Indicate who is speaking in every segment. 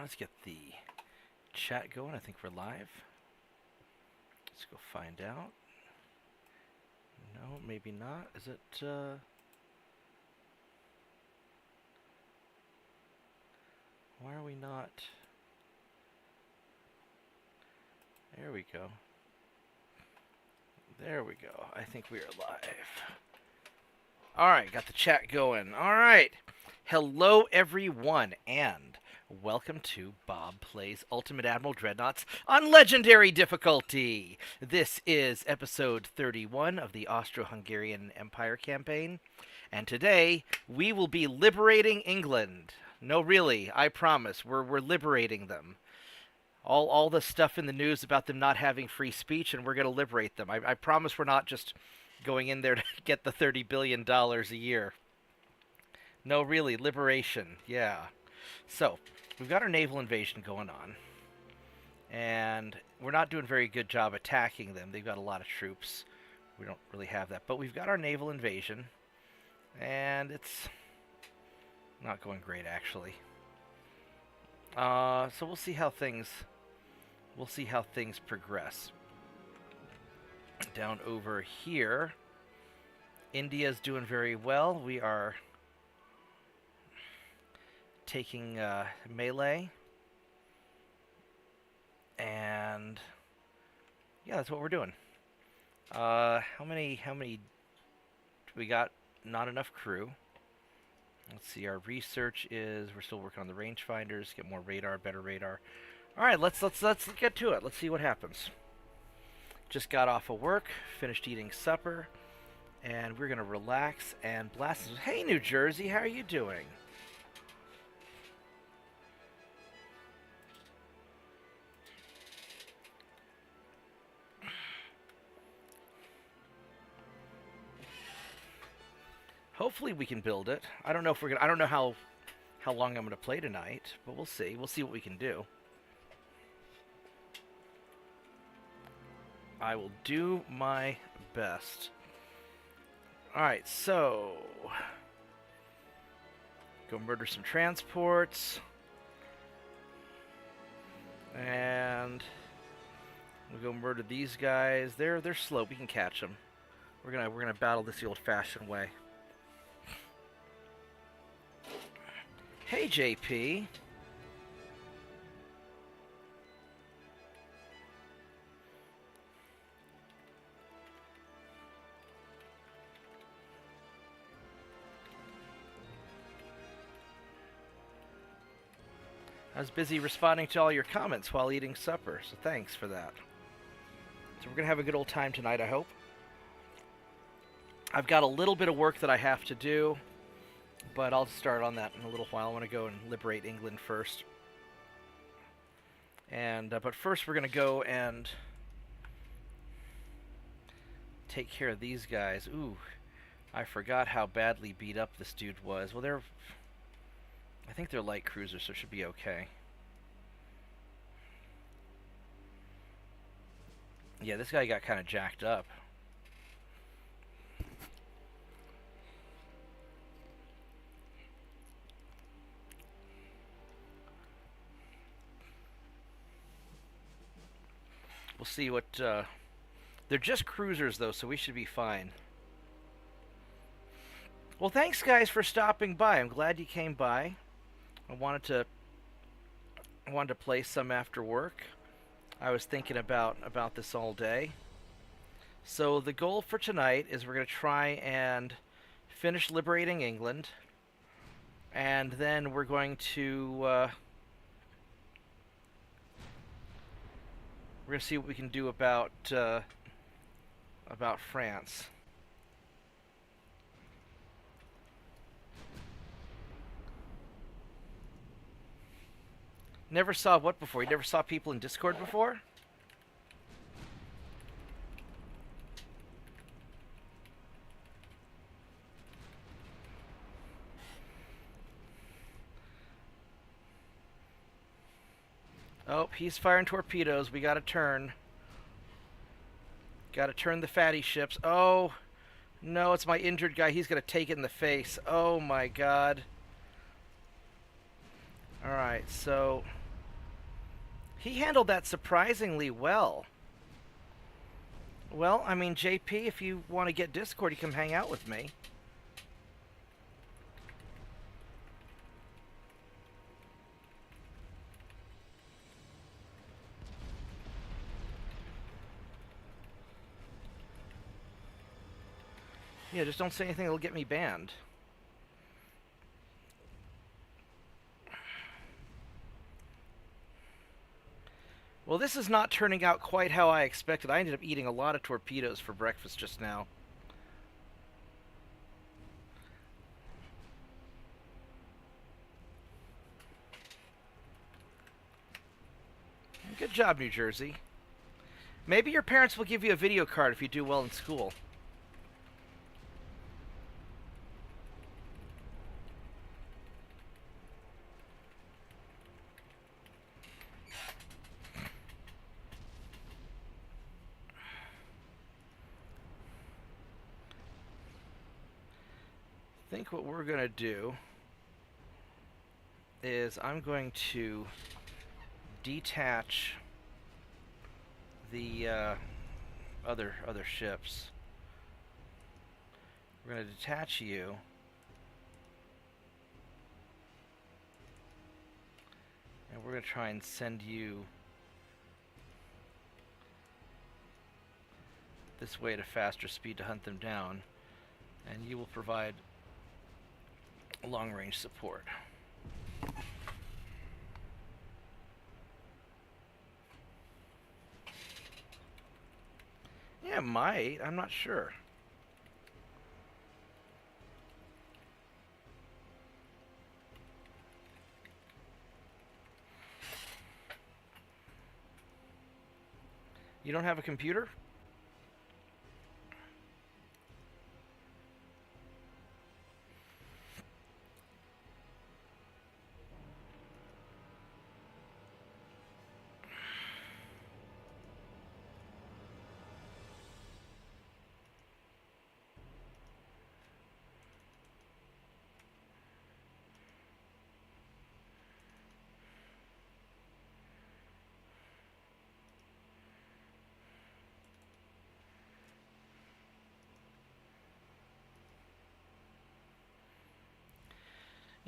Speaker 1: Let's get the chat going. I think we're live. Let's go find out. No, maybe not. Is it, why are we not? There we go. There we go. I think we are live. Alright, got the chat going. Alright. Hello, everyone, and welcome to Bob Plays Ultimate Admiral Dreadnoughts on Legendary Difficulty. This is episode 31 of the Austro-Hungarian Empire campaign, and today we will be liberating England. No, really, I promise, we're liberating them. All the stuff in the news about them not having free speech, and we're going to liberate them. I promise we're not just going in there to get the $30 billion a year. No, really, liberation, yeah. So, we've got our naval invasion going on, and we're not doing a very good job attacking them. They've got a lot of troops. We don't really have that, but we've got our naval invasion, and it's not going great, actually. So we'll see how things progress. Down over here, India's doing very well. We are taking melee, and yeah, that's what we're doing. How many do we got? Not enough crew. Let's see, our research is, we're still working on the rangefinders, get more radar, better radar. Alright, let's get to it. Let's see what happens. Just got off of work, finished eating supper, and we're gonna relax and blast. Hey, New Jersey, how are you doing? Hopefully we can build it. I don't know if we're gonna. I don't know how long I'm gonna play tonight, but we'll see. We'll see what we can do. I will do my best. All right, so go murder some transports, and we'll go murder these guys. They're slow. We can catch them. We're gonna battle this the old-fashioned way. Hey, JP. I was busy responding to all your comments while eating supper, so thanks for that. So we're going to have a good old time tonight, I hope. I've got a little bit of work that I have to do, but I'll start on that in a little while. I want to go and liberate England first. And but first we're going to go and take care of these guys. Ooh, I forgot how badly beat up this dude was. Well, I think they're light cruisers, so it should be okay. Yeah, this guy got kind of jacked up. We'll see what, they're just cruisers, though, so we should be fine. Well, thanks, guys, for stopping by. I'm glad you came by. I wanted to play some after work. I was thinking about this all day. So the goal for tonight is we're going to try and finish liberating England, and then we're going to see what we can do about France. Never saw what before? You never saw people in Discord before? Oh, he's firing torpedoes. We gotta turn. Gotta turn the fatty ships. Oh, no, it's my injured guy. He's gonna take it in the face. Oh my god. Alright, so He handled that surprisingly well. Well, I mean, JP, if you want to get Discord, you can hang out with me. Yeah, just don't say anything that'll get me banned. Well, this is not turning out quite how I expected. I ended up eating a lot of torpedoes for breakfast just now. Good job, New Jersey. Maybe your parents will give you a video card if you do well in school. I think what we're going to do is I'm going to detach the other ships. We're going to detach you. And we're going to try and send you this way at a faster speed to hunt them down. And you will provide long-range support. Yeah, might. I'm not sure. You don't have a computer?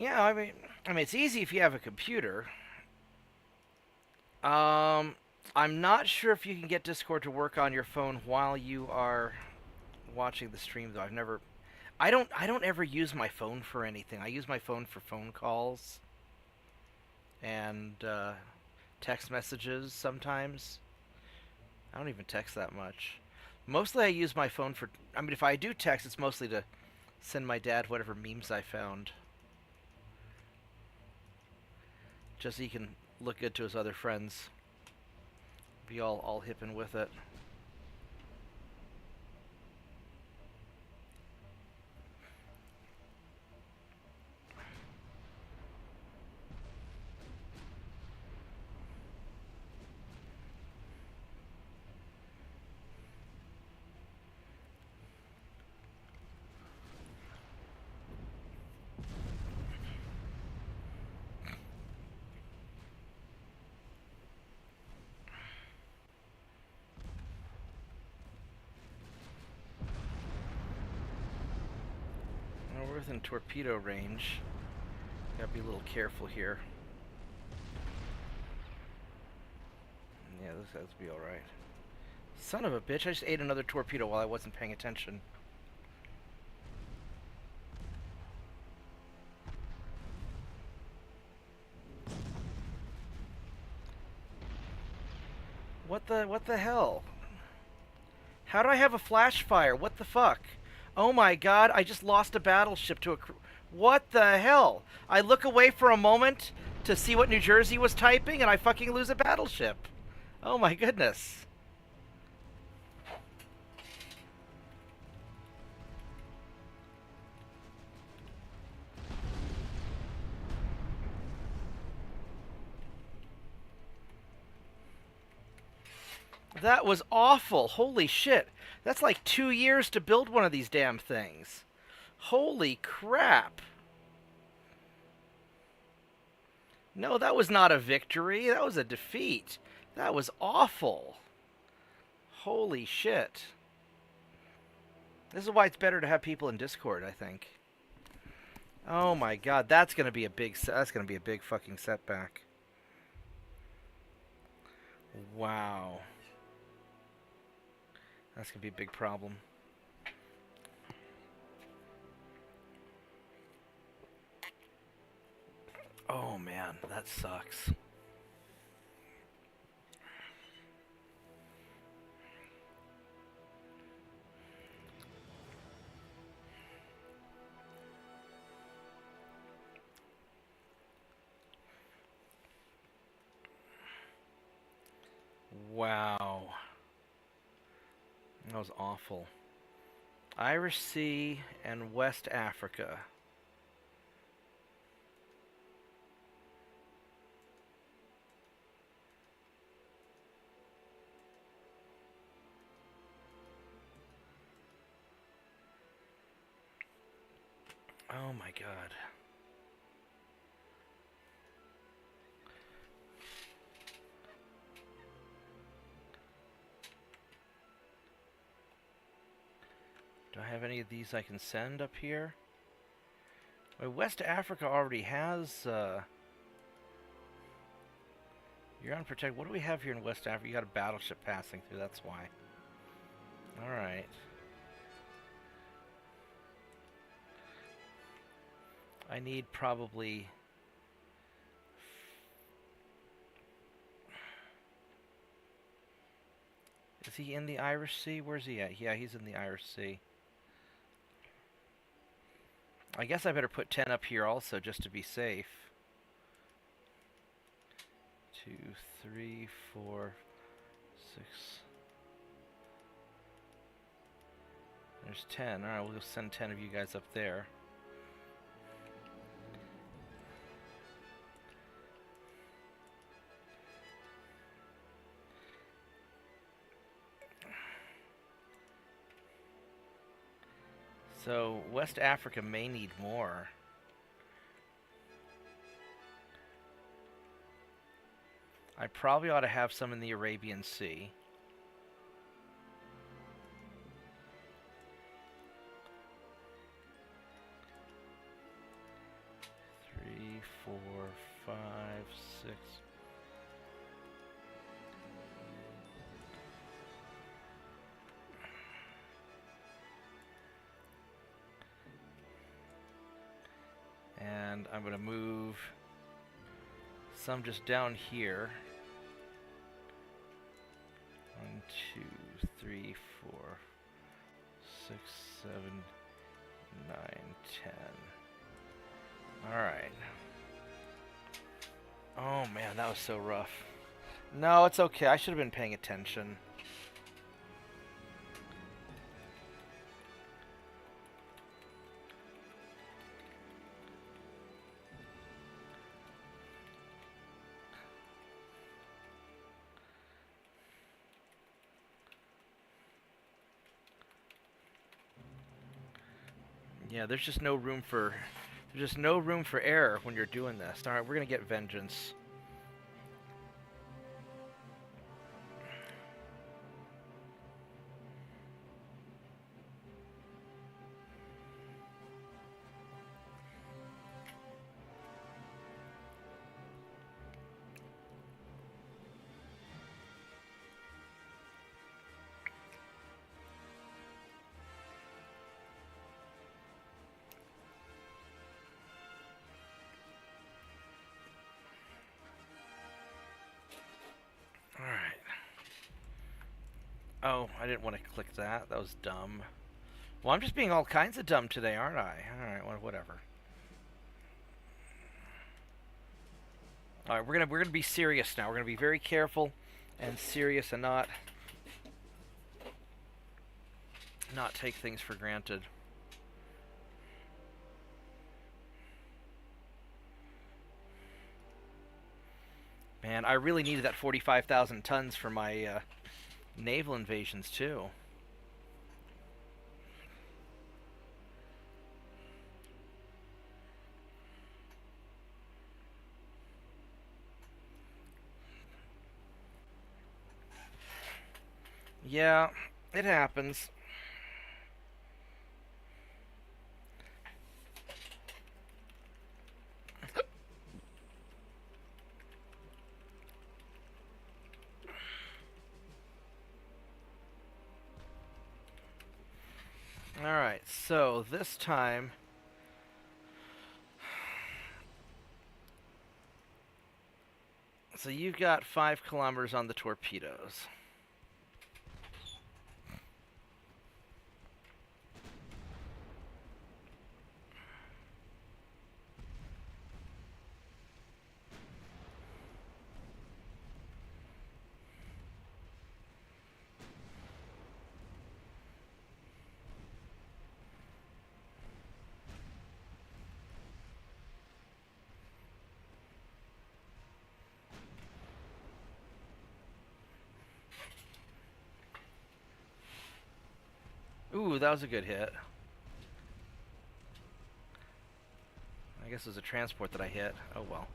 Speaker 1: Yeah, I mean, it's easy if you have a computer. I'm not sure if you can get Discord to work on your phone while you are watching the stream, though. I don't ever use my phone for anything. I use my phone for phone calls and text messages sometimes. I don't even text that much. Mostly I use my phone for, I mean, if I do text, it's mostly to send my dad whatever memes I found. Just so he can look good to his other friends. Be all hip and with it. We're within torpedo range. Gotta be a little careful here. Yeah, this has to be alright. Son of a bitch, I just ate another torpedo while I wasn't paying attention. What the hell? How do I have a flash fire? What the fuck? Oh my god, I just lost a battleship to a what the hell? I look away for a moment to see what New Jersey was typing and I fucking lose a battleship. Oh my goodness. That was awful. Holy shit. That's like 2 years to build one of these damn things. Holy crap. No, that was not a victory. That was a defeat. That was awful. Holy shit. This is why it's better to have people in Discord, I think. Oh my god, that's gonna be a big fucking setback. Wow. That's gonna be a big problem. Oh man, that sucks. Wow. That was awful. Irish Sea and West Africa. Oh my god. Do I have any of these I can send up here? Wait, West Africa already has, You're unprotected. What do we have here in West Africa? You got a battleship passing through, that's why. Alright. I need probably... Is he in the Irish Sea? Where's he at? Yeah, he's in the Irish Sea. I guess I better put 10 up here also, just to be safe. 2, 3, 4, 6. There's 10. Alright, we'll just send 10 of you guys up there. So, West Africa may need more. I probably ought to have some in the Arabian Sea. Three, 4, 5, 6. And I'm going to move some just down here. 1, 2, 3, 4, 6, 7, 9, 10. Alright. Oh man, that was so rough. No, it's okay. I should have been paying attention. Yeah, there's just no room for error when you're doing this. All right, we're gonna get vengeance. Oh, I didn't want to click that. That was dumb. Well, I'm just being all kinds of dumb today, aren't I? Alright, well, whatever. Alright, we're gonna be serious now. We're gonna be very careful and serious and not take things for granted. Man, I really needed that 45,000 tons for my naval invasions too. Yeah, it happens. Alright, so this time... So you've got 5 kilometers on the torpedoes. Ooh, that was a good hit. I guess it was a transport that I hit. Oh well.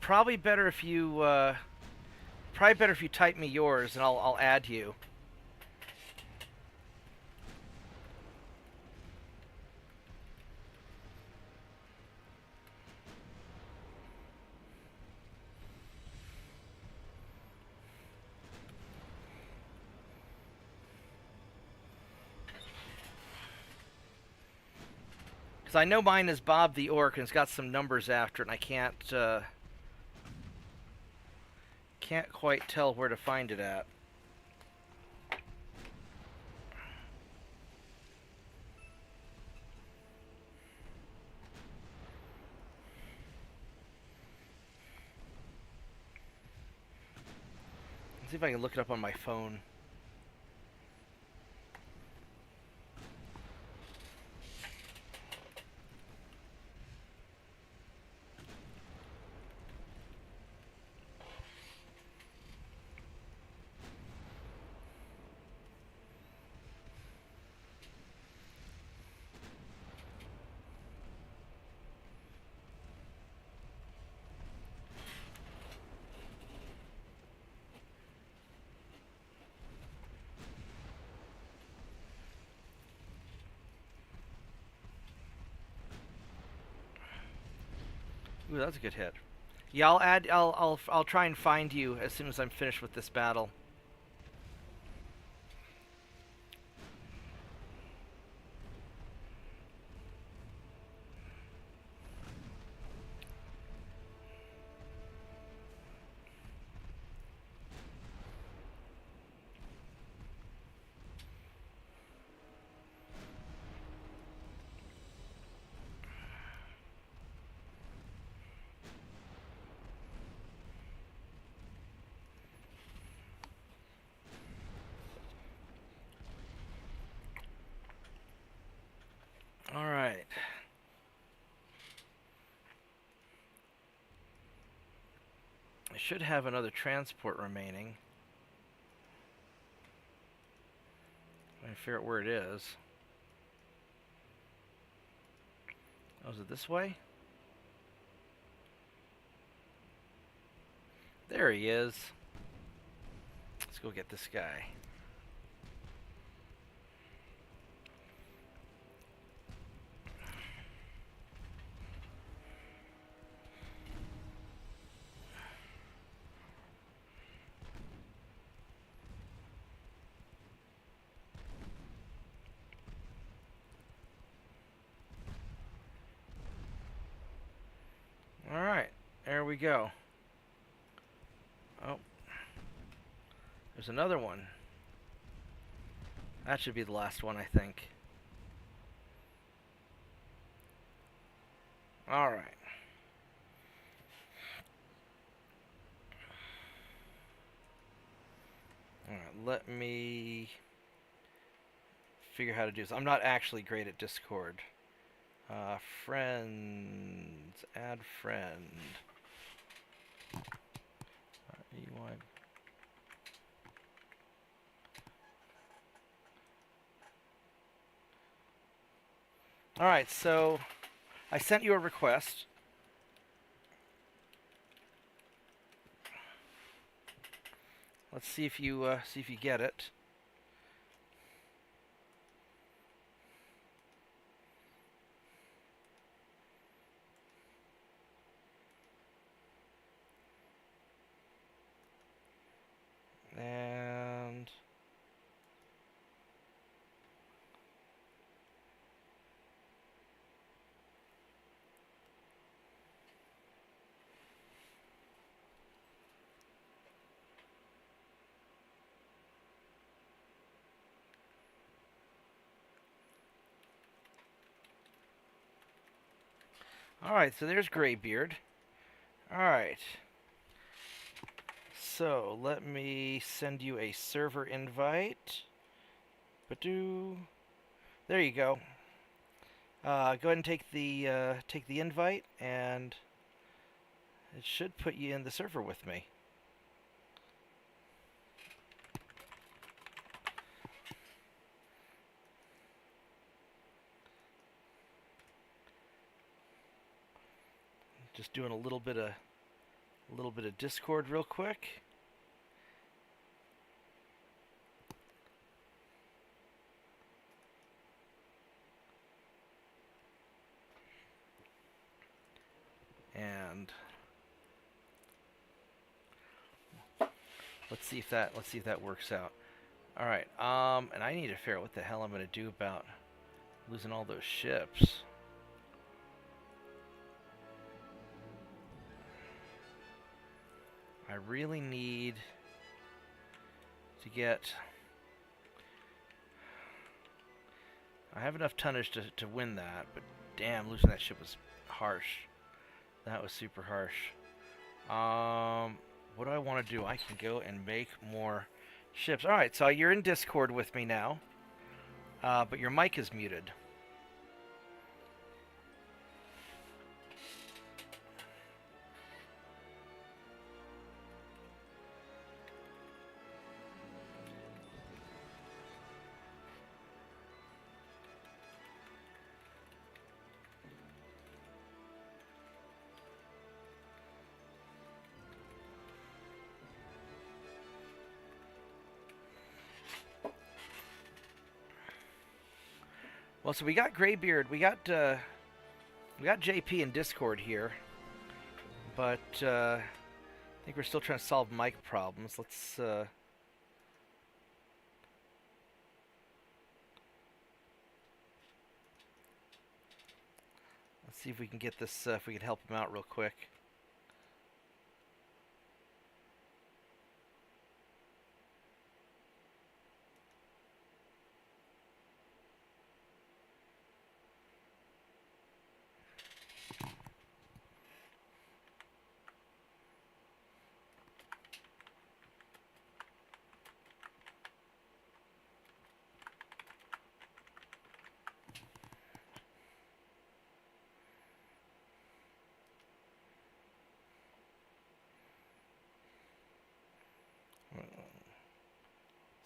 Speaker 1: Probably better if you type me yours, and I'll add you. Because I know mine is Bobtheorc, and it's got some numbers after it, and I can't quite tell where to find it at. Let's see if I can look it up on my phone. Ooh, that's a good hit. Yeah, I'll try and find you as soon as I'm finished with this battle. Alright. I should have another transport remaining. I figure out where it is. Oh, is it this way? There he is. Let's go get this guy. Alright, there we go. Oh. There's another one. That should be the last one, I think. Alright. Alright, let me figure how to do this. I'm not actually great at Discord. Friends. Add friend. E1. Alright, so I sent you a request. Let's see if you get it. And all right, so there's Graybeard. All right. So let me send you a server invite. Badoo. There you go. Go ahead and take the invite, and it should put you in the server with me. Just doing a little bit of Discord real quick. And let's see if that works out. All right. And I need to figure out what the hell I'm going to do about losing all those ships. I really need to get... I have enough tonnage to win that, but damn, losing that ship was harsh. That was super harsh. What do I want to do? I can go and make more ships. Alright, so you're in Discord with me now, but your mic is muted. Well, so we got Graybeard, we got JP in Discord here, but I think we're still trying to solve mic problems. Let's see if we can get this. If we can help him out real quick.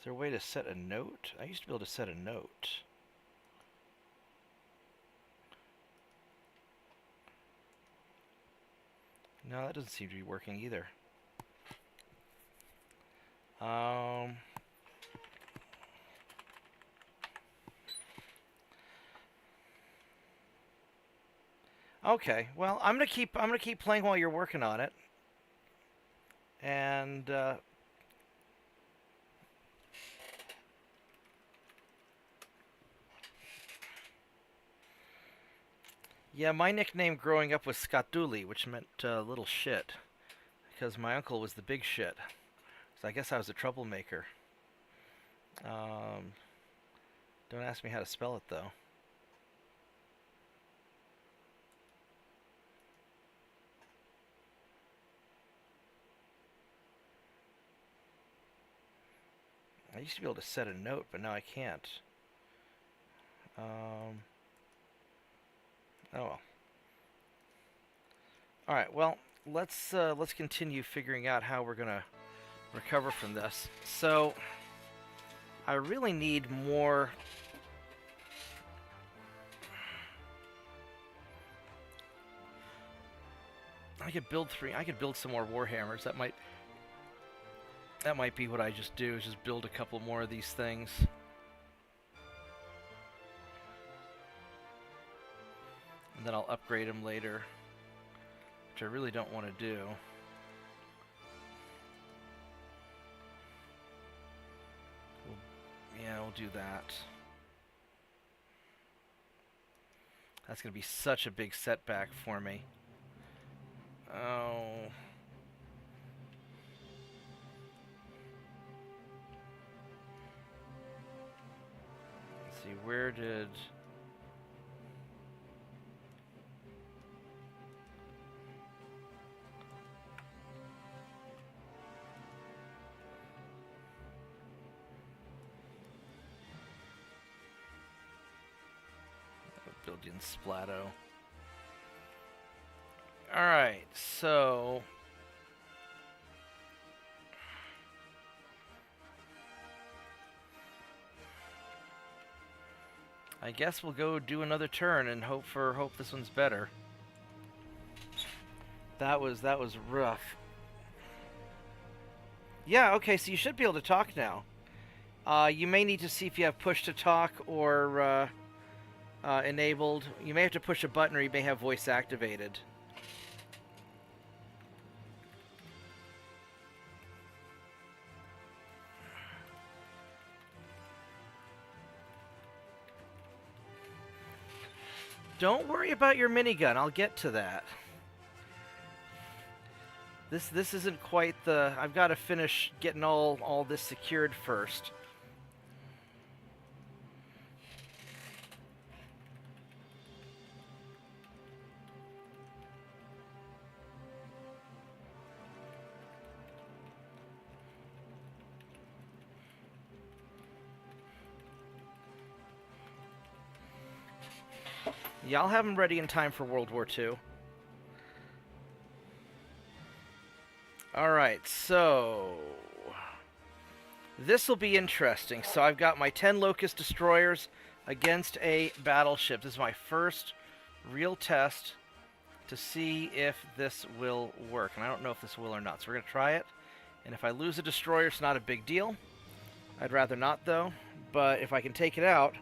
Speaker 1: Is there a way to set a note? I used to be able to set a note. No, that doesn't seem to be working either. Okay, well, I'm gonna keep playing while you're working on it. And yeah, my nickname growing up was Skatuli, which meant little shit, because my uncle was the big shit. So I guess I was a troublemaker. Don't ask me how to spell it, though. I used to be able to set a note, but now I can't. Oh well. All right. Well, let's continue figuring out how we're gonna recover from this. So, I really need more. I could build 3. I could build some more Warhammers. That might be what I just do, is just build a couple more of these things. And then I'll upgrade them later, which I really don't want to do. Yeah, we'll do that. That's going to be such a big setback for me. Oh. Let's see, where did... Building Splato. Alright, so... I guess we'll go do another turn and hope this one's better. That was rough. Yeah, okay, so you should be able to talk now. You may need to see if you have push to talk or enabled. You may have to push a button, or you may have voice activated. Don't worry about your minigun. I'll get to that. This isn't quite the... I've got to finish getting all this secured first. Yeah, I'll have them ready in time for World War II. Alright, so... this will be interesting. So I've got my 10 Locust Destroyers against a battleship. This is my first real test to see if this will work. And I don't know if this will or not, so we're going to try it. And if I lose a destroyer, it's not a big deal. I'd rather not, though. But if I can take it out...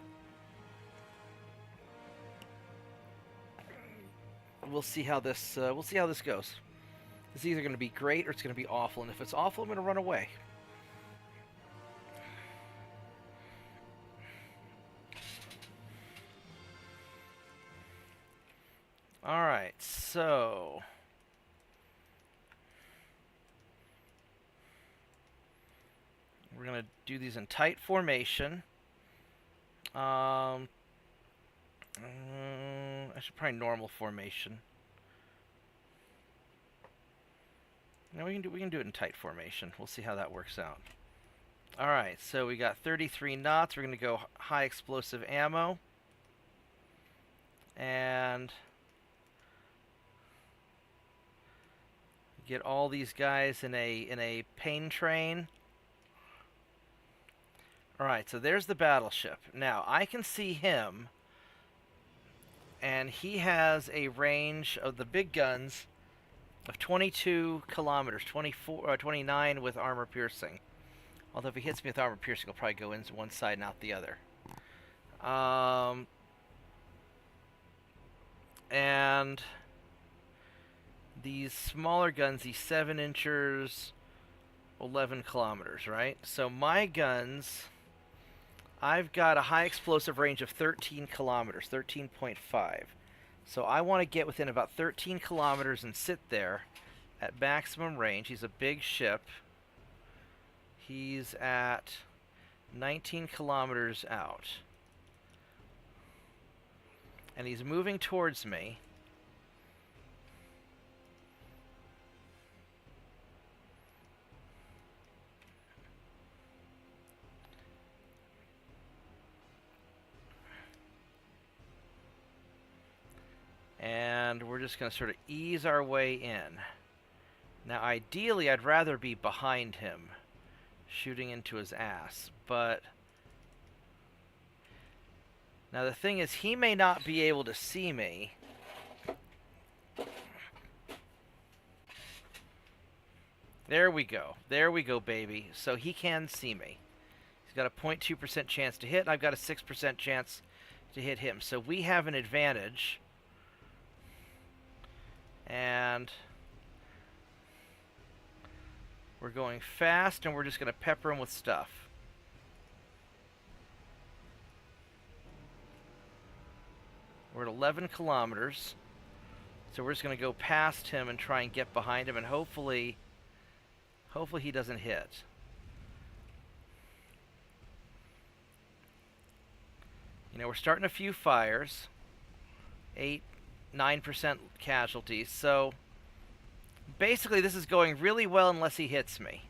Speaker 1: we'll see how this goes. It's either going to be great or it's going to be awful, and if it's awful, I'm going to run away. All right, so we're going to do these in tight formation. I should probably normal formation. No, we can do it in tight formation. We'll see how that works out. All right, so we got 33 knots. We're going to go high explosive ammo, and get all these guys in a pain train. All right, so there's the battleship. Now I can see him. And he has a range of the big guns of 22 kilometers, 29 with armor piercing. Although if he hits me with armor piercing, he'll probably go into one side and out the other. And these smaller guns, these 7-inchers, 11 kilometers, right? So my guns... I've got a high explosive range of 13 kilometers, 13.5. So I want to get within about 13 kilometers and sit there at maximum range. He's a big ship. He's at 19 kilometers out. And he's moving towards me. And we're just going to sort of ease our way in. Now, ideally, I'd rather be behind him, shooting into his ass. But now the thing is, he may not be able to see me. There we go. There we go, baby. So he can see me. He's got a 0.2% chance to hit, and I've got a 6% chance to hit him. So we have an advantage. And we're going fast, and we're just going to pepper him with stuff. We're at 11 kilometers. So we're just going to go past him and try and get behind him, and hopefully he doesn't hit. You know, we're starting a few fires. 9% casualties. So basically this is going really well unless he hits me.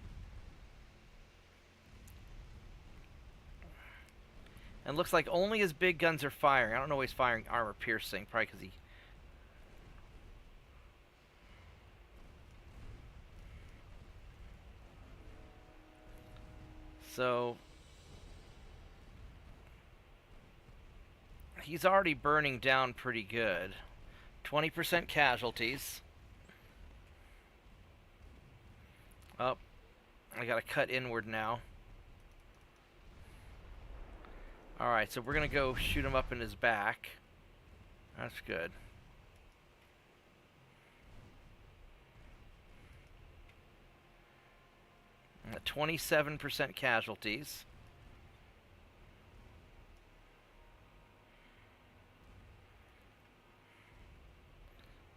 Speaker 1: And looks like only his big guns are firing. I don't know why he's firing armor piercing, probably because he... So he's already burning down pretty good. 20% casualties. Oh, I gotta cut inward now. Alright, so we're gonna go shoot him up in his back. That's good. At 27% casualties.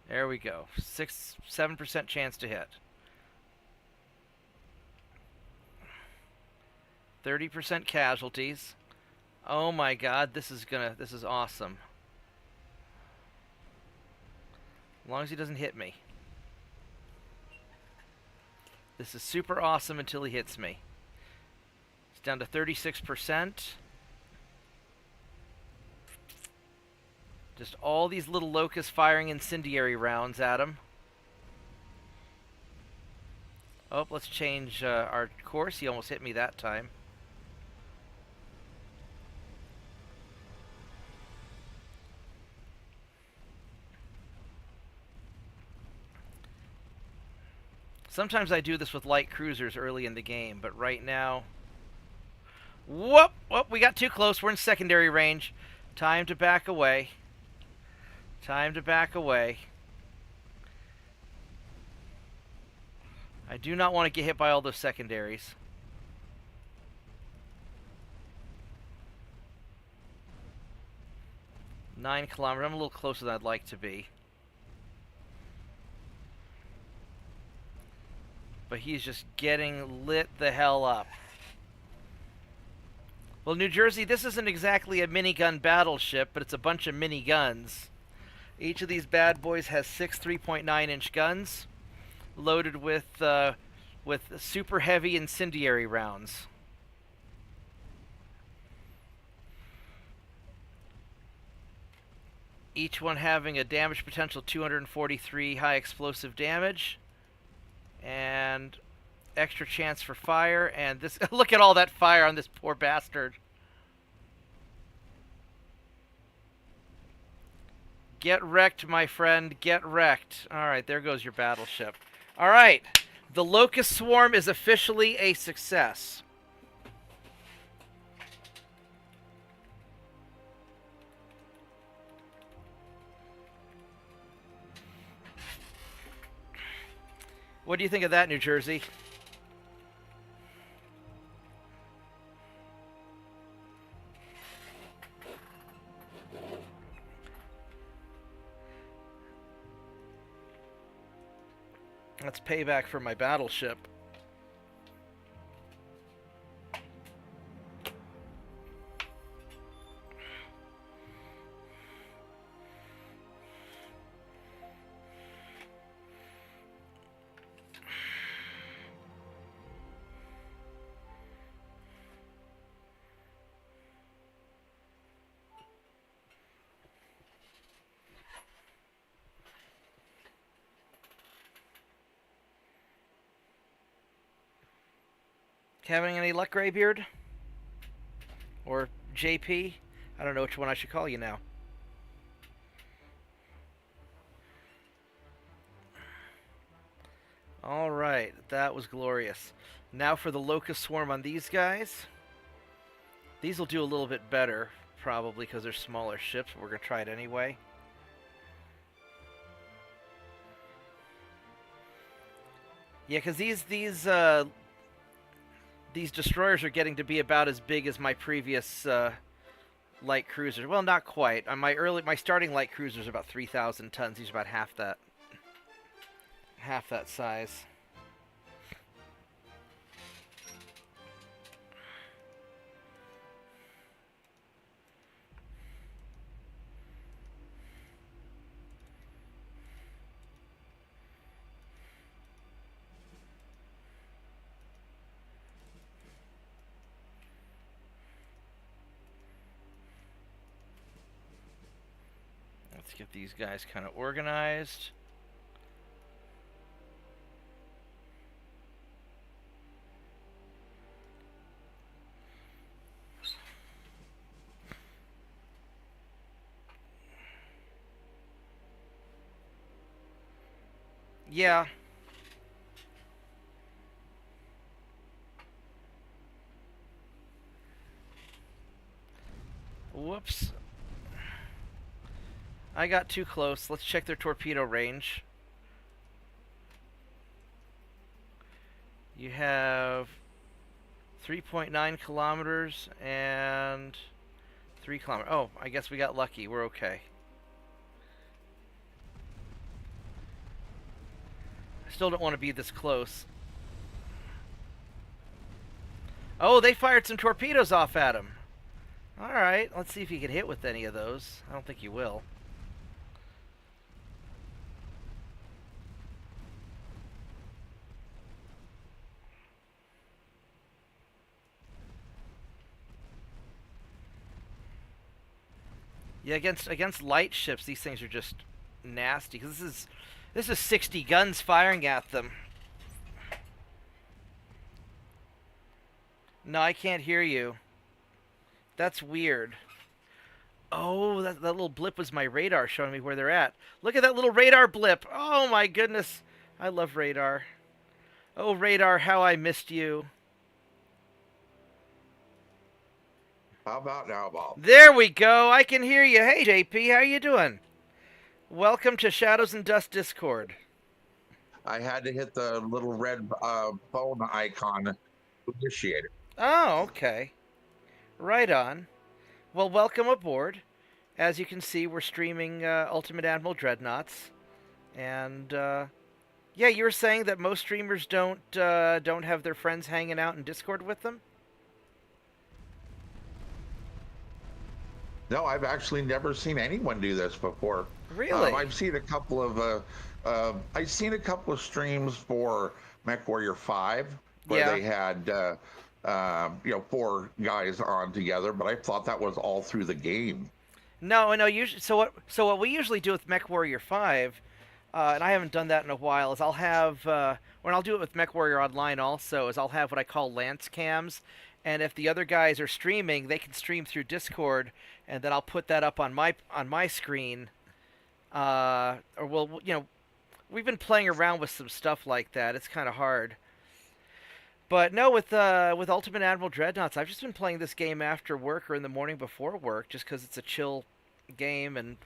Speaker 1: There we go. 7% chance to hit. 30% casualties. Oh my god, this is awesome. As long as he doesn't hit me. This is super awesome until he hits me. It's down to 36%. Just all these little locusts firing incendiary rounds at him. Oh, let's change our course. He almost hit me that time. Sometimes I do this with light cruisers early in the game, but right now... Whoop! Whoop! We got too close. We're in secondary range. Time to back away. Time to back away. I do not want to get hit by all those secondaries. Nine kilometers. I'm a little closer than I'd like to be. But he's just getting lit the hell up. Well, New Jersey, this isn't exactly a minigun battleship, but it's a bunch of miniguns. Each of these bad boys has 6 3.9-inch guns, loaded with super heavy incendiary rounds. Each one having a damage potential 243 high explosive damage. And extra chance for fire, and this look at all that fire on this poor bastard. Get wrecked, my friend, get wrecked. Alright, there goes your battleship. Alright, the Locust Swarm is officially a success. What do you think of that, New Jersey? That's payback for my battleship. Having any luck, Graybeard? Or JP? I don't know which one I should call you now. Alright, that was glorious. Now for the Locust Swarm on these guys. These will do a little bit better, probably because they're smaller ships, but we're going to try it anyway. Yeah, because these destroyers are getting to be about as big as my previous light cruisers. Well, not quite. On my starting light cruisers are about 3,000 tons. These are about half that size. Let's get these guys kind of organized. Yeah. Whoops. I got too close. Let's check their torpedo range. You have 3.9 kilometers and 3 kilometers. Oh, I guess we got lucky. We're okay. I still don't want to be this close. Oh, they fired some torpedoes off at him. Alright, let's see if he can hit with any of those. I don't think he will. Yeah, against light ships, these things are just nasty. Cause this is 60 guns firing at them. No, I can't hear you. That's weird. Oh, that little blip was my radar showing me where they're at. Look at that little radar blip. Oh my goodness. I love radar. Oh, radar, how I missed you.
Speaker 2: How about now, Bob?
Speaker 1: There we go. I can hear you. Hey, JP, how you doing? Welcome to Shadows and Dust Discord.
Speaker 2: I had to hit the little red phone icon to initiate it.
Speaker 1: Oh, okay. Right on. Well, welcome aboard. As you can see, we're streaming Ultimate Admiral Dreadnoughts, and yeah, you were saying that most streamers don't have their friends hanging out in Discord with them.
Speaker 2: No, I've actually never seen anyone do this before.
Speaker 1: Really?
Speaker 2: I've seen a couple of streams for MechWarrior 5 where
Speaker 1: Yeah.
Speaker 2: they had 4 guys on together, but I thought that was all through the game.
Speaker 1: No, no. Usually, so what we usually do with MechWarrior 5, and I haven't done that in a while, is I'll have when I'll do it with MechWarrior Online also, is I'll have what I call Lance cams, and if the other guys are streaming, they can stream through Discord, and then I'll put that up on my screen. Or we've been playing around with some stuff like that. It's kind of hard. But no, with Ultimate Admiral Dreadnoughts, I've just been playing this game after work or in the morning before work, just because it's a chill game,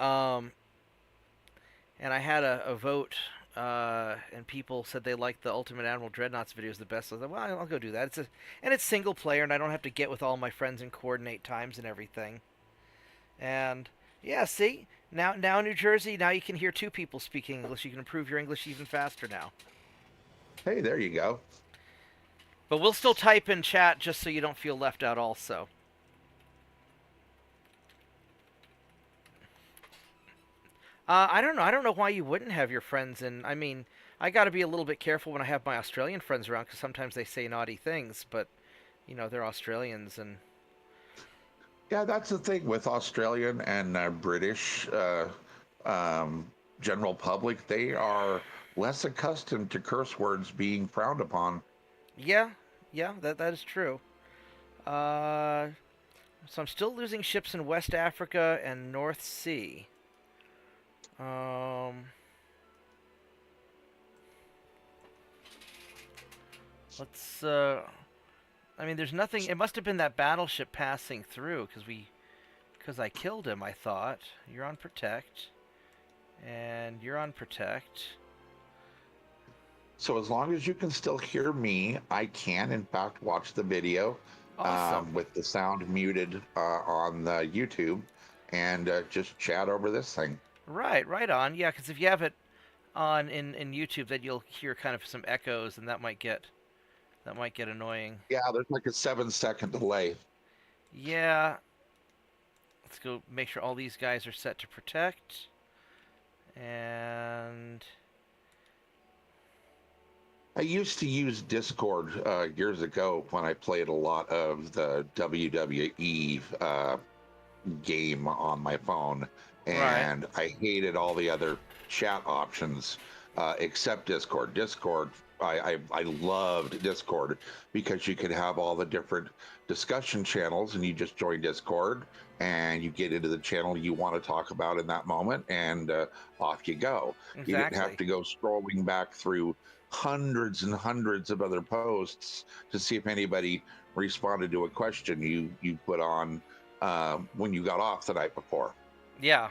Speaker 1: um, and I had a vote, and people said they liked the Ultimate Admiral Dreadnoughts videos the best. So I thought, well, I'll go do that. It's single player, and I don't have to get with all my friends and coordinate times and everything. And yeah, see, now in New Jersey, now you can hear 2 people speaking English. You can improve your English even faster now.
Speaker 2: Hey, there you go.
Speaker 1: But we'll still type in chat just so you don't feel left out also. I don't know. I don't know why you wouldn't have your friends in. I mean, I got to be a little bit careful when I have my Australian friends around because sometimes they say naughty things, but they're Australians and
Speaker 2: Yeah, that's the thing with Australian and British general public. They are less accustomed to curse words being frowned upon.
Speaker 1: yeah, yeah, that is true. Uh, so I'm still losing ships in West Africa and North Sea. Um, Let's. I mean, there's nothing. It must have been that battleship passing through because I killed him. I thought you're on protect, and you're on protect.
Speaker 2: So as long as you can still hear me, I can in fact watch the video
Speaker 1: Awesome.
Speaker 2: with the sound muted on the YouTube and just chat over this thing.
Speaker 1: Right on. Yeah, because if you have it on in YouTube, then you'll hear kind of some echoes, and that might get annoying.
Speaker 2: Yeah, there's like a 7-second delay.
Speaker 1: Yeah. Let's go make sure all these guys are set to protect. And
Speaker 2: I used to use Discord years ago when I played a lot of the WWE game on my phone,
Speaker 1: right.
Speaker 2: and I hated all the other chat options except Discord. I loved Discord because you could have all the different discussion channels, and you just join Discord and you get into the channel you want to talk about in that moment, and off you go. You didn't have
Speaker 1: Exactly.
Speaker 2: to go scrolling back through hundreds and hundreds of other posts to see if anybody responded to a question you put on when you got off the night before.
Speaker 1: Yeah.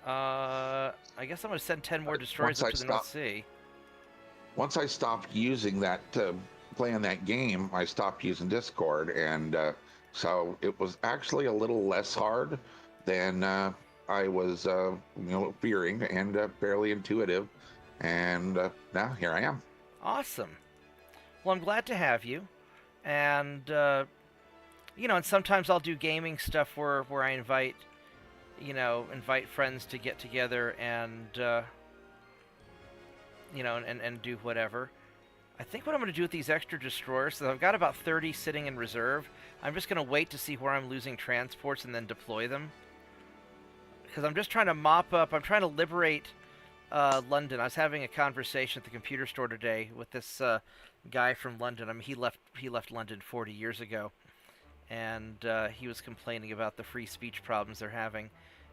Speaker 1: I guess I'm gonna send 10 more destroyers
Speaker 2: Once
Speaker 1: up
Speaker 2: I
Speaker 1: to the North
Speaker 2: stopped,
Speaker 1: Sea.
Speaker 2: once I stopped using that playing that game, I stopped using Discord, and so it was actually a little less hard than I was, fearing, and fairly intuitive. And now here I am.
Speaker 1: Awesome. Well, I'm glad to have you. And and sometimes I'll do gaming stuff where I invite friends to get together and and do whatever. I think what I'm going to do with these extra destroyers, so I've got about 30 sitting in reserve. I'm just going to wait to see where I'm losing transports and then deploy them. Because I'm just trying to mop up. I'm trying to liberate London. I was having a conversation at the computer store today with this guy from London. I mean, he left London 40 years ago, and he was complaining about the free speech problems they're having.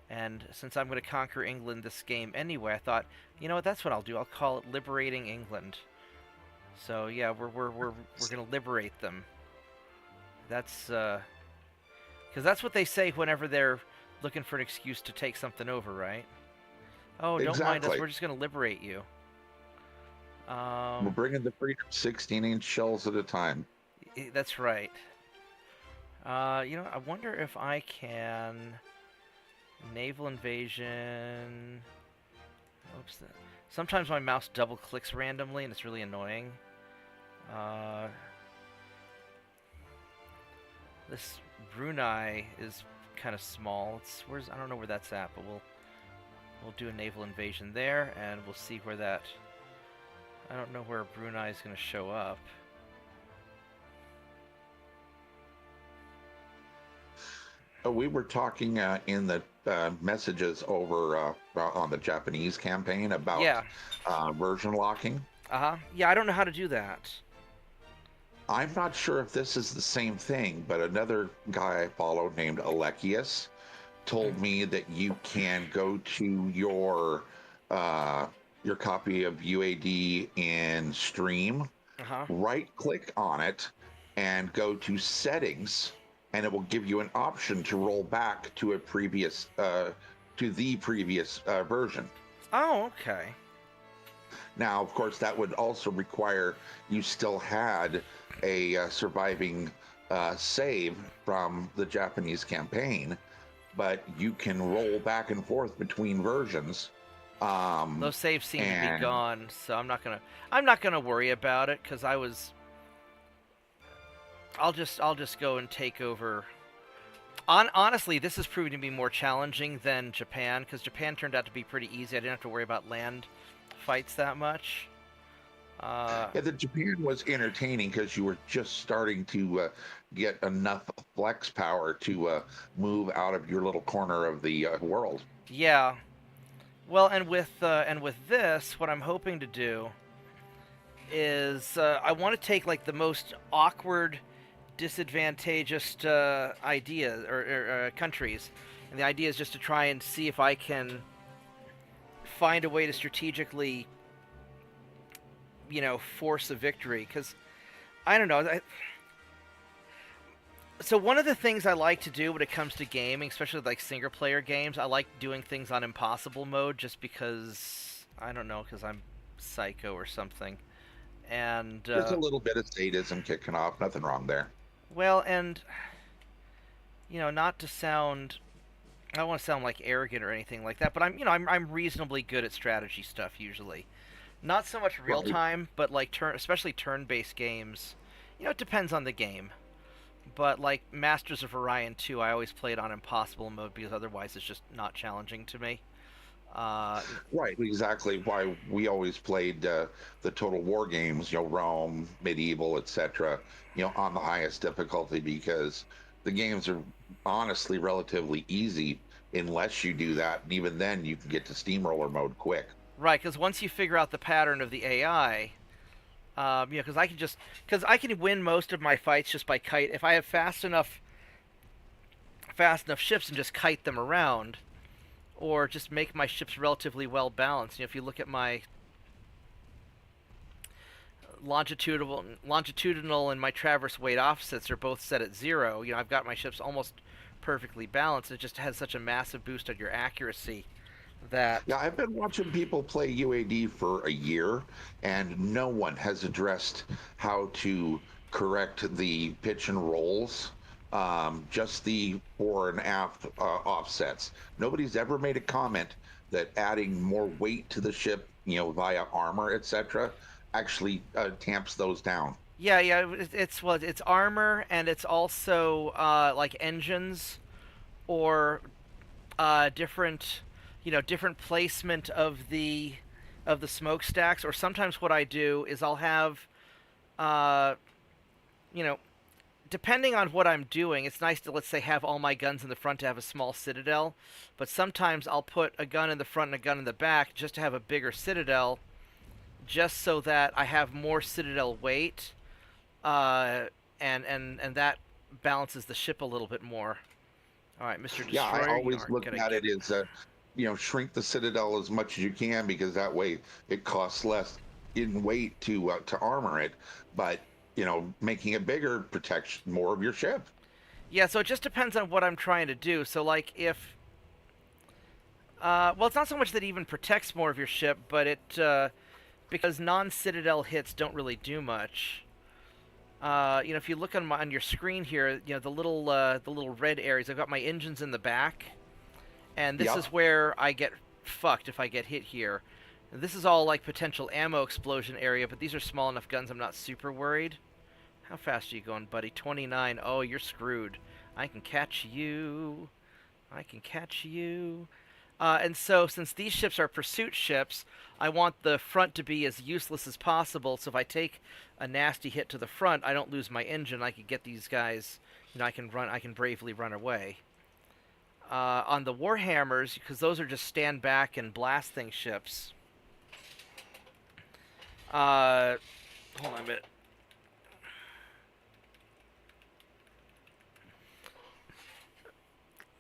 Speaker 1: And since I'm going to conquer England this game anyway, I thought, you know what? That's what I'll do. I'll call it Liberating England. So yeah, we're going to liberate them. That's because that's what they say whenever they're looking for an excuse to take something over, right? Oh, don't mind us.
Speaker 2: Exactly.
Speaker 1: We're just going to liberate you.
Speaker 2: We're
Speaker 1: Um,
Speaker 2: bringing the freedom 16-inch shells at a time.
Speaker 1: that's right. I wonder if I can naval invasion. Oops. Sometimes my mouse double clicks randomly, and it's really annoying. Uh, this Brunei is kind of small. I don't know where that's at, but we'll do a naval invasion there, and we'll see where that. I don't know where Brunei is going to show up.
Speaker 2: We were talking in the messages over on the Japanese campaign about
Speaker 1: Yeah.
Speaker 2: version locking.
Speaker 1: Yeah, I don't know how to do that.
Speaker 2: I'm not sure if this is the same thing, but another guy I follow named Alekius told me that you can go to your copy of UAD in Stream,
Speaker 1: Uh huh.
Speaker 2: right click on it, and go to settings, and it will give you an option to roll back to the previous version.
Speaker 1: Oh, okay.
Speaker 2: Now, of course, that would also require you still had a surviving save from the Japanese campaign, but you can roll back and forth between versions.
Speaker 1: Those saves seem to be
Speaker 2: And
Speaker 1: gone, so I'm not gonna worry about it because I'll just go and take over. Honestly, this is proving to be more challenging than Japan because Japan turned out to be pretty easy. I didn't have to worry about land fights that much.
Speaker 2: yeah, the Japan was entertaining because you were just starting to get enough flex power to move out of your little corner of the world.
Speaker 1: Yeah. Well, and with this, what I'm hoping to do is I want to take like the most awkward, disadvantageous ideas or countries, and the idea is just to try and see if I can find a way to strategically force a victory. Because I don't know. So one of the things I like to do when it comes to gaming, especially like single player games, I like doing things on impossible mode just because I don't know, because I'm psycho or something. And
Speaker 2: There's a little bit of sadism kicking off. Nothing wrong there.
Speaker 1: well, and not to sound, I don't want to sound like arrogant or anything like that, but I'm reasonably good at strategy stuff usually. Not so much real
Speaker 2: Right.
Speaker 1: time, but like especially turn-based games. It depends on the game. But like Masters of Orion 2, I always played on impossible mode because otherwise it's just not challenging to me. Uh,
Speaker 2: Right, exactly why we always played the Total War games, Rome, Medieval, etc., on the highest difficulty because the games are honestly relatively easy unless you do that. And even then, you can get to steamroller mode quick.
Speaker 1: right, because once you figure out the pattern of the AI, because I can win most of my fights just by kite. If I have fast enough ships and just kite them around, or just make my ships relatively well balanced. If you look at my longitudinal and my traverse weight offsets are both set at 0. I've got my ships almost perfectly balanced. It just has such a massive boost on your accuracy that
Speaker 2: Yeah, I've been watching people play UAD for a year, and no one has addressed how to correct the pitch and rolls, just the fore and aft offsets. Nobody's ever made a comment that adding more weight to the ship, via armor, etc., actually tamps those down.
Speaker 1: yeah, it's armor and it's also like engines or different different placement of the smokestacks. Or sometimes what I do is I'll have uh, you know depending on what I'm doing, it's nice to, let's say, have all my guns in the front to have a small citadel. But sometimes I'll put a gun in the front and a gun in the back just to have a bigger citadel, just so that I have more citadel weight, uh, and that balances the ship a little bit more. All right, Mr.
Speaker 2: Yeah, I
Speaker 1: Destroyer, you
Speaker 2: always
Speaker 1: aren't
Speaker 2: look
Speaker 1: gonna
Speaker 2: at
Speaker 1: get.
Speaker 2: it as shrink the citadel as much as you can because that way it costs less in weight to armor it, but making it bigger protects more of your ship.
Speaker 1: Yeah, so it just depends on what I'm trying to do. So like if well, it's not so much that it even protects more of your ship, but it because non-citadel hits don't really do much. If you look on your screen here, the little red areas. I've got my engines in the back, and this is
Speaker 2: Yep.
Speaker 1: where I get fucked if I get hit here. And this is all like potential ammo explosion area, but these are small enough guns. I'm not super worried. How fast are you going, buddy? 29. Oh, you're screwed. I can catch you. I can catch you. And so, since these ships are pursuit ships, I want the front to be as useless as possible. So if I take a nasty hit to the front, I don't lose my engine. I can get these guys. I can run. I can bravely run away. On the Warhammers, because those are just stand back and blasting ships. Uh, Hold on a minute.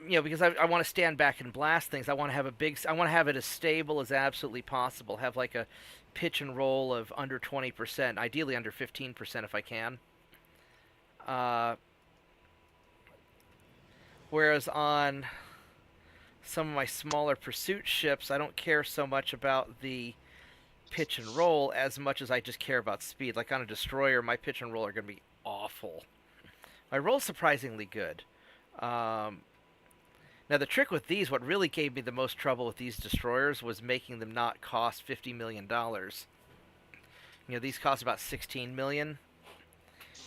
Speaker 1: Because I want to stand back and blast things. I want to have I want to have it as stable as absolutely possible. Have like a pitch and roll of under 20%, ideally under 15% if I can. Uh, Whereas on some of my smaller pursuit ships, I don't care so much about the pitch and roll as much as I just care about speed. Like on a destroyer, my pitch and roll are going to be awful. My roll's surprisingly good. Um, Now, the trick with these, what really gave me the most trouble with these destroyers was making them not cost $50 million. These cost about 16 million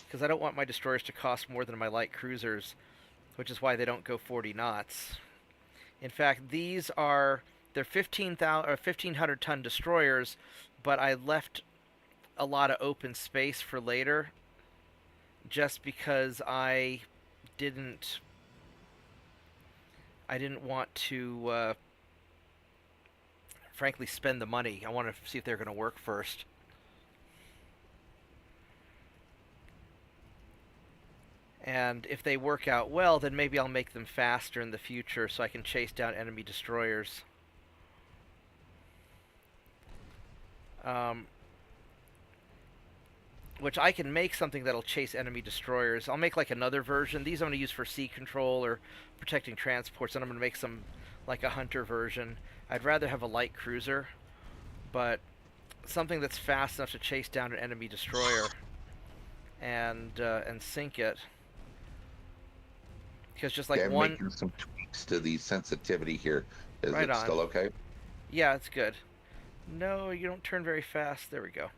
Speaker 1: because I don't want my destroyers to cost more than my light cruisers, which is why they don't go 40 knots. In fact, they're 15,000 or 1,500-ton destroyers, but I left a lot of open space for later, just because didn't I didn't want to, frankly, spend the money. I wanted to see if they're going to work first. And if they work out well, then maybe I'll make them faster in the future so I can chase down enemy destroyers. Um, which I can make something that'll chase enemy destroyers. I'll make like another version. These I'm going to use for sea control or protecting transports, and I'm going to make some like a hunter version. I'd rather have a light cruiser, but something that's fast enough to chase down an enemy destroyer and sink it. Because just like
Speaker 2: Okay, I'm
Speaker 1: one,
Speaker 2: making some tweaks to the sensitivity here. Is
Speaker 1: right
Speaker 2: it
Speaker 1: on.
Speaker 2: still okay?
Speaker 1: Yeah, it's good. No, you don't turn very fast. There we go.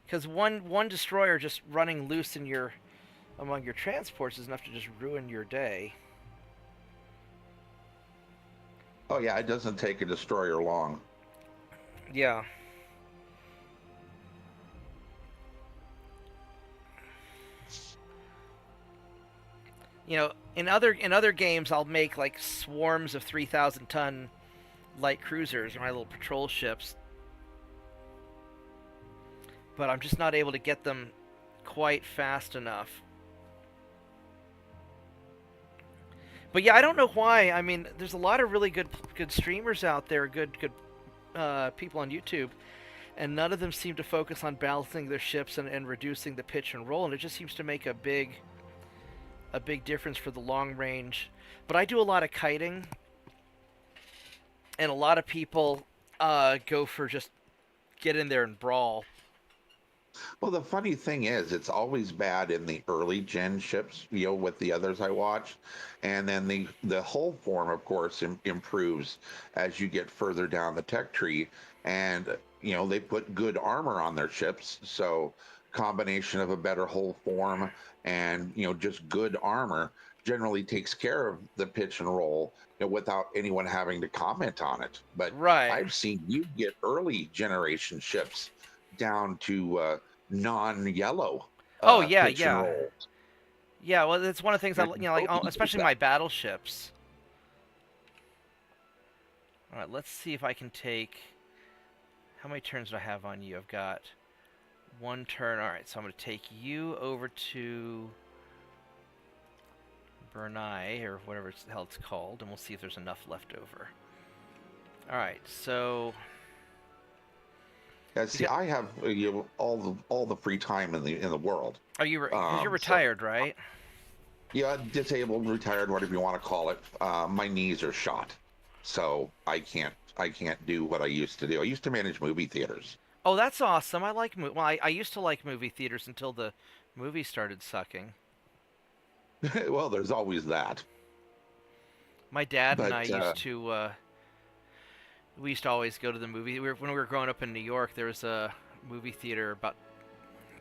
Speaker 1: Because one destroyer just running loose in your among your transports is enough to just ruin your day.
Speaker 2: Oh yeah, it doesn't take a destroyer long.
Speaker 1: Yeah. You know, in other games, I'll make like swarms of 3,000-ton light cruisers or my little patrol ships, but I'm just not able to get them quite fast enough. But yeah, I don't know why. I mean, there's a lot of really good streamers out there, good people on YouTube, and none of them seem to focus on balancing their ships and reducing the pitch and roll, and it just seems to make a big difference for the long range. But I do a lot of kiting, and a lot of people go for just get in there and brawl.
Speaker 2: Well, the funny thing is, it's always bad in the early gen ships, with the others I watched, and then the whole form, of course, improves as you get further down the tech tree, and they put good armor on their ships, so combination of a better whole form and just good armor generally takes care of the pitch and roll, without anyone having to comment on it. But
Speaker 1: Right.
Speaker 2: I've seen you get early generation ships down to non-yellow
Speaker 1: Oh yeah,
Speaker 2: pitch and
Speaker 1: yeah,
Speaker 2: roll.
Speaker 1: yeah. Well, it's one of the things I
Speaker 2: And
Speaker 1: like,
Speaker 2: nobody does
Speaker 1: especially
Speaker 2: that.
Speaker 1: my battleships. All right, let's see if I can take. How many turns do I have on you? I've got one turn. All right, so I'm going to take you over to Bernai, or whatever the hell it's called, and we'll see if there's enough left over. All right, so
Speaker 2: Yeah, see, I have all the free time in the world.
Speaker 1: are you? Because you're
Speaker 2: So
Speaker 1: retired, right?
Speaker 2: yeah, disabled, retired, whatever you want to call it. My knees are shot, so I can't do what I used to do. I used to manage movie theaters.
Speaker 1: Oh, that's awesome. I like well, I used to like movie theaters until the movies started sucking.
Speaker 2: Well, there's always that.
Speaker 1: My dad and I
Speaker 2: But
Speaker 1: used to we used to always go to the movie. When we were growing up in New York, there was a movie theater about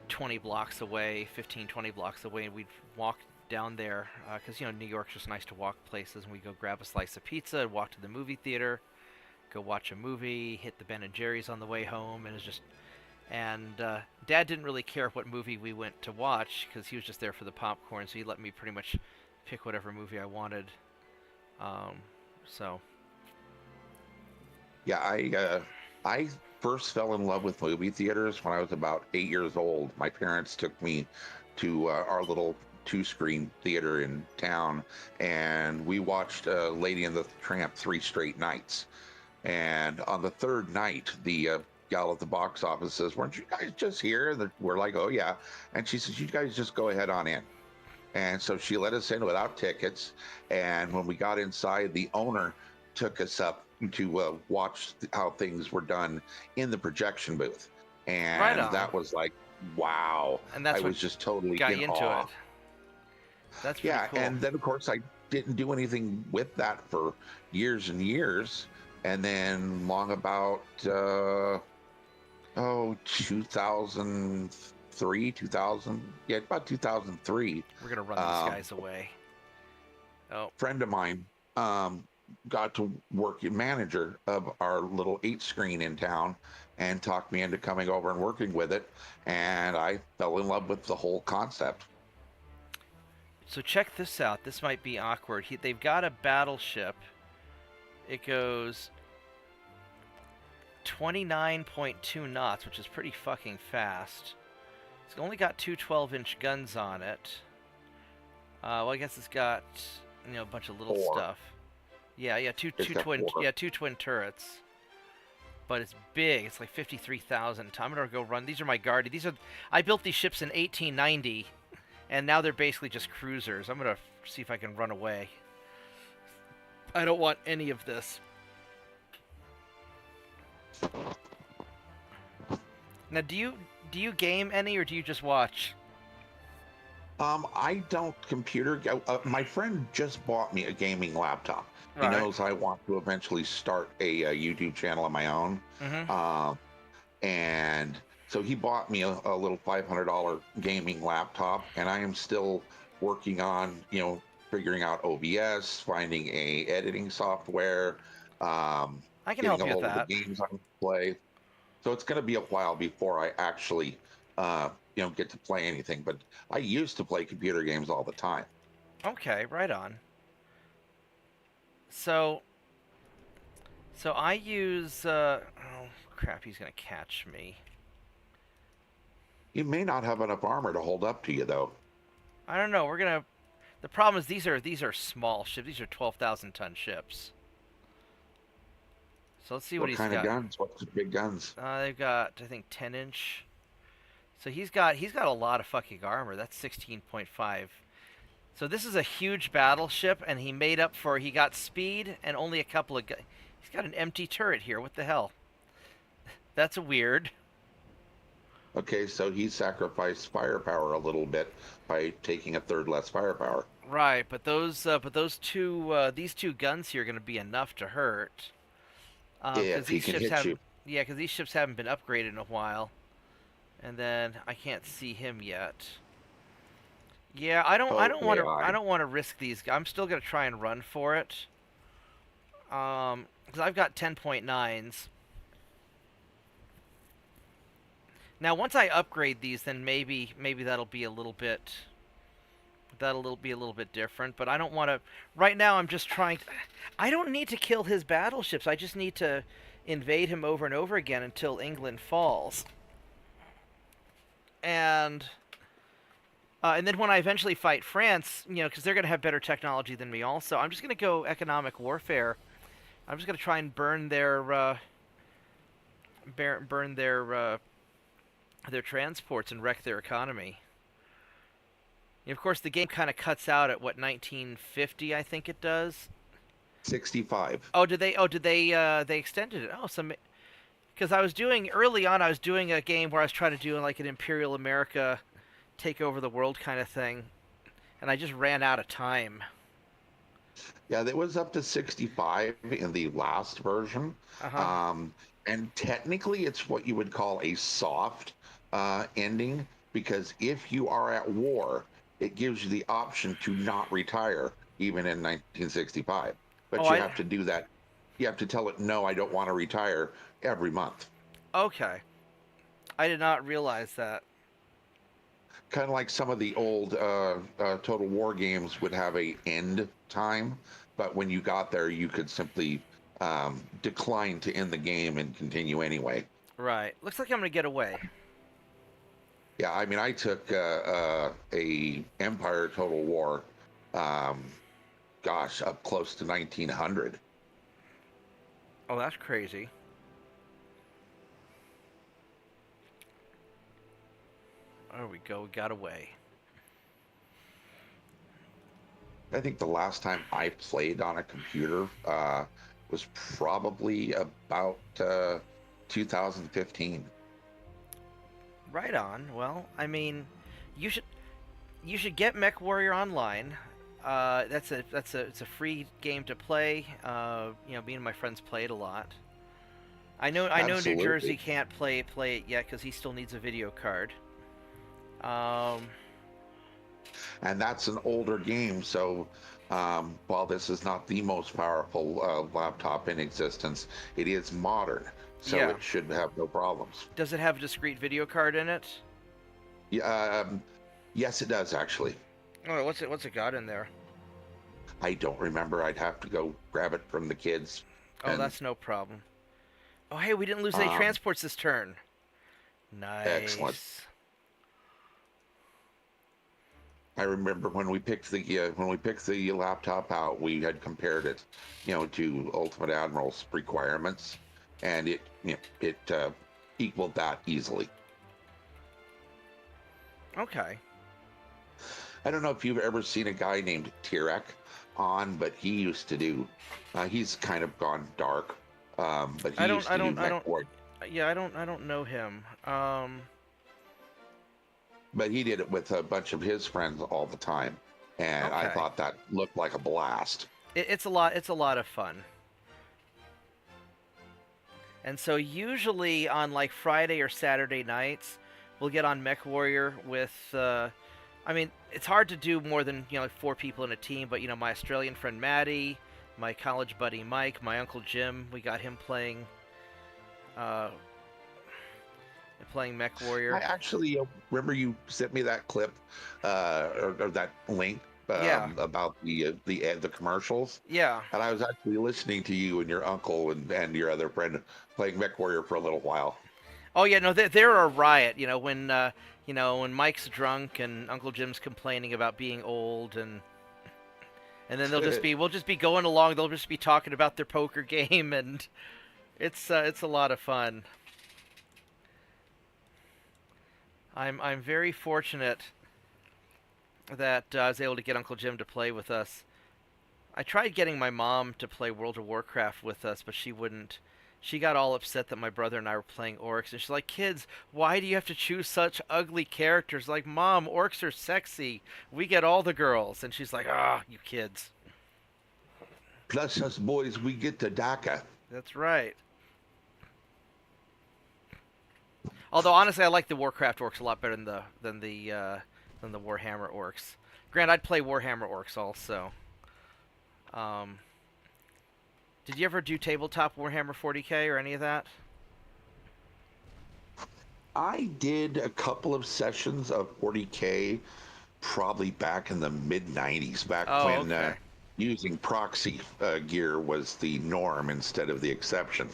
Speaker 1: 20 blocks away, 15, 20 blocks away, and we'd walk down there because New York's just nice to walk places, and we'd go grab a slice of pizza and walk to the movie theater, go watch a movie, hit the Ben and Jerry's on the way home, and it's just. And Dad didn't really care what movie we went to watch because he was just there for the popcorn, so he let me pretty much pick whatever movie I wanted. So.
Speaker 2: yeah, I first fell in love with movie theaters when I was about 8 years old. My parents took me to our little two-screen theater in town, and we watched Lady and the Tramp 3 straight nights. And on the third night, the gal at the box office says, "Weren't you guys just here?" And we're like, "Oh yeah." And she says, "You guys just go ahead on in." And so she let us in without tickets. And when we got inside, the owner took us up to watch how things were done in the projection booth.
Speaker 1: Right
Speaker 2: And
Speaker 1: on.
Speaker 2: that was like, wow.
Speaker 1: And that's
Speaker 2: I
Speaker 1: what
Speaker 2: was just totally
Speaker 1: got
Speaker 2: in
Speaker 1: you into
Speaker 2: awe.
Speaker 1: it. That's pretty
Speaker 2: Yeah.
Speaker 1: cool.
Speaker 2: And then, of course, I didn't do anything with that for years and years. And then, long about, 2003, 2000, yeah, about 2003,
Speaker 1: We're gonna run these guys away. Oh,
Speaker 2: friend of mine got to work in manager of our little 8 screen in town and talked me into coming over and working with it, and I fell in love with the whole concept.
Speaker 1: so check this out. This might be awkward. They've got a battleship. It goes 29.2 knots, which is pretty fucking fast. It's only got two 12-inch guns on it. Well, I guess it's got a bunch of little
Speaker 2: Four.
Speaker 1: stuff. Yeah,
Speaker 2: It's got four.
Speaker 1: two twin turrets. but it's big. It's like 53,000. I'm gonna go run. These are my Guardian. I built these ships in 1890, and now they're basically just cruisers. I'm gonna see if I can run away. I don't want any of this. Now, do you game any, or do you just watch?
Speaker 2: I don't computer. My friend just bought me a gaming laptop. He
Speaker 1: Right.
Speaker 2: knows I want to eventually start a YouTube channel of my own.
Speaker 1: Mm-hmm.
Speaker 2: And so he bought me a little $500 gaming laptop, and I am still working on, figuring out OBS, finding a editing software,
Speaker 1: I can
Speaker 2: getting
Speaker 1: help
Speaker 2: a
Speaker 1: you with
Speaker 2: hold of the
Speaker 1: that.
Speaker 2: games I can play. So it's going to be a while before I actually, get to play anything. But I used to play computer games all the time.
Speaker 1: Okay, right on. So, I use. Oh crap! He's gonna catch me.
Speaker 2: You may not have enough armor to hold up to you, though.
Speaker 1: I don't know. We're gonna. The problem is these are small ships. These are 12,000-ton ships. So let's see what
Speaker 2: What
Speaker 1: he's
Speaker 2: kind of
Speaker 1: got.
Speaker 2: guns? What's the big guns?
Speaker 1: They've got, I think, 10-inch. So he's got a lot of fucking armor. That's 16.5. So this is a huge battleship, and he got speed and only a couple of. He's got an empty turret here. What the hell? That's weird.
Speaker 2: Okay, so he sacrificed firepower a little bit by taking a third less firepower.
Speaker 1: Right, but these two guns here are going to be enough to hurt. Because
Speaker 2: If he
Speaker 1: these
Speaker 2: can
Speaker 1: ships
Speaker 2: hit you.
Speaker 1: haven't. Yeah, because these ships haven't been upgraded in a while. And then I can't see him yet. Yeah,
Speaker 2: Okay,
Speaker 1: I don't want to risk these. I'm still gonna try and run for it. Because I've got 10.9s. Now, once I upgrade these, then maybe that'll be a little bit. That'll be a little bit different. But I don't want to. Right now, I'm just trying. I don't need to kill his battleships. I just need to invade him over and over again until England falls. And then when I eventually fight France, because they're going to have better technology than me also, I'm just going to go economic warfare. I'm just going to try and burn their transports and wreck their economy. Of course, the game kind of cuts out at what 1950, I think it does.
Speaker 2: 65.
Speaker 1: Oh, did they? They extended it. Oh, because I was doing early on, I was doing a game where I was trying to do like an Imperial America take over the world kind of thing, and I just ran out of time.
Speaker 2: Yeah, that was up to 65 in the last version.
Speaker 1: Uh huh.
Speaker 2: Um, and technically, it's what you would call a soft ending, because if you are at war, it gives you the option to not retire, even in 1965.
Speaker 1: Oh,
Speaker 2: But you have to do that. You have to tell it, no, I don't want to retire every month.
Speaker 1: Okay. I did not realize that.
Speaker 2: Kind of like some of the old Total War games would have a end time, but when you got there, you could simply decline to end the game and continue anyway.
Speaker 1: Right. Looks like I'm gonna get away.
Speaker 2: Yeah, I mean, I took a Empire Total War, um, gosh, up close to 1900.
Speaker 1: Oh, that's crazy. There we go. We got away.
Speaker 2: I think the last time I played on a computer was probably about 2015.
Speaker 1: Right on. Well, I mean, you should get Mech Warrior Online. It's a free game to play. Me and my friends play it a lot. I know New Jersey
Speaker 2: Absolutely.
Speaker 1: can't play it yet because he still needs a video card.
Speaker 2: And that's an older game, so while this is not the most powerful laptop in existence, it is modern, so
Speaker 1: Yeah.
Speaker 2: it should have no problems.
Speaker 1: Does it have a discrete video card in it?
Speaker 2: Yeah, yes, it does actually.
Speaker 1: Oh, what's it got in there?
Speaker 2: I don't remember. I'd have to go grab it from the kids.
Speaker 1: Oh,
Speaker 2: And
Speaker 1: that's no problem. Oh, hey, we didn't lose any
Speaker 2: um,
Speaker 1: transports this turn.
Speaker 2: excellent.
Speaker 1: Nice.
Speaker 2: I remember when we picked the laptop out, we had compared it, to Ultimate Admiral's requirements, and it equaled that easily.
Speaker 1: Okay.
Speaker 2: I don't know if you've ever seen a guy named Tirek on, but he used to do. He's kind of gone dark, but he
Speaker 1: I don't
Speaker 2: used
Speaker 1: I
Speaker 2: to do
Speaker 1: don't I
Speaker 2: mech
Speaker 1: don't
Speaker 2: war.
Speaker 1: yeah, I don't know him.
Speaker 2: But he did it with a bunch of his friends all the time, and I
Speaker 1: Okay.
Speaker 2: thought that looked like a blast.
Speaker 1: It's a lot of fun. And so usually on like Friday or Saturday nights, we'll get on Mech Warrior with. I mean, it's hard to do more than like 4 people in a team, but my Australian friend Maddie, my college buddy Mike, my uncle Jim, we got him uh, playing Mech
Speaker 2: I
Speaker 1: Warrior.
Speaker 2: actually remember you sent me that clip or that link
Speaker 1: Yeah,
Speaker 2: about the commercials,
Speaker 1: yeah.
Speaker 2: and I was actually listening to you and your uncle and your other friend playing Mech Warrior for a little while.
Speaker 1: Oh yeah, no, they're a riot. When Mike's drunk and Uncle Jim's complaining about being old and then we'll just be going along. They'll just be talking about their poker game, and it's a lot of fun. I'm very fortunate that I was able to get Uncle Jim to play with us. I tried getting my mom to play World of Warcraft with us, but she wouldn't. She got all upset that my brother and I were playing orcs, and she's like, "Kids, why do you have to choose such ugly characters? Like, Mom, orcs are sexy. We get all the girls." And she's like, "Ah, you kids."
Speaker 2: Plus, us boys, we get to DACA.
Speaker 1: That's right. Although honestly, I like the Warcraft orcs a lot better than the Warhammer orcs. Grant, I'd play Warhammer orcs also. Um, did you ever do tabletop Warhammer 40k or any of that?
Speaker 2: I did a couple of sessions of 40K probably back in the mid 90s, back
Speaker 1: Oh,
Speaker 2: when
Speaker 1: okay.
Speaker 2: using proxy gear was the norm instead of the exception.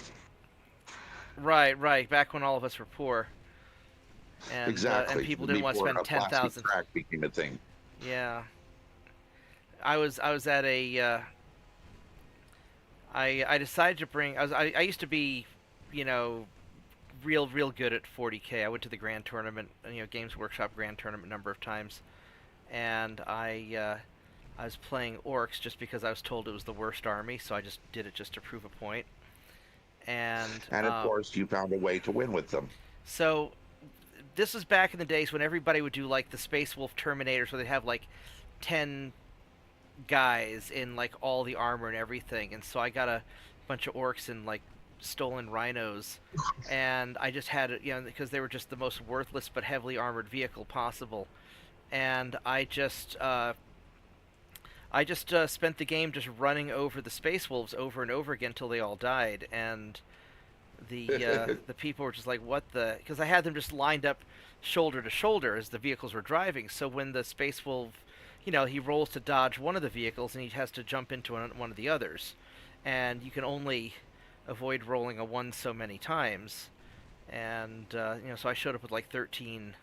Speaker 1: Right, right. Back when all of us were poor, and
Speaker 2: Exactly,
Speaker 1: people didn't want to
Speaker 2: before
Speaker 1: spend
Speaker 2: a plastic
Speaker 1: 10,000.
Speaker 2: track became a thing.
Speaker 1: Yeah, I was at a. I decided to bring. I used to be, you know, real good at 40k. I went to the grand tournament, Games Workshop grand tournament a number of times, and I was playing orcs just because I was told it was the worst army, so I just did it just to prove a point. And
Speaker 2: And of course, you found a way to win with them.
Speaker 1: so this was back in the days when everybody would do like the Space Wolf Terminators, where they'd have like 10 guys in like all the armor and everything. And so I got a bunch of orcs and like stolen rhinos, and I just had it, because they were just the most worthless but heavily armored vehicle possible. And I just spent the game just running over the Space Wolves over and over again until they all died. And the people were just like, "What the?" Because I had them just lined up shoulder to shoulder as the vehicles were driving. So when the Space Wolf, he rolls to dodge one of the vehicles and he has to jump into one of the others, and you can only avoid rolling a one so many times. And so I showed up with like 13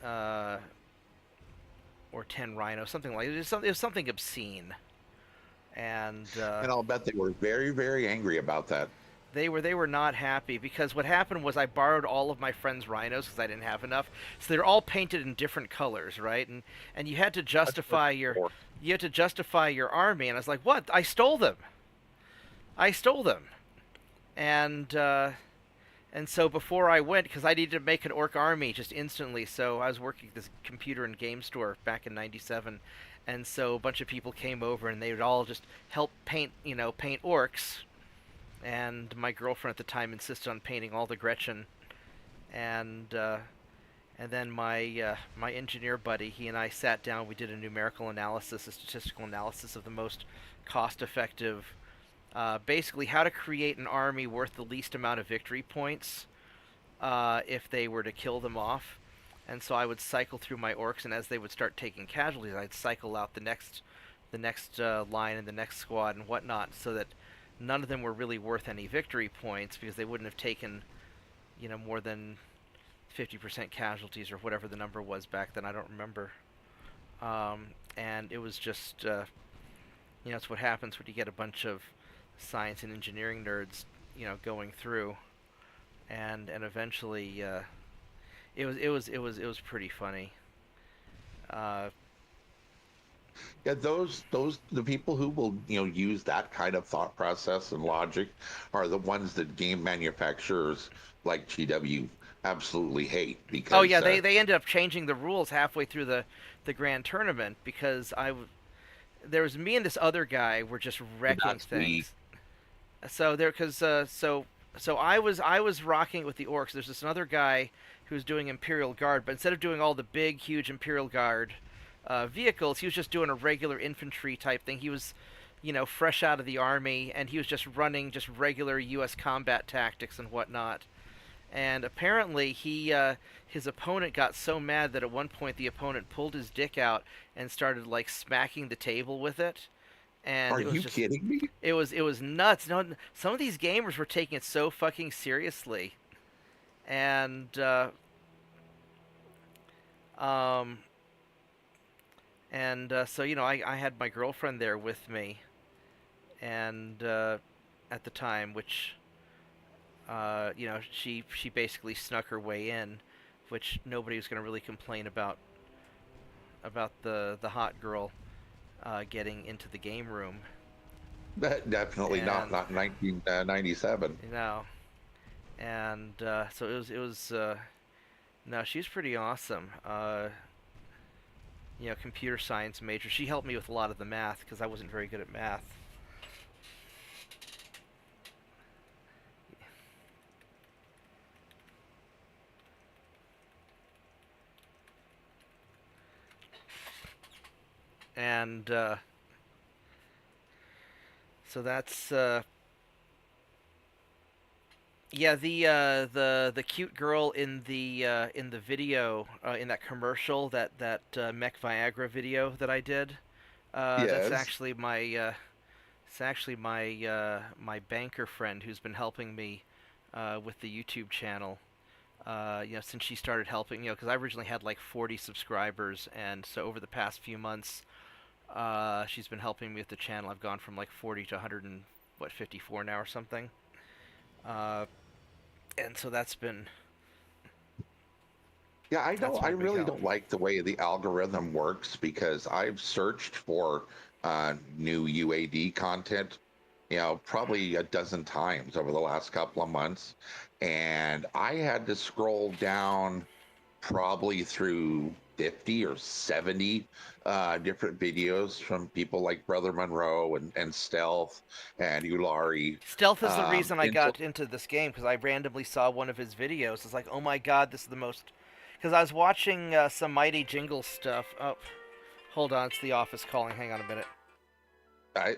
Speaker 1: uh, or 10 rhinos, something like it. It was something obscene, and
Speaker 2: And I'll bet they were very, very angry about that.
Speaker 1: they were not happy because what happened was I borrowed all of my friends' rhinos because I didn't have enough, so they're all painted in different colors, right? And you had to
Speaker 2: That's what
Speaker 1: justify
Speaker 2: it's for.
Speaker 1: your army, and I was like, what? I stole them. I stole them, and and so before I went, because I needed to make an orc army just instantly, so I was working at this computer and game store back in '97, and so a bunch of people came over and they would all just help paint, paint orcs. And my girlfriend at the time insisted on painting all the Gretchen, and and then my engineer buddy, he and I sat down. We did a numerical analysis, a statistical analysis of the most cost-effective, basically how to create an army worth the least amount of victory points if they were to kill them off. And so I would cycle through my orcs, and as they would start taking casualties, I'd cycle out the next line and the next squad and whatnot, so that none of them were really worth any victory points because they wouldn't have taken, more than 50% casualties or whatever the number was back then. I don't remember. And it was just, it's what happens when you get a bunch of science and engineering nerds going through, and eventually it was pretty funny. Uh,
Speaker 2: Yeah, those the people who will use that kind of thought process and logic are the ones that game manufacturers like GW absolutely hate
Speaker 1: oh yeah,
Speaker 2: because
Speaker 1: they ended up changing the rules halfway through the grand tournament because there was me and this other guy were just wrecking
Speaker 2: that's weak.
Speaker 1: things. So there, because so I was rocking it with the orcs. There's this other guy who was doing Imperial Guard, but instead of doing all the big, huge Imperial Guard vehicles, he was just doing a regular infantry type thing. He was, fresh out of the army, and he was just running just regular U.S. combat tactics and whatnot. And apparently, his opponent got so mad that at one point the opponent pulled his dick out and started like smacking the table with it, and
Speaker 2: Are
Speaker 1: it was
Speaker 2: you
Speaker 1: just
Speaker 2: kidding me?
Speaker 1: it was nuts. No, some of these gamers were taking it so fucking seriously, and um, so I had my girlfriend there with me, and at the time, which she basically snuck her way in, which nobody was going to really complain about the hot girl getting into the game room,
Speaker 2: Definitely not
Speaker 1: and
Speaker 2: 1997.
Speaker 1: you know, and so it was no, she's pretty awesome. Computer science major. She helped me with a lot of the math because I wasn't very good at math. And so that's yeah, the cute girl in the video in that commercial, that Mech Viagra video that I did. That's
Speaker 2: Yes.
Speaker 1: actually my it's actually my banker friend who's been helping me with the YouTube channel. Since she started helping, because I originally had like 40 subscribers, and so over the past few months, she's been helping me with the channel. I've gone from like 40 to 100 and 54 now or something. Uh, and so
Speaker 2: Yeah,
Speaker 1: that's
Speaker 2: I
Speaker 1: been a big
Speaker 2: really
Speaker 1: help.
Speaker 2: don't like the way the algorithm works because I've searched for new UAD content, probably a dozen times over the last couple of months, and I had to scroll down probably through 50 or 70 different videos from people like Brother Monroe and Stealth and Ulari.
Speaker 1: Stealth is the reason I
Speaker 2: Until
Speaker 1: got into this game because I randomly saw one of his videos. It's like, oh my god, this is the most. Because I was watching some Mighty Jingle stuff. Oh, hold on, it's the office calling. Hang on a minute.
Speaker 2: I,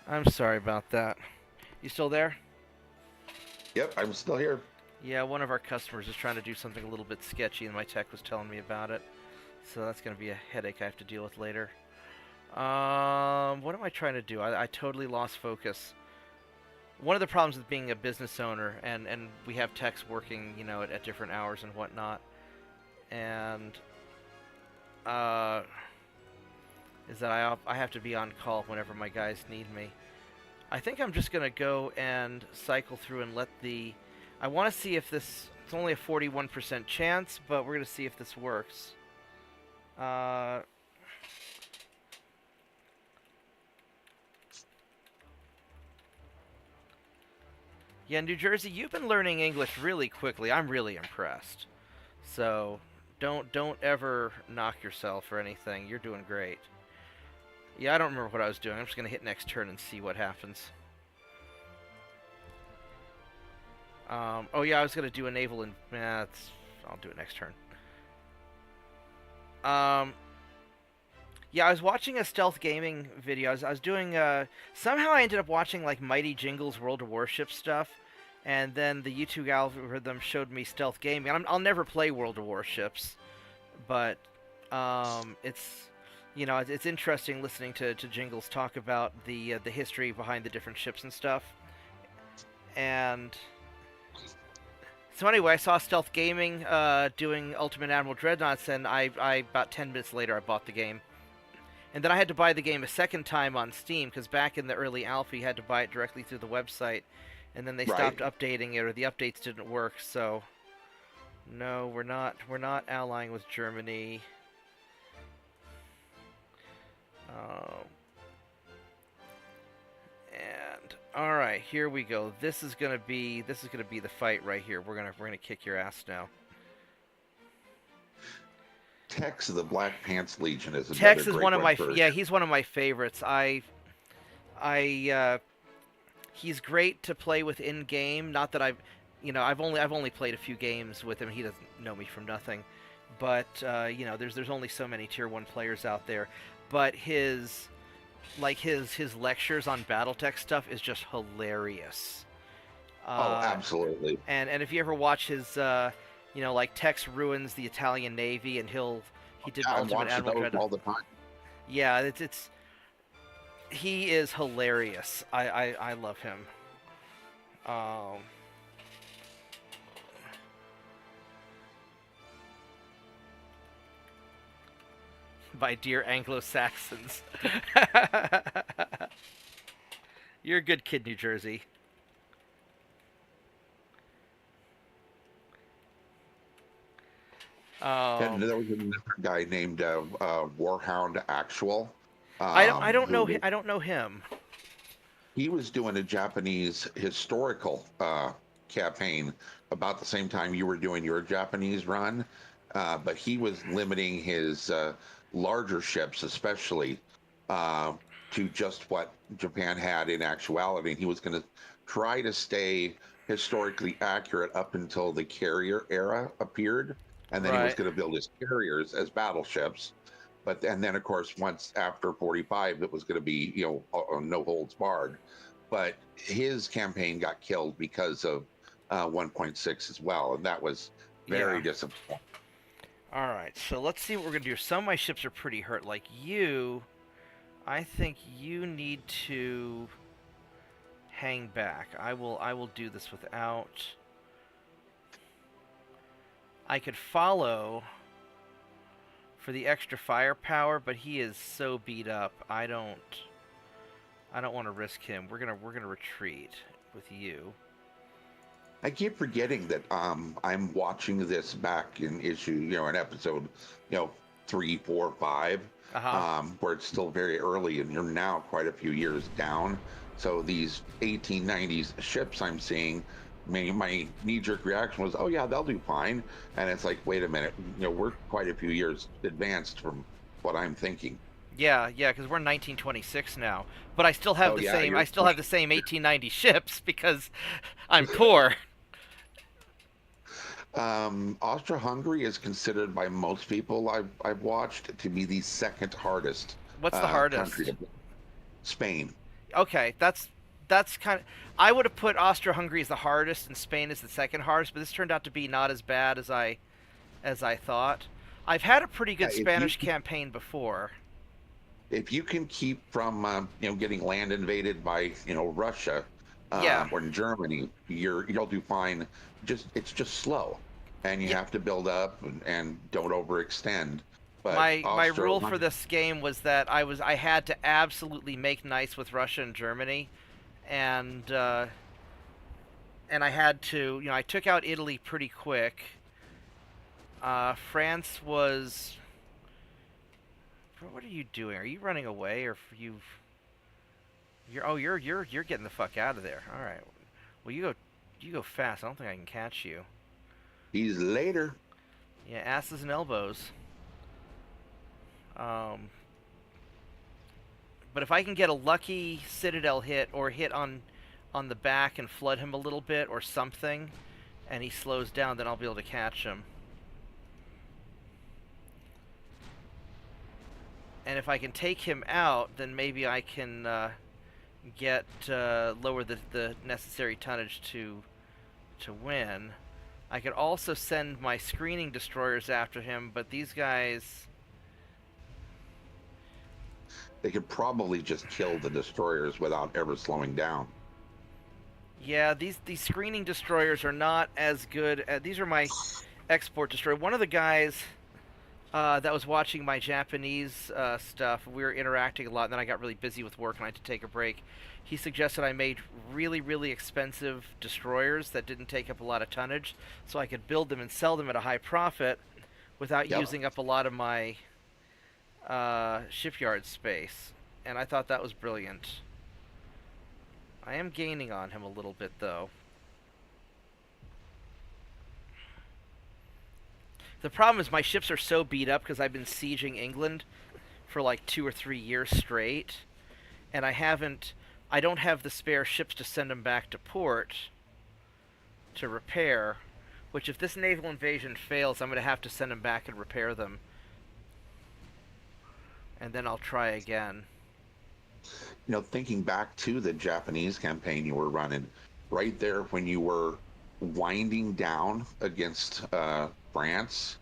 Speaker 1: I'm sorry about that. You still there?
Speaker 2: yep, I'm still here.
Speaker 1: Yeah, one of our customers is trying to do something a little bit sketchy, and my tech was telling me about it. So that's going to be a headache I have to deal with later. What am I trying to do? I totally lost focus. One of the problems with being a business owner, and we have techs working, at different hours and whatnot, and is that I have to be on call whenever my guys need me. I think I'm just gonna go and cycle through and let the. I want to see if this. It's only a 41% chance, but we're gonna see if this works. Yeah, New Jersey, you've been learning English really quickly. I'm really impressed. So, don't ever knock yourself or anything. You're doing great. Yeah, I don't remember what I was doing. I'm just gonna hit next turn and see what happens. Oh yeah, I was gonna do a naval and I'll do it next turn. Yeah, I was watching a stealth gaming video. I was doing somehow I ended up watching like Mighty Jingle's World of Warship stuff, and then the YouTube algorithm showed me stealth gaming. I'll never play World of Warships, but it's it's interesting listening to Jingles talk about the history behind the different ships and stuff. And so anyway, I saw Stealth Gaming doing Ultimate Admiral Dreadnoughts, and I about 10 minutes later I bought the game. And then I had to buy the game a second time on Steam, because back in the early alpha you had to buy it directly through the website, and then they stopped updating it, or the updates didn't work. So no, we're not allying with Germany. And all right, here we go. This is gonna be the fight right here. We're gonna kick your ass now.
Speaker 2: Tex of the Black Pants Legion is
Speaker 1: Tex is one of my he's one of my favorites. He's great to play with in game. Not that I've only played a few games with him. He doesn't know me from nothing, but there's only so many tier 1 players out there. But his lectures on BattleTech stuff is just hilarious.
Speaker 2: Oh, absolutely.
Speaker 1: And if you ever watch his like Tex ruins the Italian Navy, and he did Ultimate Admiral Dreadnoughts
Speaker 2: all the time.
Speaker 1: Yeah, he is hilarious. I love him. By dear Anglo-Saxons. You're a good kid, New Jersey.
Speaker 2: And there was another guy named Warhound Actual.
Speaker 1: I don't know him.
Speaker 2: He was doing a Japanese historical campaign about the same time you were doing your Japanese run, but he was limiting his larger ships, especially, to just what Japan had in actuality. And he was going to try to stay historically accurate up until the carrier era appeared, and then he was going to build his carriers as battleships. And then of course, once after 45, it was going to be no holds barred. But his campaign got killed because of 1.6 as well, and that was very disappointing.
Speaker 1: All right, so let's see what we're gonna do. Some of my ships are pretty hurt. Like you, I think you need to hang back. I will do this without. I could follow for the extra firepower, but he is so beat up. I don't want to risk him. We're gonna retreat with you.
Speaker 2: I keep forgetting that I'm watching this back in issue, in episode, 3, 4, 5, where it's still very early, and you're now quite a few years down. So these 1890s ships I'm seeing, my knee-jerk reaction was, oh yeah, they'll do fine. And it's like, wait a minute, we're quite a few years advanced from what I'm thinking.
Speaker 1: Yeah, because we're 1926 now, but I still have I still have the same 1890 ships because I'm poor.
Speaker 2: Austro-Hungary is considered by most people I've watched to be the second hardest.
Speaker 1: What's the hardest?
Speaker 2: Country. Spain.
Speaker 1: Okay, that's kind of. I would have put Austro-Hungary as the hardest and Spain as the second hardest, but this turned out to be not as bad as I thought. I've had a pretty
Speaker 2: Yeah,
Speaker 1: good Spanish campaign before.
Speaker 2: if you can keep from getting land invaded by Russia
Speaker 1: Yeah,
Speaker 2: or in Germany, you'll do fine. It's just slow, and you
Speaker 1: yeah.
Speaker 2: have to build up and don't overextend. But
Speaker 1: My rule for this game was that I had to absolutely make nice with Russia and Germany, and I had to, I took out Italy pretty quick. France was. What are you doing? Are you running away, or you? You're getting the fuck out of there. All right. Well, you go fast. I don't think I can catch you.
Speaker 2: he's later.
Speaker 1: Yeah, asses and elbows. Um, but if I can get a lucky citadel hit or hit on the back and flood him a little bit or something, and he slows down, then I'll be able to catch him. And if I can take him out, then maybe I can get lower the necessary tonnage to win. I could also send my screening destroyers after him, but these guys.
Speaker 2: They could probably just kill the destroyers without ever slowing down.
Speaker 1: Yeah, these screening destroyers are not as good. These are my export destroyer. One of the guys that was watching my Japanese stuff, we were interacting a lot, and then I got really busy with work and I had to take a break. He suggested I made really, really expensive destroyers that didn't take up a lot of tonnage, so I could build them and sell them at a high profit without
Speaker 2: Yep.
Speaker 1: using up a lot of my shipyard space. And I thought that was brilliant. I am gaining on him a little bit, though. The problem is my ships are so beat up because I've been sieging England for like 2 or 3 years straight, and I don't have the spare ships to send them back to port to repair, which if this naval invasion fails, I'm going to have to send them back and repair them. And then I'll try again.
Speaker 2: Thinking back to the Japanese campaign you were running, right there when you were winding down against France,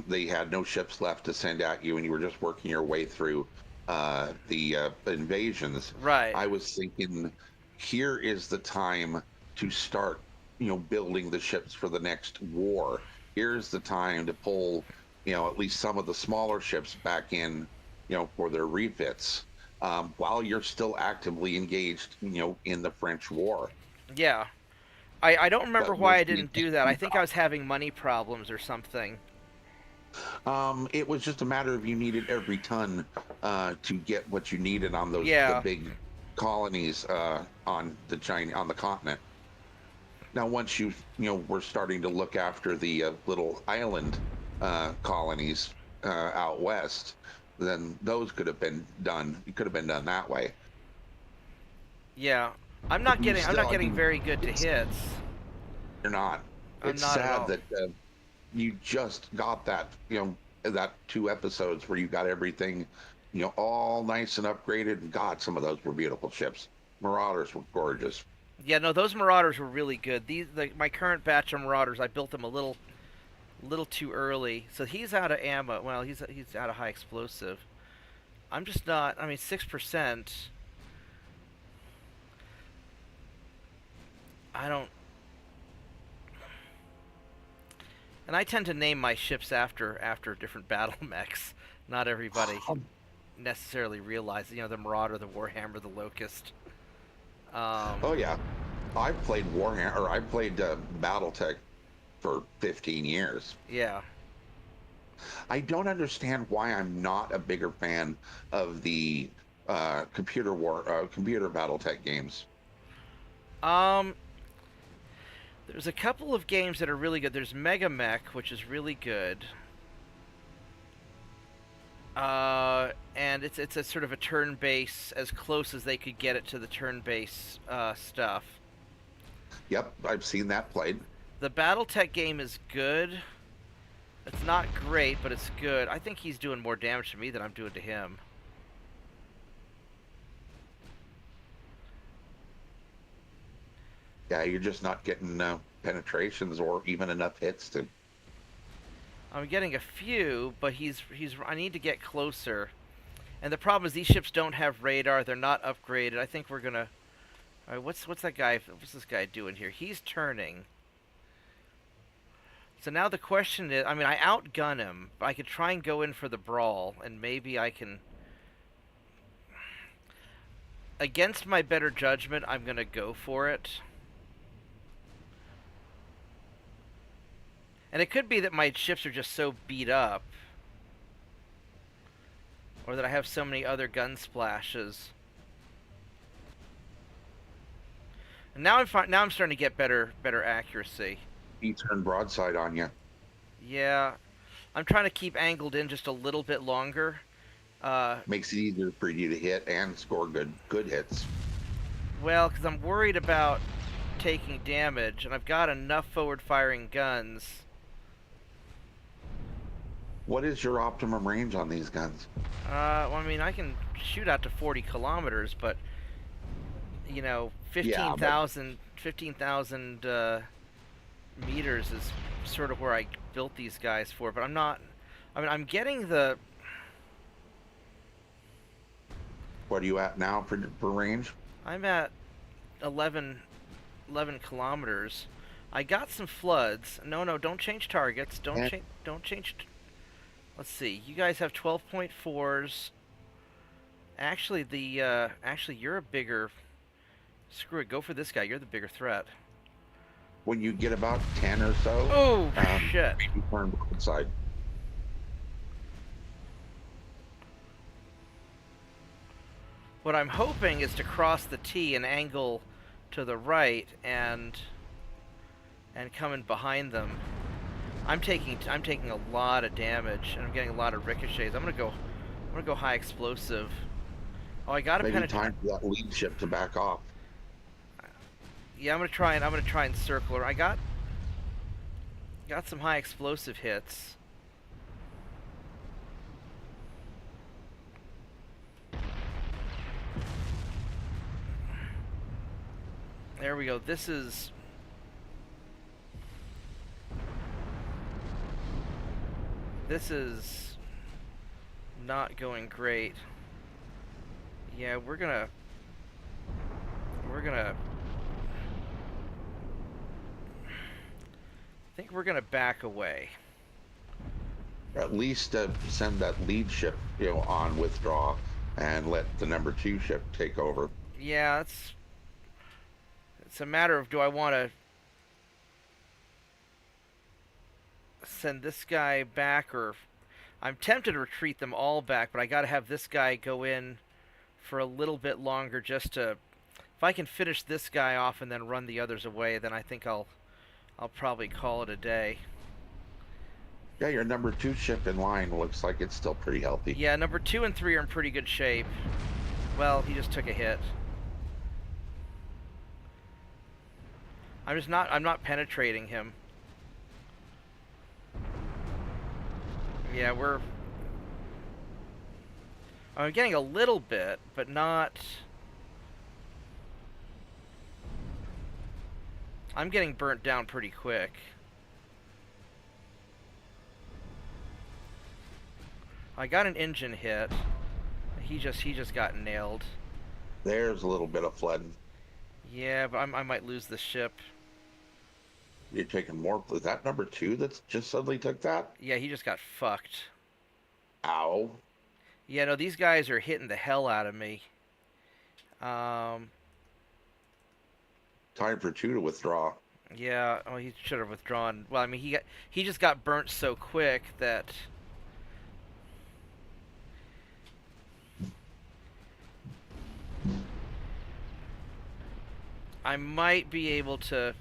Speaker 2: they had no ships left to send at you, and you were just working your way through the invasions.
Speaker 1: Right.
Speaker 2: I was thinking, here is the time to start, building the ships for the next war. Here's the time to pull, at least some of the smaller ships back in, for their refits. While you're still actively engaged, in the French War.
Speaker 1: Yeah. I don't remember
Speaker 2: That
Speaker 1: why
Speaker 2: was
Speaker 1: I didn't do that. I think I was having money problems or something.
Speaker 2: It was just a matter of you needed every ton to get what you needed on the
Speaker 1: Yeah.
Speaker 2: big colonies on the continent. Now, once were starting to look after the little island colonies out west, then those could have been done. It could have been done that way.
Speaker 1: Yeah. I'm
Speaker 2: But
Speaker 1: not
Speaker 2: you
Speaker 1: getting I'm
Speaker 2: still,
Speaker 1: not
Speaker 2: I
Speaker 1: getting
Speaker 2: mean,
Speaker 1: very good to
Speaker 2: it's
Speaker 1: hits.
Speaker 2: you're not.
Speaker 1: I'm
Speaker 2: It's
Speaker 1: not at
Speaker 2: sad
Speaker 1: all.
Speaker 2: that you just got that. That 2 episodes where you got everything, all nice and upgraded. And God, some of those were beautiful ships. Marauders were gorgeous.
Speaker 1: Yeah, no, those Marauders were really good. My current batch of Marauders, I built them a little too early. So he's out of ammo. Well, he's out of high explosive. I'm just not. I mean, 6%. I don't. And I tend to name my ships after different battle mechs. Not everybody necessarily realizes. The Marauder, the Warhammer, the Locust.
Speaker 2: Oh yeah, I've played Warhammer, or I played BattleTech for 15 years.
Speaker 1: Yeah.
Speaker 2: I don't understand why I'm not a bigger fan of the computer BattleTech games.
Speaker 1: Um. There's a couple of games that are really good. There's Mega Mech, which is really good. And it's a sort of a turn-based, as close as they could get it to the turn-based stuff.
Speaker 2: Yep, I've seen that played.
Speaker 1: The BattleTech game is good. It's not great, but it's good. I think he's doing more damage to me than I'm doing to him.
Speaker 2: Yeah, you're just not getting penetrations or even enough hits to.
Speaker 1: I'm getting a few, but I need to get closer. And the problem is these ships don't have radar. They're not upgraded. I think we're gonna. All right, what's that guy? What's this guy doing here? He's turning. So now the question is, I mean, I outgun him. I could try and go in for the brawl, and maybe I can. Against my better judgment, I'm gonna go for it. And it could be that my ships are just so beat up, or that I have so many other gun splashes. And now I'm starting to get better accuracy.
Speaker 2: He turned broadside on you.
Speaker 1: Yeah, I'm trying to keep angled in just a little bit longer.
Speaker 2: Makes it easier for you to hit and score good hits.
Speaker 1: Well, because I'm worried about taking damage, and I've got enough forward-firing guns.
Speaker 2: What is your optimum range on these guns?
Speaker 1: Well, I mean, I can shoot out to 40 kilometers, but you know, 15,000 meters is sort of where I built these guys for. But I'm not. I mean, I'm getting the.
Speaker 2: What are you at now for range?
Speaker 1: I'm at 11 kilometers. I got some floods. No, don't change targets. Don't change. Let's see. You guys have 12.4s. Actually, you're a bigger. Screw it. Go for this guy. You're the bigger threat.
Speaker 2: When you get about 10 or so.
Speaker 1: Oh shit!
Speaker 2: You turn broadside.
Speaker 1: What I'm hoping is to cross the T and angle to the right and come in behind them. I'm taking a lot of damage and I'm getting a lot of ricochets. I'm gonna go high explosive. Oh, I gotta
Speaker 2: maybe
Speaker 1: penetrate.
Speaker 2: time for that lead ship to back off.
Speaker 1: Yeah, I'm gonna try and circle her. I got some high explosive hits. There we go. This is not going great. Yeah, we're gonna I think we're gonna back away.
Speaker 2: At least send that lead ship, on withdraw, and let the number 2 ship take over.
Speaker 1: Yeah, it's a matter of, do I want to send this guy back, or I'm tempted to retreat them all back, but I got to have this guy go in for a little bit longer just to. If I can finish this guy off and then run the others away, then I think I'll probably call it a day.
Speaker 2: Yeah, your number 2 ship in line looks like it's still pretty healthy.
Speaker 1: Yeah, number 2 and 3 are in pretty good shape. Well, he just took a hit. I'm not penetrating him. Yeah, I'm getting a little bit, but not. I'm getting burnt down pretty quick. I got an engine hit. He just got nailed.
Speaker 2: There's a little bit of flooding.
Speaker 1: Yeah, but I might lose the ship.
Speaker 2: You're taking more. Was that number 2 that's just suddenly took that?
Speaker 1: Yeah, he just got fucked.
Speaker 2: Ow.
Speaker 1: Yeah, no, these guys are hitting the hell out of me.
Speaker 2: Time for 2 to withdraw.
Speaker 1: Yeah, oh, he should have withdrawn. Well, I mean, he just got burnt so quick that. I might be able to.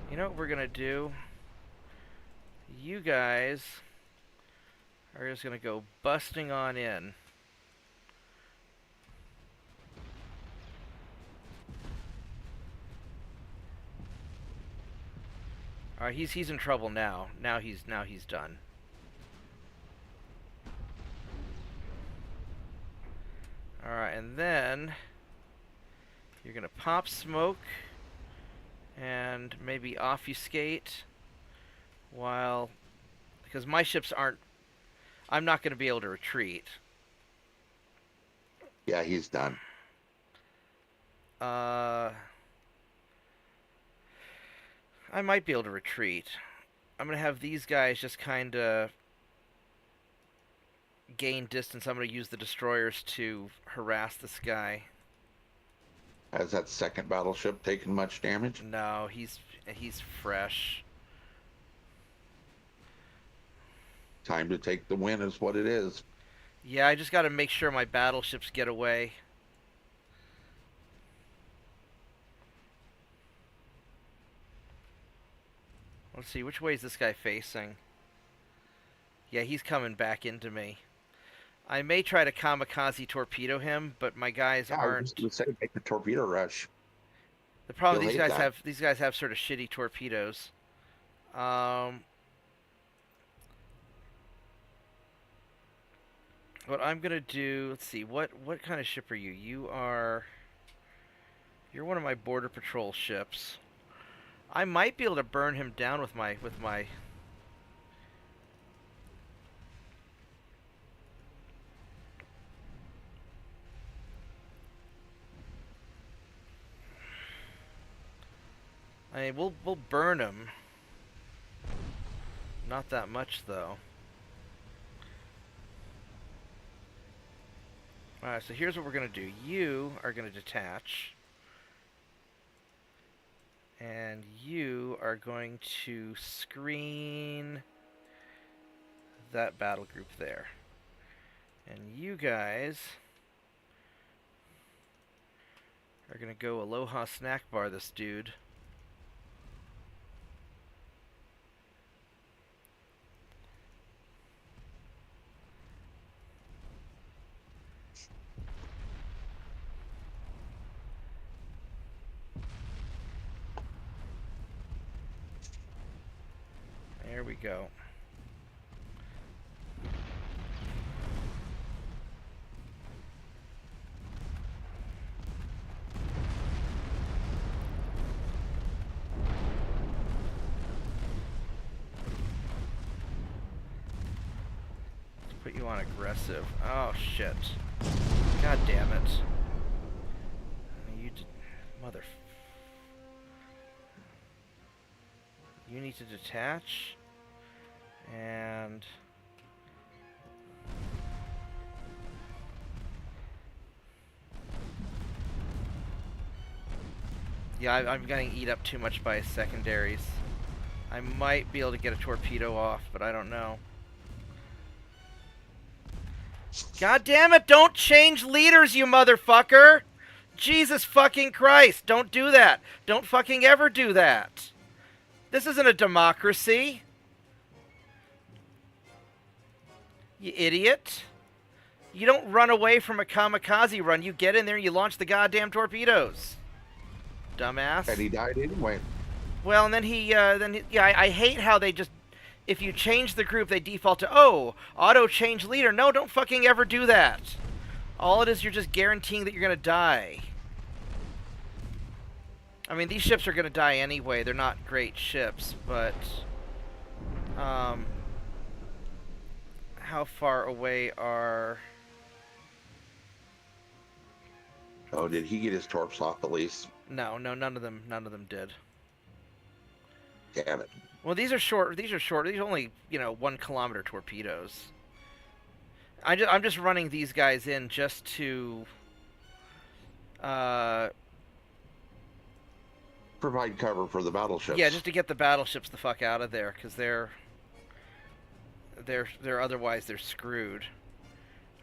Speaker 1: You know what we're gonna do? You guys are just gonna go busting on in. Alright, he's in trouble now. Now he's done. Alright, and then you're gonna pop smoke And maybe obfuscate while... Because my ships aren't... I'm not going to be able to retreat.
Speaker 2: Yeah, he's done.
Speaker 1: I might be able to retreat. I'm going to have these guys just kind of gain distance. I'm going to use the destroyers to harass this guy.
Speaker 2: Has that second battleship taken much damage?
Speaker 1: No, he's fresh.
Speaker 2: Time to take the win is what it is.
Speaker 1: Yeah, I just got to make sure my battleships get away. Let's see, which way is this guy facing? Yeah, he's coming back into me. I may try to kamikaze torpedo him, but my guys
Speaker 2: Yeah, I was
Speaker 1: aren't.
Speaker 2: just going to say, make the torpedo rush.
Speaker 1: The problem
Speaker 2: He'll
Speaker 1: these
Speaker 2: hate
Speaker 1: guys
Speaker 2: that.
Speaker 1: have sort of shitty torpedoes. What I'm gonna do? Let's see. What kind of ship are you? You're one of my border patrol ships. I might be able to burn him down with my I mean, we'll burn him. Not that much though. Alright, so here's what we're gonna do. You are gonna detach. And you are going to screen that battle group there. And you guys are gonna go Aloha Snack Bar this dude. There we go. Let's put you on aggressive. Oh shit. God damn it. You mother. You need to detach. And yeah, I'm getting eat up too much by his secondaries. I might be able to get a torpedo off, but I don't know. God damn it, don't change leaders, you motherfucker! Jesus fucking Christ, don't do that. Don't fucking ever do that. This isn't a democracy. You idiot. You don't run away from a kamikaze run. You get in there and you launch the goddamn torpedoes. Dumbass.
Speaker 2: And he died anyway.
Speaker 1: Well, and then I hate how they just, if you change the group, they default to, oh, auto change leader. No, don't fucking ever do that. All it is, you're just guaranteeing that you're gonna die. I mean, these ships are gonna die anyway. They're not great ships, but how far away are...
Speaker 2: Oh, did he get his torps off at least?
Speaker 1: No, none of them did.
Speaker 2: Damn it.
Speaker 1: Well, these are short. These are only, 1 kilometer torpedoes. I'm just running these guys in just to
Speaker 2: Provide cover for the battleships.
Speaker 1: yeah, just to get the battleships the fuck out of there, because they're otherwise they're screwed.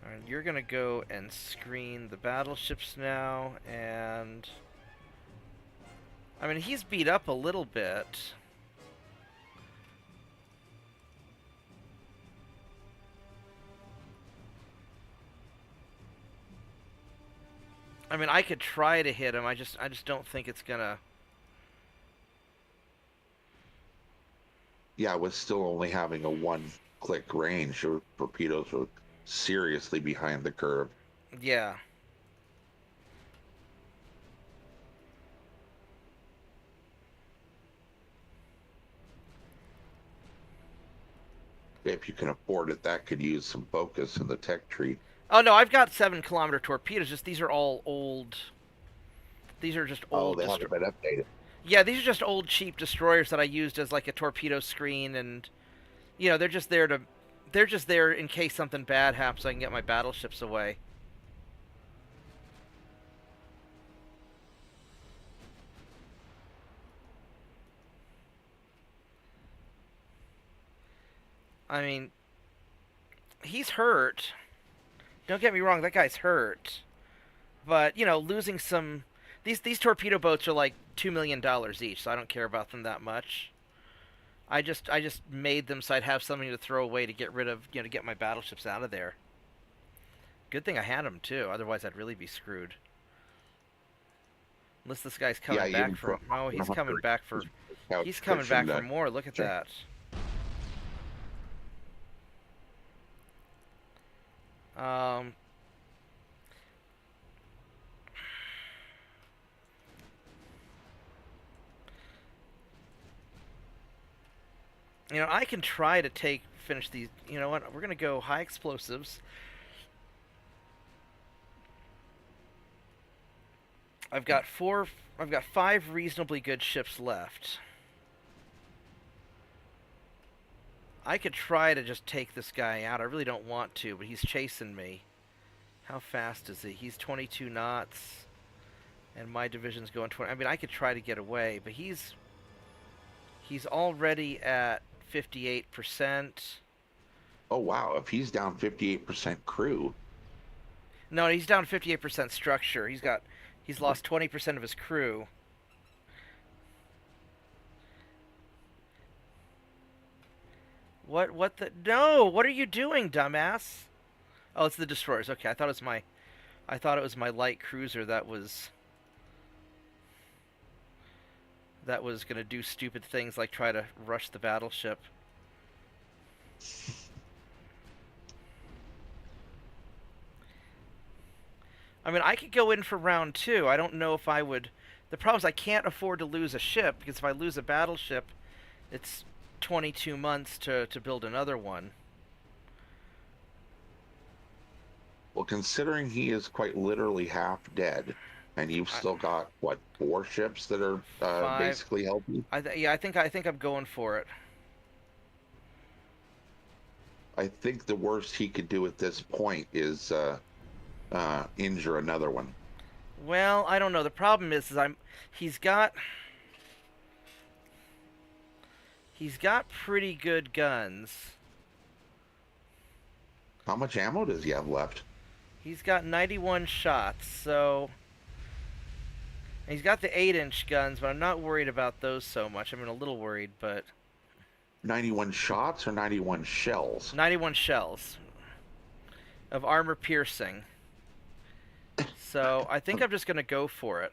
Speaker 1: Alright, you're gonna go and screen the battleships now, and I mean, he's beat up a little bit. I mean, I could try to hit him. I just don't think it's gonna.
Speaker 2: Yeah, with still only having a 1-click range, your torpedoes were seriously behind the curve.
Speaker 1: Yeah.
Speaker 2: if you can afford it, that could use some focus in the tech tree.
Speaker 1: Oh no, I've got 7 kilometer torpedoes. Just these are all old. These are just
Speaker 2: Oh,
Speaker 1: old.
Speaker 2: they haven't been updated.
Speaker 1: Yeah, these are just old cheap destroyers that I used as like a torpedo screen, and they're just there to. They're just there in case something bad happens. So I can get my battleships away. I mean, he's hurt. Don't get me wrong, that guy's hurt. But losing some. These torpedo boats are like $2 million each, so I don't care about them that much. I just made them so I'd have something to throw away to get rid of, to get my battleships out of there. Good thing I had them too, otherwise I'd really be screwed. Unless this guy's coming back for. Oh, he's coming back for. He's coming back for more. Look at that. I can try to finish these. You know what? We're gonna go high explosives. I've got 5 reasonably good ships left. I could try to just take this guy out. I really don't want to, but he's chasing me. How fast is he? He's 22 knots. And my division's going 20. I mean, I could try to get away, but he's already at 58%.
Speaker 2: Oh, wow. If he's down 58% crew.
Speaker 1: No, he's down 58% structure. He's lost 20% of his crew. What the? No! What are you doing, dumbass? Oh, it's the destroyers. Okay, I thought it was my light cruiser that was gonna do stupid things like try to rush the battleship. I mean, I could go in for round 2. I don't know if I would. The problem is I can't afford to lose a ship, because if I lose a battleship, it's 22 months to build another one.
Speaker 2: Well, considering he is quite literally half dead, and you've still got, what, 4 ships that are basically healthy?
Speaker 1: I think I'm going for it.
Speaker 2: I think the worst he could do at this point is injure another one.
Speaker 1: Well, I don't know. The problem is he's got pretty good guns.
Speaker 2: How much ammo does he have left?
Speaker 1: He's got 91 shots, so he's got the 8-inch guns, but I'm not worried about those so much. I mean, a little worried, but
Speaker 2: 91 shots or 91 shells?
Speaker 1: 91 shells of armor piercing. So I think I'm just going to go for it.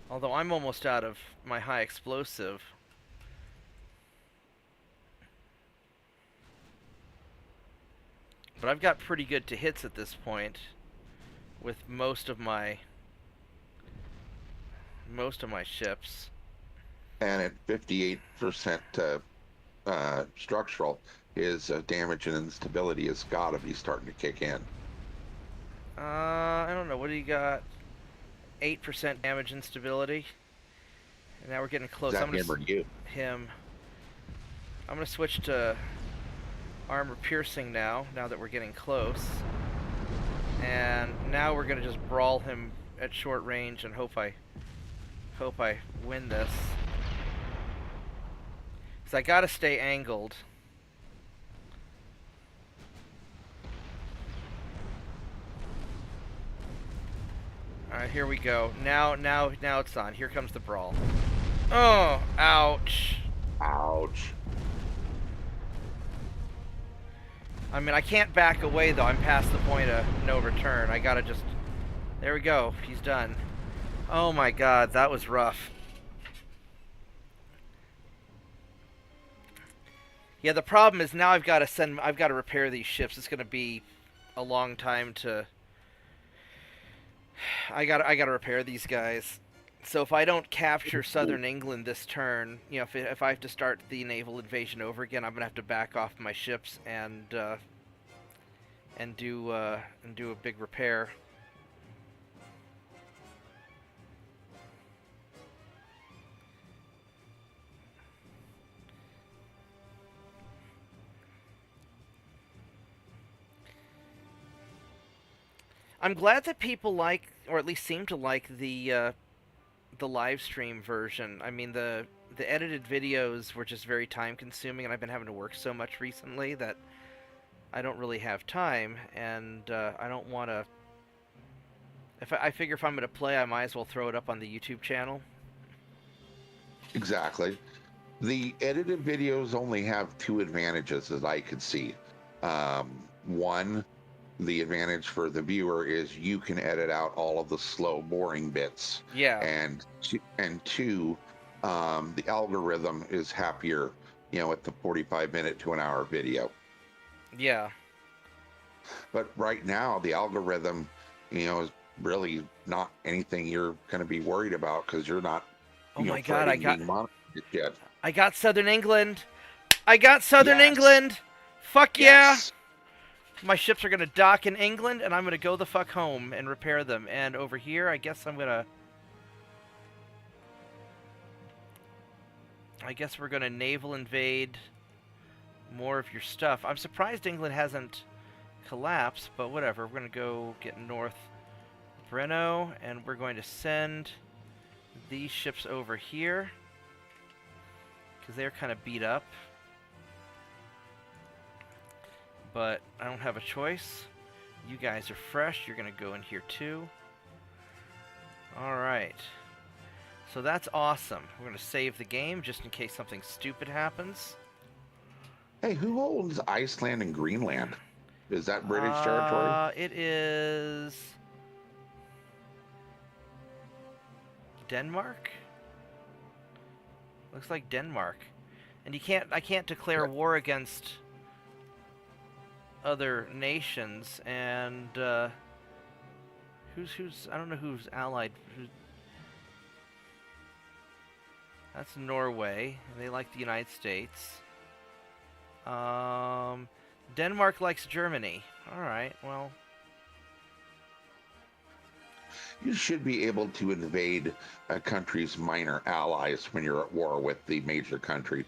Speaker 1: Although I'm almost out of my high explosive. But I've got pretty good to hits at this point with most of my ships.
Speaker 2: And at 58% structural, his damage and instability has got to be starting to kick in.
Speaker 1: I don't know. What do you got? 8% damage instability. And now we're getting close.
Speaker 2: Is that him or you?
Speaker 1: Him. I'm going to switch to armor piercing now that we're getting close. And now we're going to just brawl him at short range and hope I win this. Because I got to stay angled. Alright, here we go. Now it's on. Here comes the brawl. Oh, ouch.
Speaker 2: Ouch.
Speaker 1: I mean, I can't back away, though. I'm past the point of no return. I gotta just... There we go. He's done. Oh my god, that was rough. Yeah, the problem is now I've got to repair these ships. It's gonna be a long time to. I gotta repair these guys. So if I don't capture southern England this turn, if I have to start the naval invasion over again, I'm gonna have to back off my ships and do a big repair. I'm glad that people like, or at least seem to like, the live stream version. I mean, the edited videos were just very time consuming, and I've been having to work so much recently that I don't really have time, and I don't want to. I figure if I'm going to play, I might as well throw it up on the YouTube channel.
Speaker 2: Exactly. The edited videos only have two advantages as I could see. One, the advantage for the viewer is you can edit out all of the slow, boring bits.
Speaker 1: Yeah.
Speaker 2: And two, the algorithm is happier, at the 45-minute to an hour video.
Speaker 1: Yeah.
Speaker 2: But right now, the algorithm, is really not anything you're going to be worried about because you're not,
Speaker 1: Oh my God!
Speaker 2: being monitored yet.
Speaker 1: I got Southern England. I got Southern
Speaker 2: Yes.
Speaker 1: England. Fuck
Speaker 2: Yes.
Speaker 1: yeah! My ships are gonna dock in England, and I'm gonna go the fuck home and repair them. And over here, I guess we're gonna naval invade more of your stuff. I'm surprised England hasn't collapsed, but whatever. We're gonna go get North Breno, and we're going to send these ships over here because they're kind of beat up. But I don't have a choice. You guys are fresh. You're going to go in here too. Alright. So that's awesome. We're going to save the game just in case something stupid happens.
Speaker 2: Hey, who owns Iceland and Greenland? Is that British territory?
Speaker 1: It is Denmark? Looks like Denmark. And I can't declare war against other nations, and who's I don't know who's allied. That's Norway. They like the United States. Denmark likes Germany. All right, well.
Speaker 2: You should be able to invade a country's minor allies when you're at war with the major country.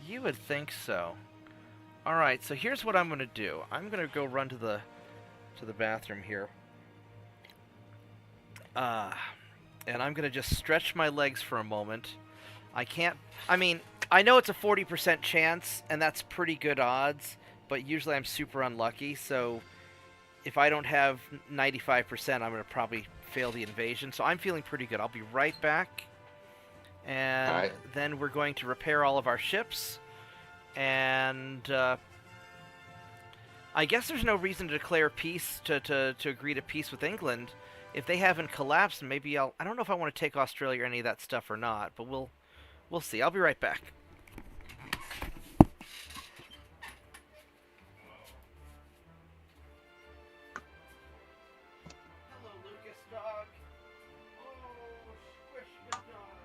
Speaker 1: You would think so. Alright, so here's what I'm going to do. I'm going to go run to the bathroom here. And I'm going to just stretch my legs for a moment. I know it's a 40% chance, and that's pretty good odds, but usually I'm super unlucky, so if I don't have 95%, I'm going to probably fail the invasion. So I'm feeling pretty good. I'll be right back. And then we're going to repair all of our ships. And I guess there's no reason to declare peace, to agree to peace with England. If they haven't collapsed, maybe I don't know if I want to take Australia or any of that stuff or not, but we'll see. I'll be right back. Hello, Lucas dog. Oh, squish good dog.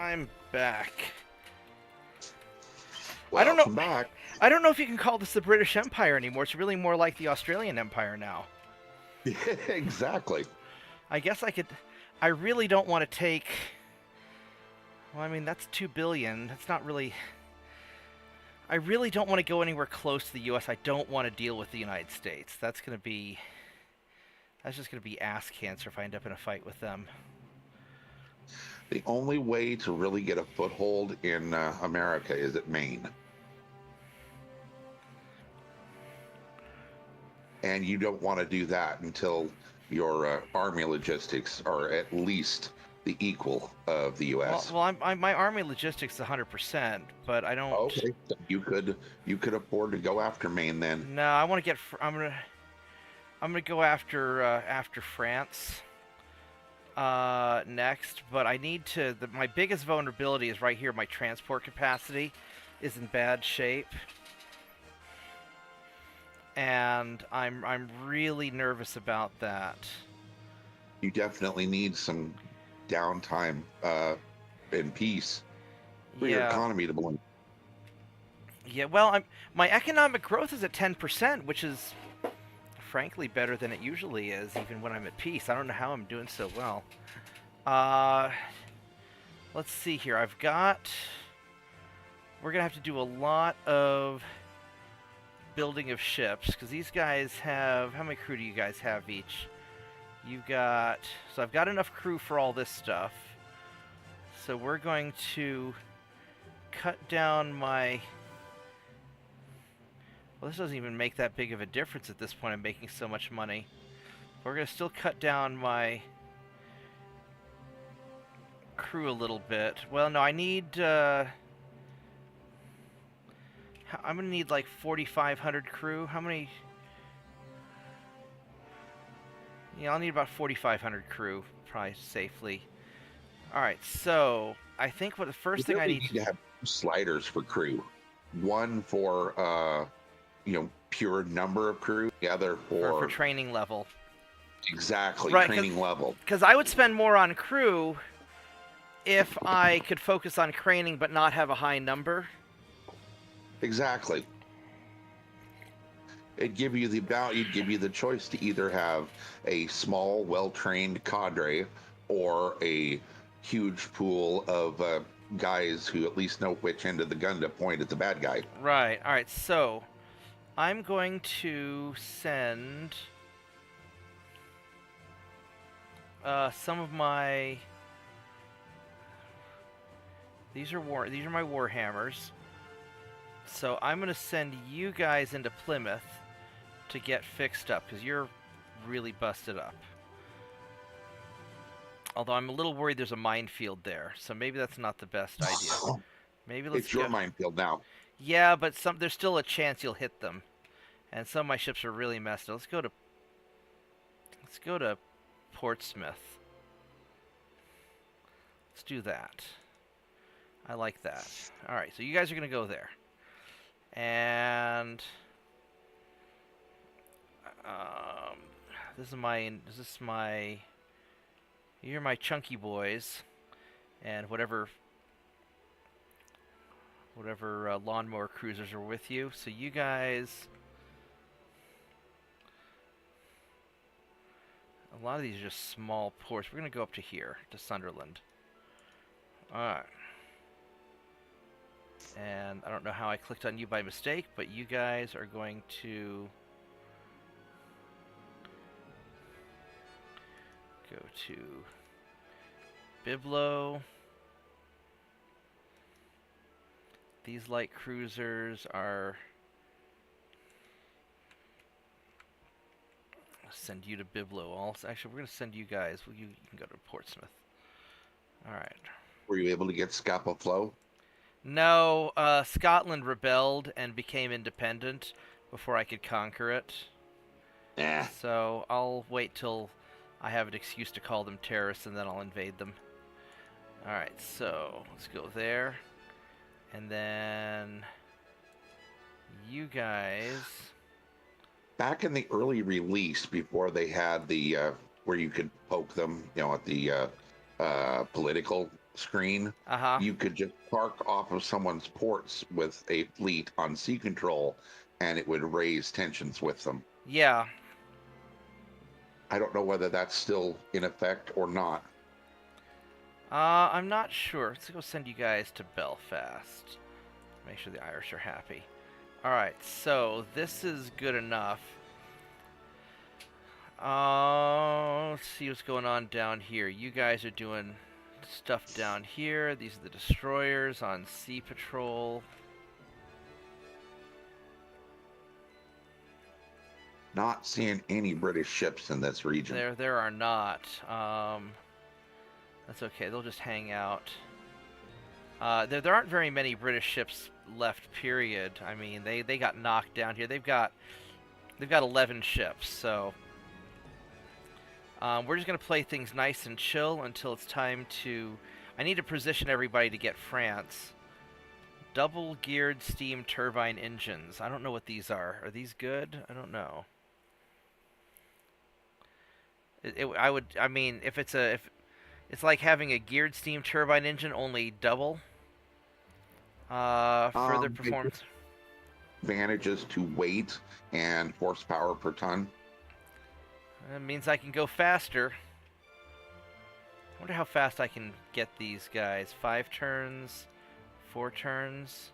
Speaker 1: I'm back. I don't know.
Speaker 2: Welcome back.
Speaker 1: I don't know if you can call this the British Empire anymore. It's really more like the Australian Empire now.
Speaker 2: Exactly.
Speaker 1: I guess I could. I really don't want to take. Well, I mean, that's 2 billion. That's not really. I really don't want to go anywhere close to the U.S. I don't want to deal with the United States. That's going to be. That's just going to be ass cancer if I end up in a fight with them.
Speaker 2: The only way to really get a foothold in America is at Maine. And you don't want to do that until your army logistics are at least the equal of the U.S.
Speaker 1: Well, my army logistics is 100%, but I don't.
Speaker 2: Okay, so you could afford to go after Maine then.
Speaker 1: No, I want to get. I'm gonna go after France next, but I need to. My biggest vulnerability is right here. My transport capacity is in bad shape, and I'm really nervous about that.
Speaker 2: You definitely need some downtime and peace for your economy to bloom.
Speaker 1: Yeah, well, my economic growth is at 10%, which is frankly better than it usually is, even when I'm at peace. I don't know how I'm doing so well. Let's see here. We're gonna have to do a lot of building of ships, because these guys have... How many crew do you guys have each? You've got... So I've got enough crew for all this stuff. So we're going to cut down my... Well, this doesn't even make that big of a difference at this point. I'm making so much money. We're going to still cut down my crew a little bit. Well, no, I need... I'm going to need like 4,500 crew. How many... Yeah, I'll need about 4,500 crew, probably safely. Alright, so I think what the first thing I need
Speaker 2: to have sliders for crew. One for... pure number of crew, the other
Speaker 1: for training level.
Speaker 2: Exactly,
Speaker 1: right,
Speaker 2: training level.
Speaker 1: Because I would spend more on crew if I could focus on training but not have a high number.
Speaker 2: Exactly. It'd give you the choice to either have a small, well-trained cadre or a huge pool of guys who at least know which end of the gun to point at the bad guy.
Speaker 1: Right. All right. So I'm going to send some of my... These are my Warhammers. So I'm going to send you guys into Plymouth to get fixed up, because you're really busted up. Although I'm a little worried there's a minefield there, so maybe that's not the best idea. Maybe let's
Speaker 2: It's your minefield now.
Speaker 1: Yeah, but there's still a chance you'll hit them. And some of my ships are really messed up. Let's go to Portsmouth. Let's do that. I like that. Alright, so you guys are going to go there. And... You're my chunky boys. And whatever lawnmower cruisers are with you. So you guys... A lot of these are just small ports. We're going to go up to here, to Sunderland. Alright. And I don't know how I clicked on you by mistake, but you guys are going to go to Biblo. These light cruisers are... Send you to Biblo. Actually, we're going to send you guys. You can go to Portsmouth. Alright.
Speaker 2: Were you able to get Scapa Flow?
Speaker 1: No, Scotland rebelled and became independent before I could conquer it.
Speaker 2: Yeah.
Speaker 1: So I'll wait till I have an excuse to call them terrorists, and then I'll invade them. Alright, so let's go there. And then you guys...
Speaker 2: Back in the early release, before they had the where you could poke them, at the political screen,
Speaker 1: Uh-huh.
Speaker 2: you could just park off of someone's ports with a fleet on sea control, and it would raise tensions with them.
Speaker 1: Yeah.
Speaker 2: I don't know whether that's still in effect or not.
Speaker 1: I'm not sure. Let's go send you guys to Belfast. Make sure the Irish are happy. Alright, so this is good enough. Let's see what's going on down here. You guys are doing stuff down here. These are the destroyers on sea patrol.
Speaker 2: Not seeing any British ships in this region.
Speaker 1: There are not. That's okay. They'll just hang out. There aren't very many British ships left. Period. I mean, they got knocked down here. They've got 11 ships. So we're just gonna play things nice and chill until it's time to. I need to position everybody to get France. Double geared steam turbine engines. I don't know what these are. Are these good? I don't know. I mean, if it's like having a geared steam turbine engine, only double. Further performance.
Speaker 2: Advantages to weight and horsepower per ton.
Speaker 1: That means I can go faster. I wonder how fast I can get these guys. 5 turns, 4 turns.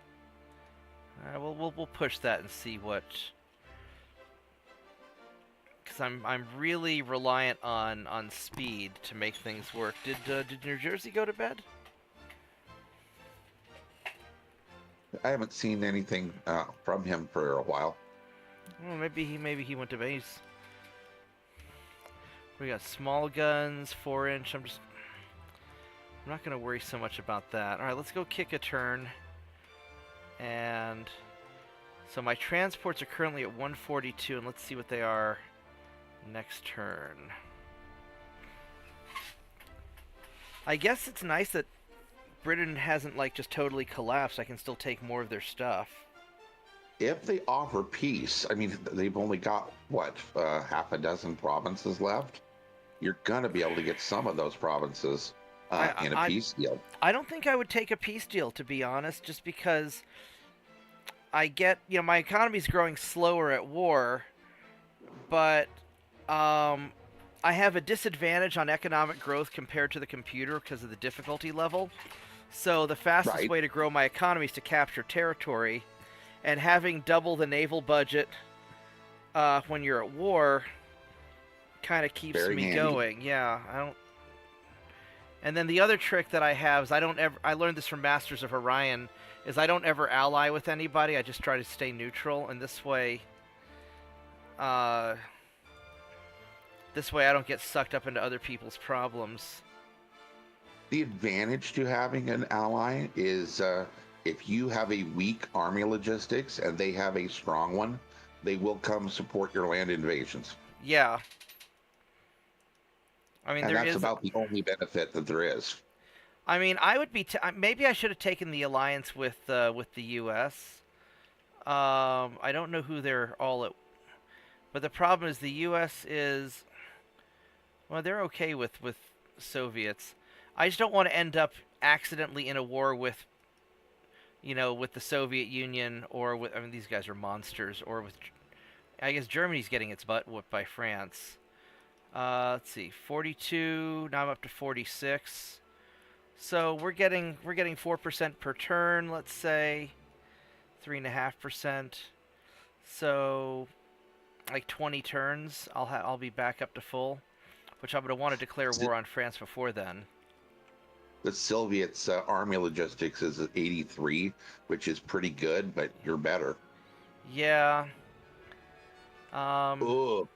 Speaker 1: We'll push that and see what. Because I'm really reliant on speed to make things work. Did New Jersey go to bed?
Speaker 2: I haven't seen anything from him for a while.
Speaker 1: Well, maybe he went to base. We got small guns, 4-inch. I'm not gonna worry so much about that. All right, let's go kick a turn. And so my transports are currently at 142, and let's see what they are next turn. I guess it's nice that Britain hasn't like just totally collapsed. I can still take more of their stuff.
Speaker 2: If they offer peace, I mean, they've only got what, half a dozen provinces left. You're gonna be able to get some of those provinces in a peace deal.
Speaker 1: I don't think I would take a peace deal, to be honest, just because I get, my economy's growing slower at war, but I have a disadvantage on economic growth compared to the computer because of the difficulty level. So the fastest way to grow my economy is to capture territory, and having double the naval budget when you're at war kind of keeps
Speaker 2: Very
Speaker 1: me
Speaker 2: handy.
Speaker 1: going. Yeah, I don't. And then the other trick that I have is I learned this from Masters of Orion, is I don't ever ally with anybody. I just try to stay neutral, and this way I don't get sucked up into other people's problems.
Speaker 2: The advantage to having an ally is if you have a weak army logistics and they have a strong one, they will come support your land invasions.
Speaker 1: Yeah. I mean,
Speaker 2: and that's about the only benefit that there is.
Speaker 1: I mean, I would be. Maybe I should have taken the alliance with the U.S. I don't know who they're all at, but the problem is the U.S. is. Well, they're okay with Soviets. I just don't want to end up accidentally in a war with, with the Soviet Union or with. I mean, these guys are monsters. Or with, I guess Germany's getting its butt whooped by France. Let's see, 42. Now I'm up to 46. So we're getting 4% per turn. Let's say 3.5%. So like 20 turns, I'll be back up to full, which I'm gonna want to declare war on France before then.
Speaker 2: The Soviets' army logistics is at 83, which is pretty good, but you're better.
Speaker 1: Yeah.
Speaker 2: Ugh.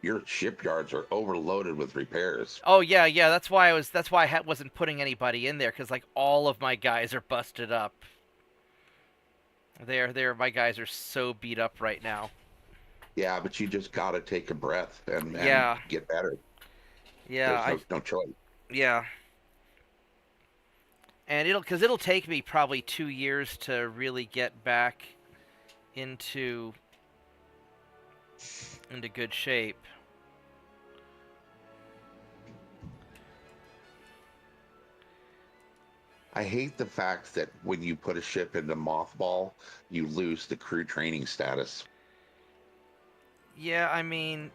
Speaker 2: Your shipyards are overloaded with repairs.
Speaker 1: Oh yeah. That's why I wasn't putting anybody in there, because like all of my guys are busted up. My guys are so beat up right now.
Speaker 2: Yeah, but you just gotta take a breath and get better.
Speaker 1: Yeah,
Speaker 2: there's no choice.
Speaker 1: Yeah. And it'll take me probably 2 years to really get back into good shape.
Speaker 2: I hate the fact that when you put a ship into mothball, you lose the crew training status.
Speaker 1: Yeah, I mean,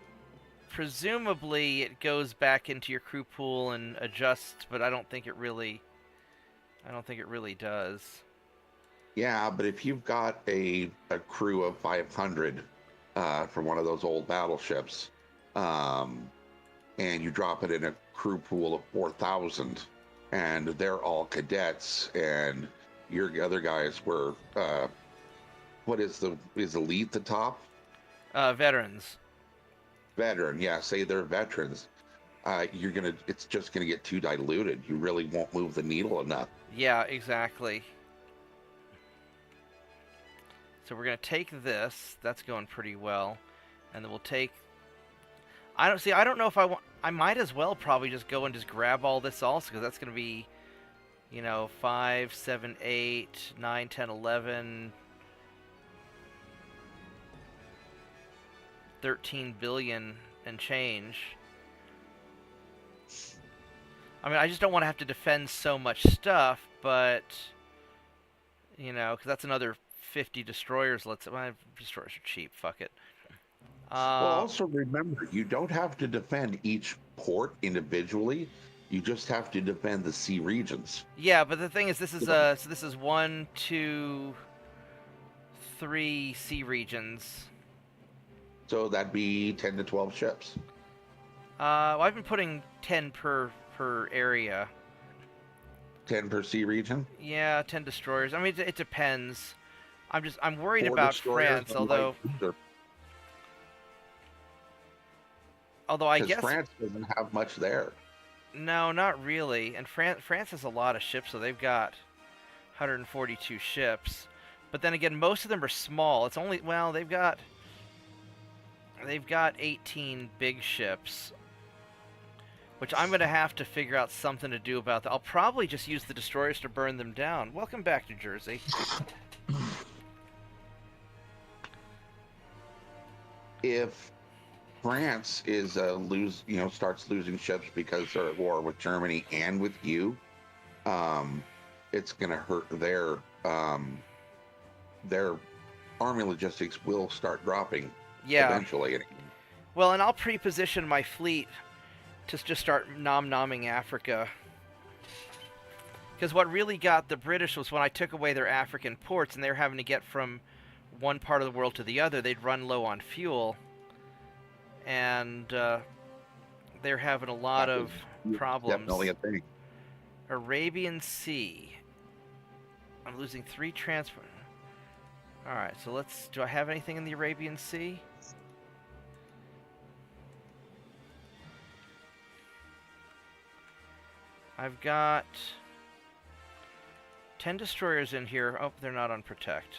Speaker 1: presumably it goes back into your crew pool and adjusts, but I don't think it really does.
Speaker 2: Yeah, but if you've got a crew of 500 from one of those old battleships, um, and you drop it in a crew pool of 4,000, and they're all cadets, and your other guys were what is elite the top
Speaker 1: Veterans.
Speaker 2: veteran? Yeah, say they're veterans. It's just gonna get too diluted. You really won't move the needle enough.
Speaker 1: Yeah, exactly. So we're gonna take this. That's going pretty well, and then we'll take. I don't see. I don't know if I want. I might as well probably just go and just grab all this also, because that's gonna be, 5, 7, 8, 9, 10, 11, 13 billion and change. I mean, I just don't want to have to defend so much stuff, but because that's another 50 destroyers. Destroyers are cheap. Fuck it.
Speaker 2: Well,
Speaker 1: Uh,
Speaker 2: also remember, you don't have to defend each port individually. You just have to defend the sea regions.
Speaker 1: yeah, but the thing is, this is 1, 2, 3 sea regions.
Speaker 2: So that'd be 10 to 12 ships.
Speaker 1: Well, I've been putting 10 per area.
Speaker 2: 10 per sea region.
Speaker 1: Yeah, 10 destroyers. I mean, it depends. I'm worried
Speaker 2: Four
Speaker 1: about
Speaker 2: destroyers
Speaker 1: France,
Speaker 2: on light cruiser,
Speaker 1: although I
Speaker 2: because
Speaker 1: guess
Speaker 2: France doesn't have much there.
Speaker 1: no, not really. And France has a lot of ships, so they've got 142 ships. But then again, most of them are small. It's only they've got 18 big ships, which I'm gonna have to figure out something to do about that. I'll probably just use the destroyers to burn them down. Welcome back to Jersey.
Speaker 2: If France starts losing ships because they're at war with Germany and with you, it's going to hurt their army logistics will start dropping eventually.
Speaker 1: Well, and I'll pre-position my fleet to just start nom-nomming Africa. Because what really got the British was when I took away their African ports and they were having to get from one part of the world to the other, they'd run low on fuel. And they're having a lot of problems.
Speaker 2: Definitely a thing.
Speaker 1: Arabian Sea. I'm losing 3 transport. Alright, so do I have anything in the Arabian Sea? I've got 10 destroyers in here. Oh, they're not on protect.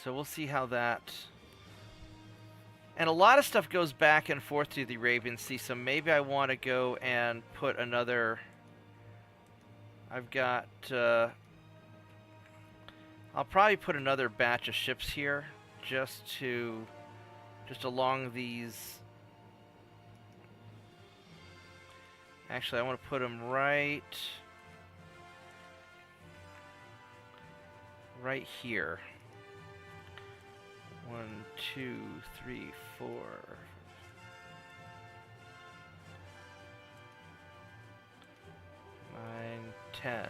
Speaker 1: So we'll see how that... And a lot of stuff goes back and forth to the Arabian Sea, so maybe I want to go and put another... I've got... I'll probably put another batch of ships here, just along these... Actually, I want to put them right here. 1, 2, 3, 4. 9, 10.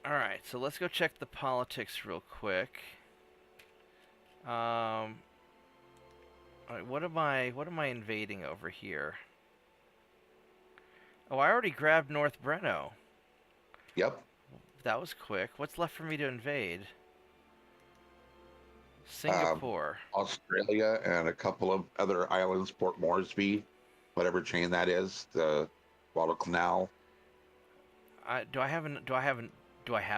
Speaker 1: Alright, so let's go check the politics real quick. Alright, what am I invading over here? Oh, I already grabbed North Breno.
Speaker 2: Yep.
Speaker 1: That was quick. What's left for me to invade? Singapore.
Speaker 2: Australia and a couple of other islands, Port Moresby, whatever chain that is, the Guadalcanal.
Speaker 1: Do I have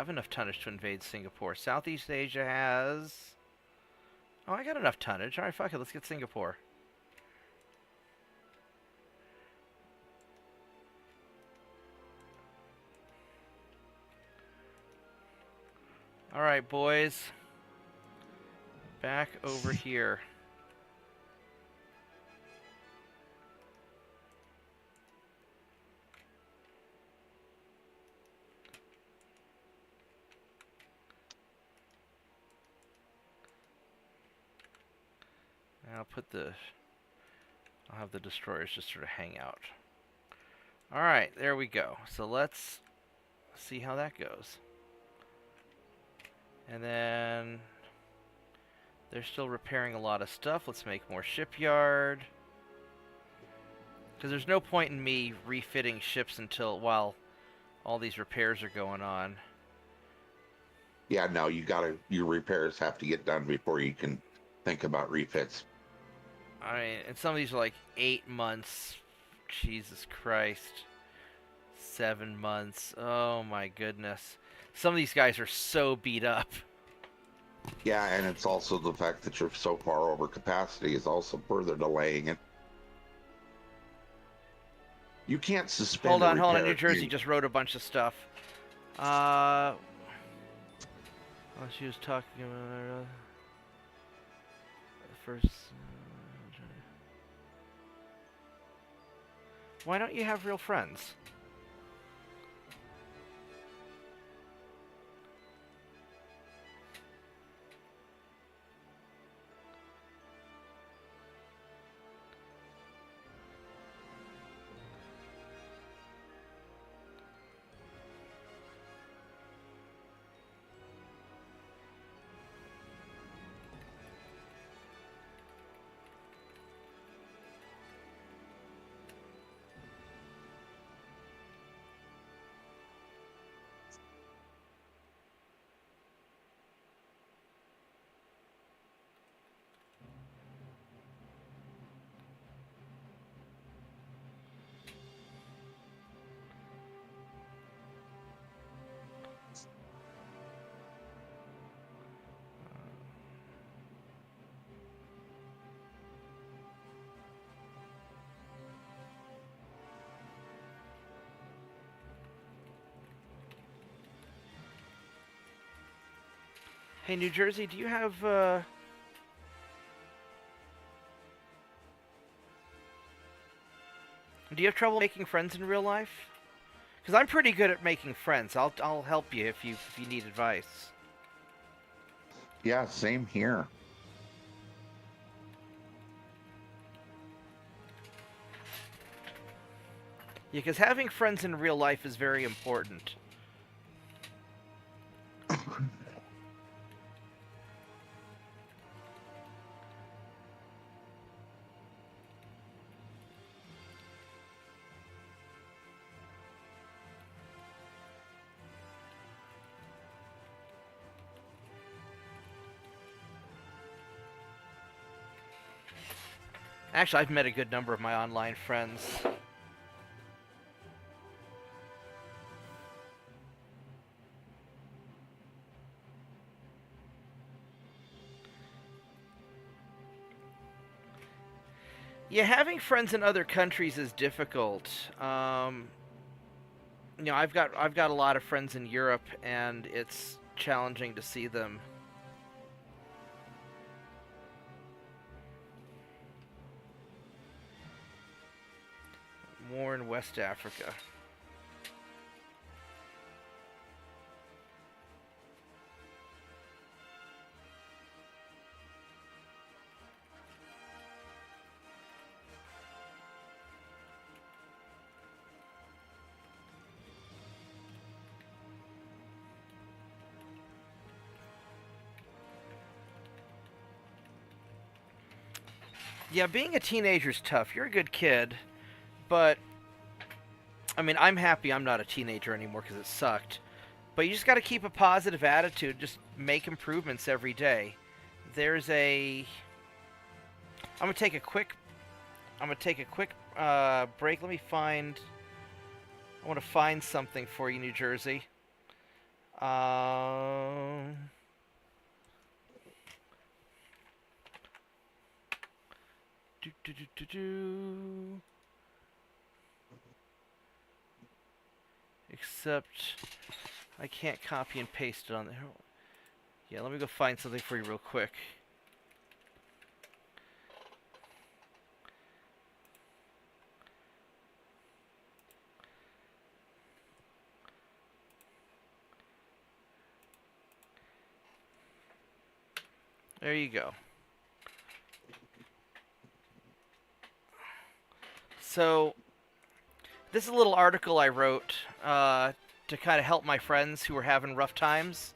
Speaker 1: enough tonnage to invade Singapore? Southeast Asia has... Oh, I got enough tonnage. Alright, fuck it. Let's get Singapore. Alright, boys. Back over here. I'll have the destroyers just sort of hang out. Alright, there we go. So let's see how that goes. And then they're still repairing a lot of stuff. Let's make more shipyard. Because there's no point in me refitting ships while all these repairs are going on.
Speaker 2: Yeah, no, your repairs have to get done before you can think about refits.
Speaker 1: I mean, and some of these are like 8 months. Jesus Christ. 7 months. Oh my goodness. Some of these guys are so beat up.
Speaker 2: Yeah, and it's also the fact that you're so far over capacity is also further delaying it. You can't suspend
Speaker 1: Hold
Speaker 2: a
Speaker 1: on.
Speaker 2: repair.
Speaker 1: New Jersey just wrote a bunch of stuff. She was talking about first. Why don't you have real friends? Hey, New Jersey, do you have, do you have trouble making friends in real life? Because I'm pretty good at making friends. I'll help you if you need advice.
Speaker 2: Yeah, same here.
Speaker 1: Yeah, because having friends in real life is very important. Actually, I've met a good number of my online friends. Yeah, having friends in other countries is difficult. I've got a lot of friends in Europe, and it's challenging to see them. War in West Africa. Yeah, being a teenager's tough. You're a good kid, but I mean, I'm happy I'm not a teenager anymore because it sucked. But you just got to keep a positive attitude. Just make improvements every day. There's a. I'm gonna take a quick. Break. Let me find. I want to find something for you, New Jersey. Do, do, do, do, do. Except I can't copy and paste it on there. Yeah, let me go find something for you real quick. There you go. So, this is a little article I wrote to kind of help my friends who are having rough times.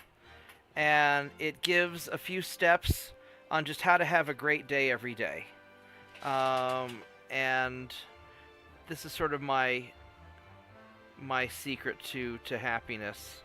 Speaker 1: And it gives a few steps on just how to have a great day every day. And this is sort of my secret to happiness.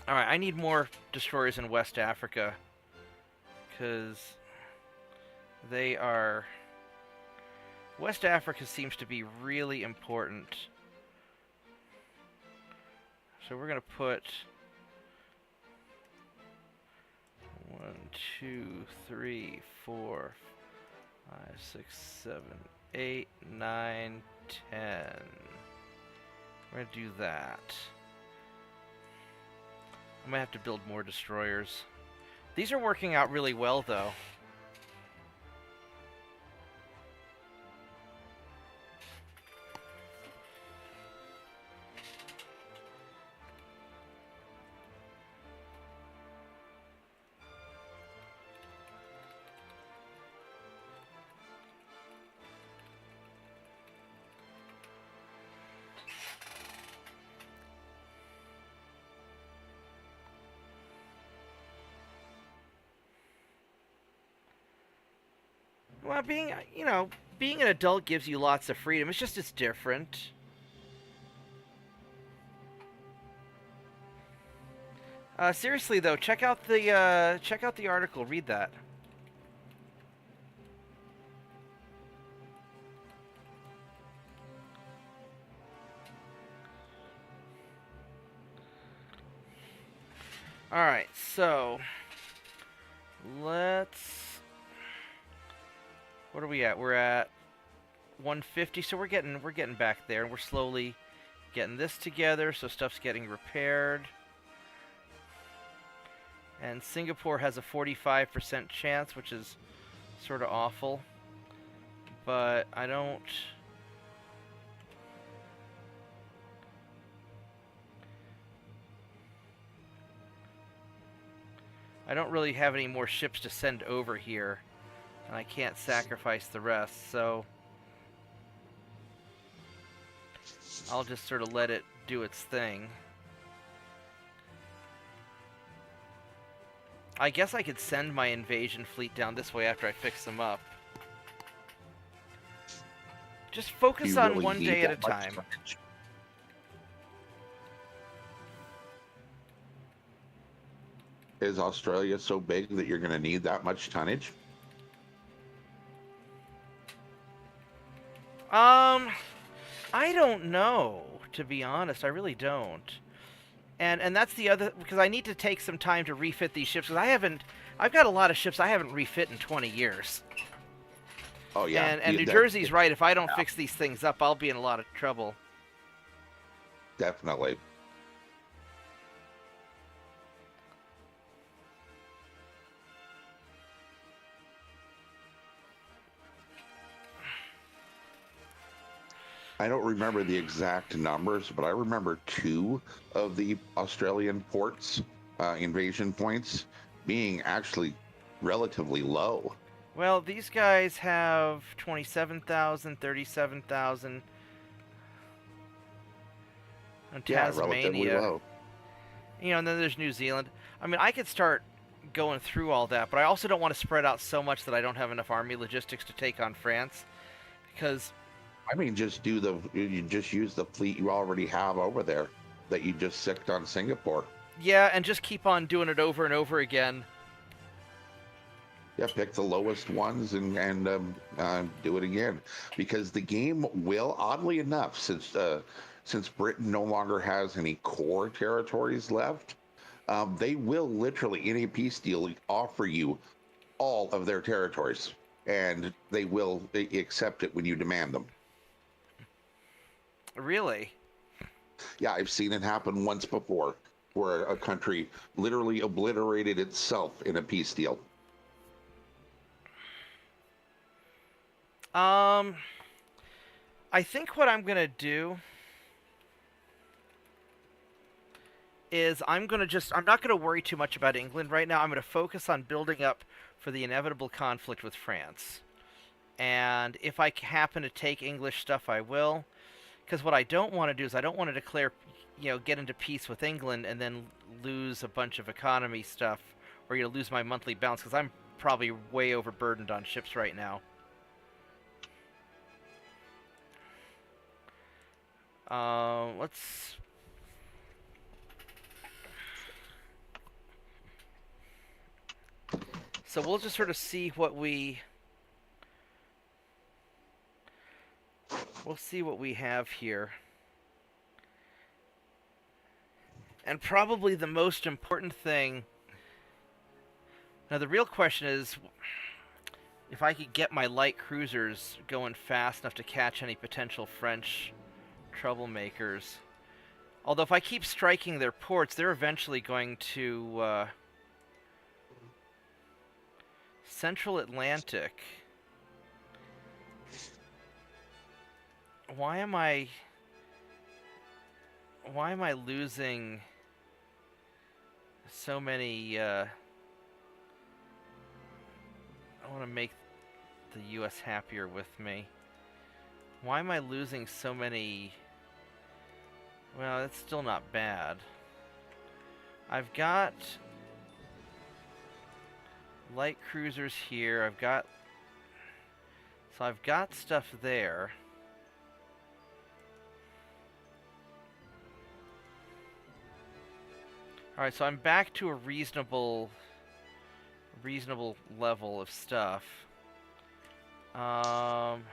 Speaker 1: Alright, I need more destroyers in West Africa. Because they are... West Africa seems to be really important. So we're going to put... 1, 2, 3, 4, 5, 6, 7, 8, 9, 10. We're going to do that. I might have to build more destroyers. These are working out really well, though. Well, being an adult gives you lots of freedom. It's different. Seriously though, check out the article. Read that. All right, so let's. What are we at? We're at 150, so we're getting back there, and we're slowly getting this together, so stuff's getting repaired. And Singapore has a 45% chance, which is sort of awful. But I don't really have any more ships to send over here. And I can't sacrifice the rest, so I'll just sort of let it do its thing. I guess I could send my invasion fleet down this way after I fix them up. Just focus on
Speaker 2: really
Speaker 1: one day at a time.
Speaker 2: Tonnage? Is Australia so big that you're going to need that much tonnage?
Speaker 1: I don't know, to be honest. I really don't. And that's the other, because I need to take some time to refit these ships, because I've got a lot of ships I haven't refit in 20 years.
Speaker 2: Oh yeah.
Speaker 1: And New Jersey's right. If I don't fix these things up, I'll be in a lot of trouble.
Speaker 2: Definitely. I don't remember the exact numbers, but I remember 2 of the Australian ports, invasion points, being actually relatively low.
Speaker 1: Well, these guys have 27,000, 37,000. And
Speaker 2: Relatively
Speaker 1: Tasmania.
Speaker 2: low.
Speaker 1: And then there's New Zealand. I mean, I could start going through all that, but I also don't want to spread out so much that I don't have enough army logistics to take on France. Because
Speaker 2: I mean, you just use the fleet you already have over there that you just sicked on Singapore.
Speaker 1: yeah, and just keep on doing it over and over again.
Speaker 2: Yeah, pick the lowest ones and do it again, because the game will, oddly enough, since since Britain no longer has any core territories left, they will literally, in a peace deal, offer you all of their territories, and they will accept it when you demand them.
Speaker 1: Really?
Speaker 2: Yeah, I've seen it happen once before, where a country literally obliterated itself in a peace deal.
Speaker 1: I think what I'm gonna do is I'm not gonna worry too much about England right now. I'm gonna focus on building up for the inevitable conflict with France. And if I happen to take English stuff, I will. Because what I don't want to do is I don't want to declare, get into peace with England and then lose a bunch of economy stuff, or lose my monthly balance. Because I'm probably way overburdened on ships right now. Let's. So we'll just sort of see what we'll see what we have here. And probably the most important thing. Now, the real question is if I could get my light cruisers going fast enough to catch any potential French troublemakers. Although, if I keep striking their ports, they're eventually going to. Central Atlantic. Why am I losing so many, I want to make the US happier with me. Why am I losing so many? Well, that's still not bad. I've got light cruisers here. I've got stuff there. Alright, so I'm back to a reasonable level of stuff. Am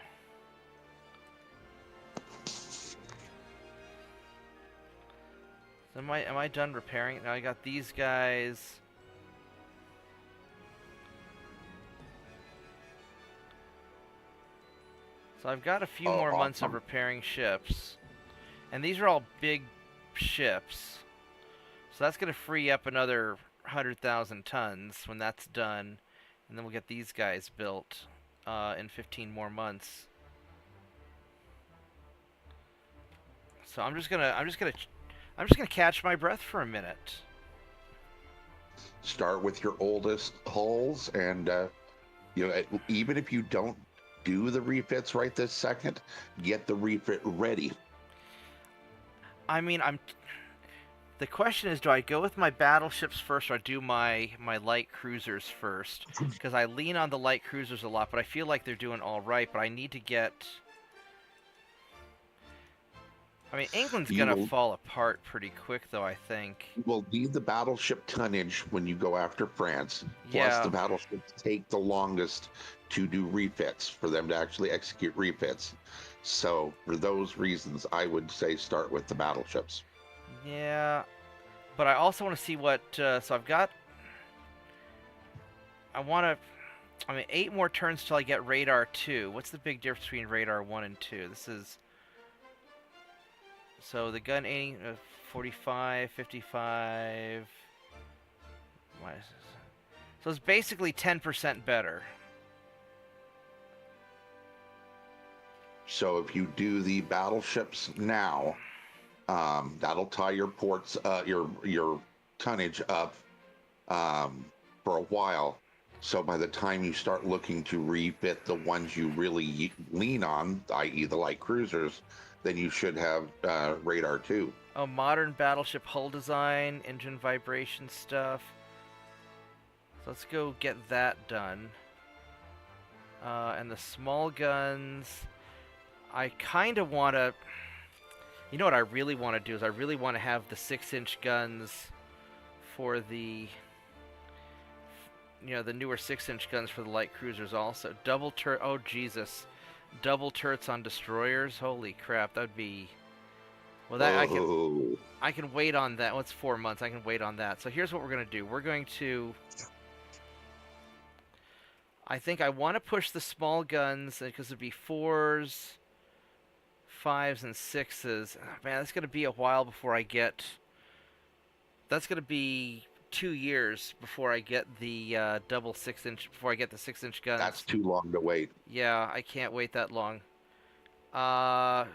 Speaker 1: I done repairing? Now I got these guys. So I've got a few more months of repairing ships. And these are all big ships. So that's going to free up another 100,000 tons when that's done. And then we'll get these guys built in 15 more months. So I'm just gonna catch my breath for a minute.
Speaker 2: Start with your oldest hulls, and even if you don't do the refits right this second, get the refit ready.
Speaker 1: I mean, the question is, do I go with my battleships first, or do my light cruisers first? Because I lean on the light cruisers a lot, but I feel like they're doing all right. But I need to get. I mean, England's gonna fall apart pretty quick, though, I think.
Speaker 2: You will need the battleship tonnage when you go after France. Plus, the battleships take the longest to do refits, for them to actually execute refits. So, for those reasons, I would say start with the battleships.
Speaker 1: Yeah, but I also want to see what... so I've got... I 8 more turns till I get Radar 2. What's the big difference between Radar 1 and 2? This is... So the gun aiming 45, 55. Why is this? So it's basically 10% better.
Speaker 2: So if you do the battleships now, that'll tie your ports, your tonnage up for a while. So by the time you start looking to refit the ones you really lean on, i.e. the light cruisers, then you should have Radar 2.
Speaker 1: Oh, modern battleship hull design, engine vibration stuff. So let's go get that done. And the small guns, I kind of want to... You know what I really want to do is I really want to have the 6-inch guns for the... the newer 6-inch guns for the light cruisers also. Double turret... Oh, Jesus. Double turrets on destroyers? Holy crap, that'd be Well, that
Speaker 2: Oh,
Speaker 1: I can wait on that. What's 4 months? I can wait on that. So here's what we're gonna do. We're going to. I think I want to push the small guns because it'd be fours, fives, and sixes. Man, that's gonna be a while before I get. That's gonna be 2 years before I get the double 6-inch. Before I get the 6-inch
Speaker 2: that's
Speaker 1: guns.
Speaker 2: too long to wait.
Speaker 1: Yeah, I can't wait that long. Uh,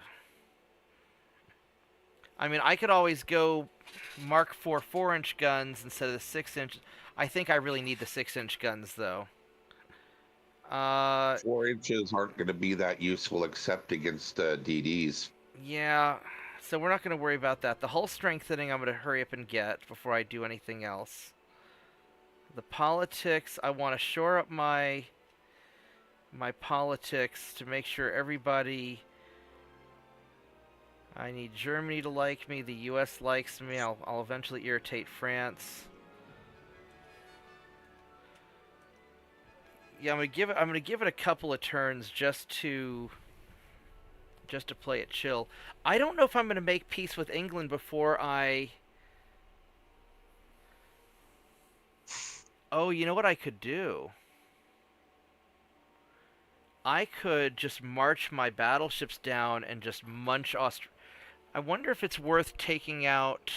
Speaker 1: I mean, I could always go Mark IV 4-inch guns instead of the 6-inch. I think I really need the 6-inch guns though. Uh,
Speaker 2: 4 inches aren't going to be that useful except against DDs.
Speaker 1: yeah. So we're not going to worry about that. The hull strengthening I'm going to hurry up and get before I do anything else. The politics, I want to shore up my politics to make sure everybody. I need Germany to like me. The U.S. likes me. I'll eventually irritate France. Yeah, I'm gonna give it a couple of turns just to play it chill. I don't know if I'm gonna make peace with England before I. Oh, you know what I could do? I could just march my battleships down and just munch I wonder if it's worth taking out.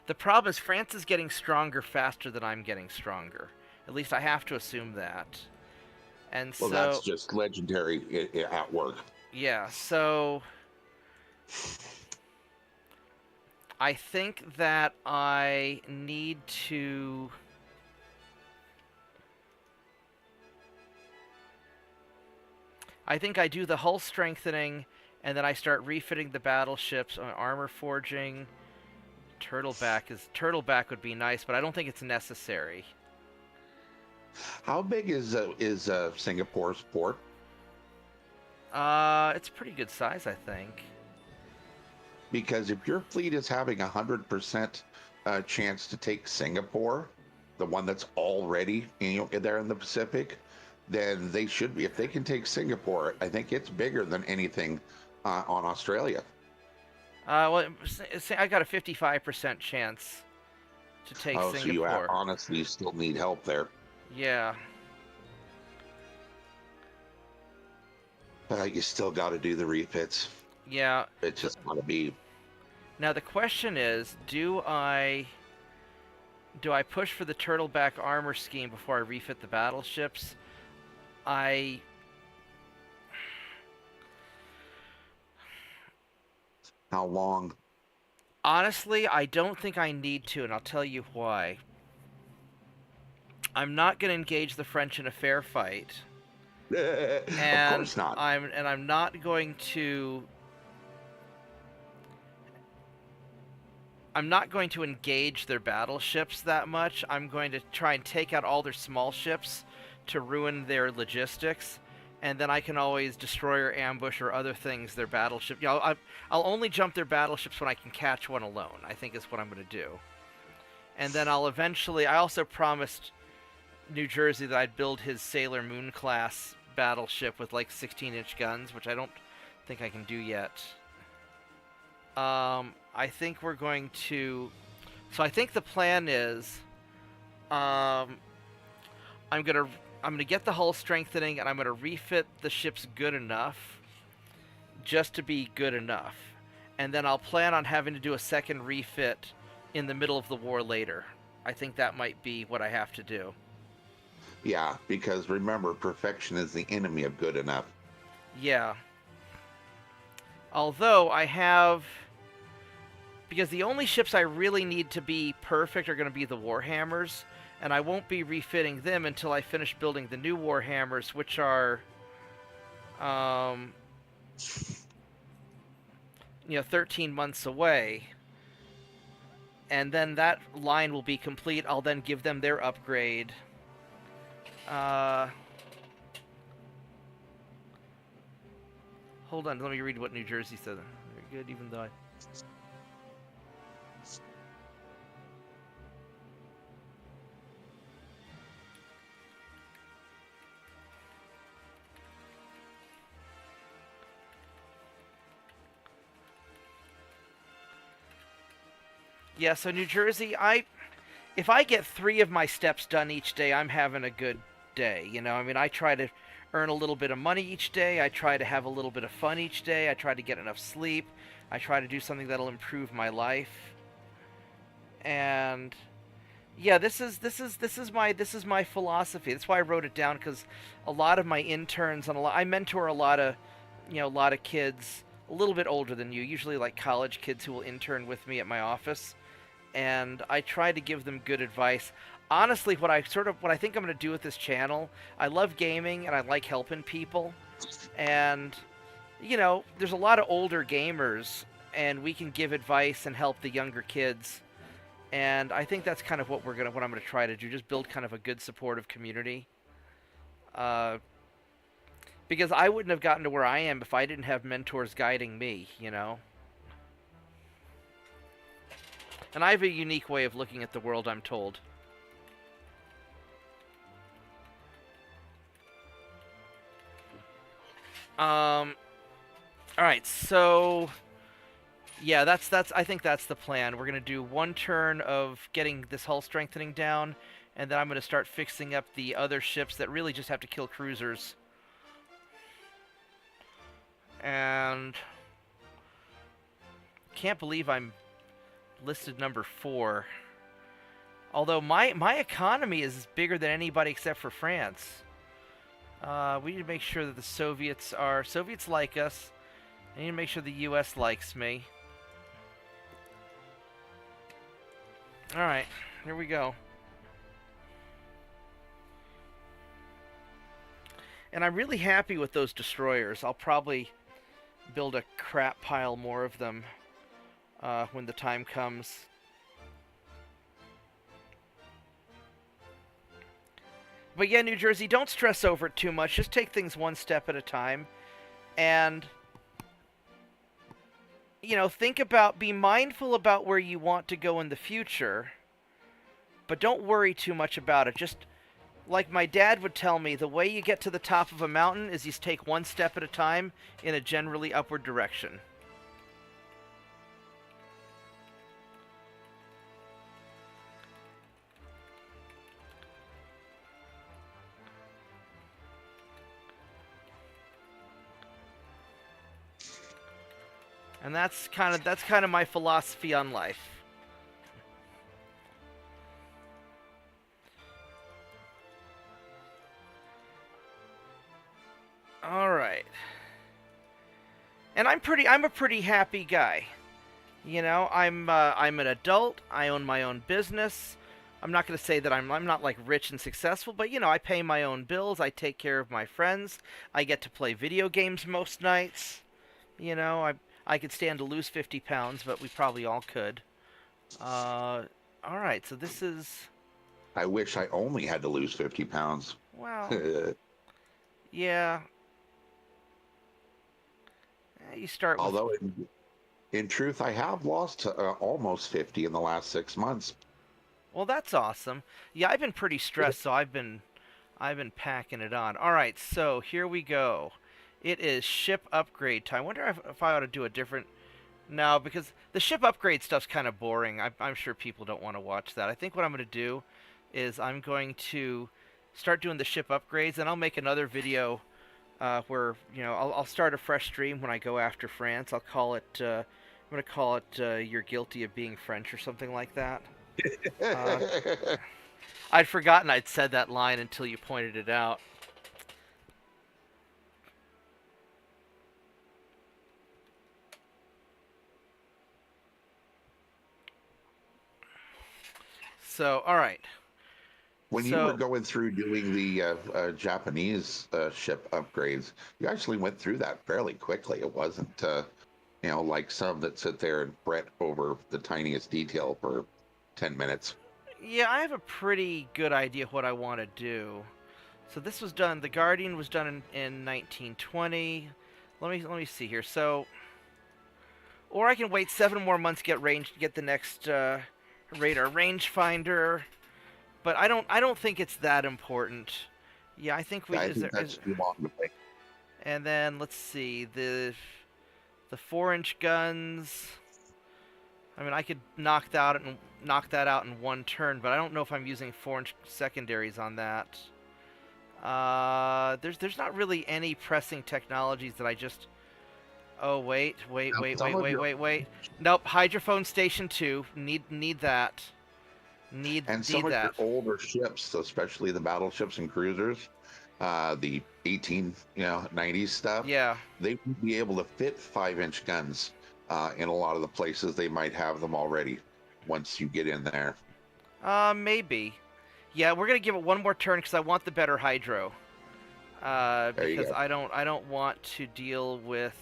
Speaker 1: The problem is France is getting stronger faster than I'm getting stronger. At least I have to assume that. And
Speaker 2: Well,
Speaker 1: so,
Speaker 2: that's just legendary at work.
Speaker 1: yeah, so I think that I need to. I think I do the hull strengthening, and then I start refitting the battleships on armor forging. Turtleback would be nice, but I don't think it's necessary.
Speaker 2: How big is Singapore's port?
Speaker 1: It's a pretty good size, I think.
Speaker 2: Because if your fleet is having 100% chance to take Singapore, the one that's already there in the Pacific, then they should be. If they can take Singapore, I think it's bigger than anything on Australia.
Speaker 1: Well, I got a 55% chance to take
Speaker 2: Oh, so you
Speaker 1: Singapore.
Speaker 2: honestly still need help there.
Speaker 1: Yeah.
Speaker 2: You still got to do the refits.
Speaker 1: Yeah.
Speaker 2: It's just got to be.
Speaker 1: Now the question is, do I push for the turtleback armor scheme before I refit the battleships? How
Speaker 2: Long?
Speaker 1: Honestly, I don't think I need to, and I'll tell you why. I'm not going to engage the French in a fair fight.
Speaker 2: Of course not.
Speaker 1: I'm not going to. I'm not going to engage their battleships that much. I'm going to try and take out all their small ships to ruin their logistics, and then I can always destroy or ambush or other things their battleship. I'll only jump their battleships when I can catch one alone, I think is what I'm going to do. And then I'll eventually. I also promised New Jersey that I'd build his Sailor Moon class battleship with like 16-inch guns, which I don't think I can do yet. I think we're going to. So I think the plan is, I'm gonna get the hull strengthening, and I'm gonna refit the ships good enough, just to be good enough, and then I'll plan on having to do a second refit in the middle of the war later. I think that might be what I have to do.
Speaker 2: Yeah, because remember, perfection is the enemy of good enough.
Speaker 1: Yeah. Although I have. Because the only ships I really need to be perfect are going to be the Warhammers, and I won't be refitting them until I finish building the new Warhammers, which are, 13 months away. And then that line will be complete. I'll then give them their upgrade. Hold on, let me read what New Jersey says. Very good, even though I... Yeah, so New Jersey, if I get 3 of my steps done each day, I'm having a good day. I mean, I try to earn a little bit of money each day. I try to have a little bit of fun each day. I try to get enough sleep. I try to do something that'll improve my life. And yeah, this is my philosophy. That's why I wrote it down, because a lot of my interns and I mentor a lot of a lot of kids a little bit older than you, usually like college kids who will intern with me at my office, and I try to give them good advice. Honestly, what I think I'm going to do with this channel, I love gaming and I like helping people, and there's a lot of older gamers, and we can give advice and help the younger kids. And I think that's kind of what I'm gonna try to do, just build kind of a good supportive community. Uh, because I wouldn't have gotten to where I am if I didn't have mentors guiding me. And I have a unique way of looking at the world, I'm told. All right, so yeah, that's I think that's the plan. We're gonna do one turn of getting this hull strengthening down, and then I'm gonna start fixing up the other ships that really just have to kill cruisers. And can't believe I'm listed number 4. Although my economy is bigger than anybody except for France. We need to make sure that the Soviets like us. I need to make sure the U.S. likes me. Alright, here we go. And I'm really happy with those destroyers. I'll probably build a crap pile more of them when the time comes. But yeah, New Jersey, don't stress over it too much. Just take things one step at a time. And, be mindful about where you want to go in the future. But don't worry too much about it. Just, like my dad would tell me, the way you get to the top of a mountain is you take one step at a time in a generally upward direction. And that's kind of my philosophy on life. All right. And I'm a pretty happy guy. I'm an adult. I own my own business. I'm not going to say that I'm not like rich and successful, but I pay my own bills. I take care of my friends. I get to play video games most nights. I could stand to lose 50 pounds, but we probably all could. All right, so this is...
Speaker 2: I wish I only had to lose 50 pounds.
Speaker 1: Well, yeah. You start with...
Speaker 2: Although, in truth, I have lost almost 50 in the last 6 months.
Speaker 1: Well, that's awesome. Yeah, I've been pretty stressed, so I've been packing it on. All right, so here we go. It is ship upgrade time. I wonder if I ought to do a different... No, because the ship upgrade stuff's kind of boring. I'm sure people don't want to watch that. I think what I'm going to do is I'm going to start doing the ship upgrades, and I'll make another video where, I'll start a fresh stream when I go after France. I'll call it... I'm going to call it You're Guilty of Being French or something like that. I'd forgotten I'd said that line until you pointed it out. So, all right.
Speaker 2: When you were going through doing the Japanese ship upgrades, you actually went through that fairly quickly. It wasn't, like some that sit there and fret over the tiniest detail for 10 minutes.
Speaker 1: Yeah, I have a pretty good idea what I want to do. So this was done, the Guardian was done in 1920. Let me see here. So, or I can wait 7 more months, get the next radar rangefinder. But I don't think it's that important. Yeah, I think we...
Speaker 2: I think that's too long to wait.
Speaker 1: And then, let's see, the 4-inch guns... I mean, I could knock that out in one turn, but I don't know if I'm using 4-inch secondaries on that. There's not really any pressing technologies that I just. Oh wait, wait,
Speaker 2: Now,
Speaker 1: wait,
Speaker 2: some
Speaker 1: wait,
Speaker 2: of
Speaker 1: wait,
Speaker 2: your
Speaker 1: wait, wait. Nope, hydrophone station 2. Need that.
Speaker 2: and some
Speaker 1: Need
Speaker 2: of your
Speaker 1: that.
Speaker 2: older ships, especially the battleships and cruisers, the 90s stuff,
Speaker 1: Yeah.
Speaker 2: they would be able to fit 5-inch guns in a lot of the places. They might have them already once you get in there.
Speaker 1: Maybe. Yeah, we're gonna give it one more turn because I want the better hydro.
Speaker 2: There you
Speaker 1: Because
Speaker 2: go.
Speaker 1: I don't want to deal with.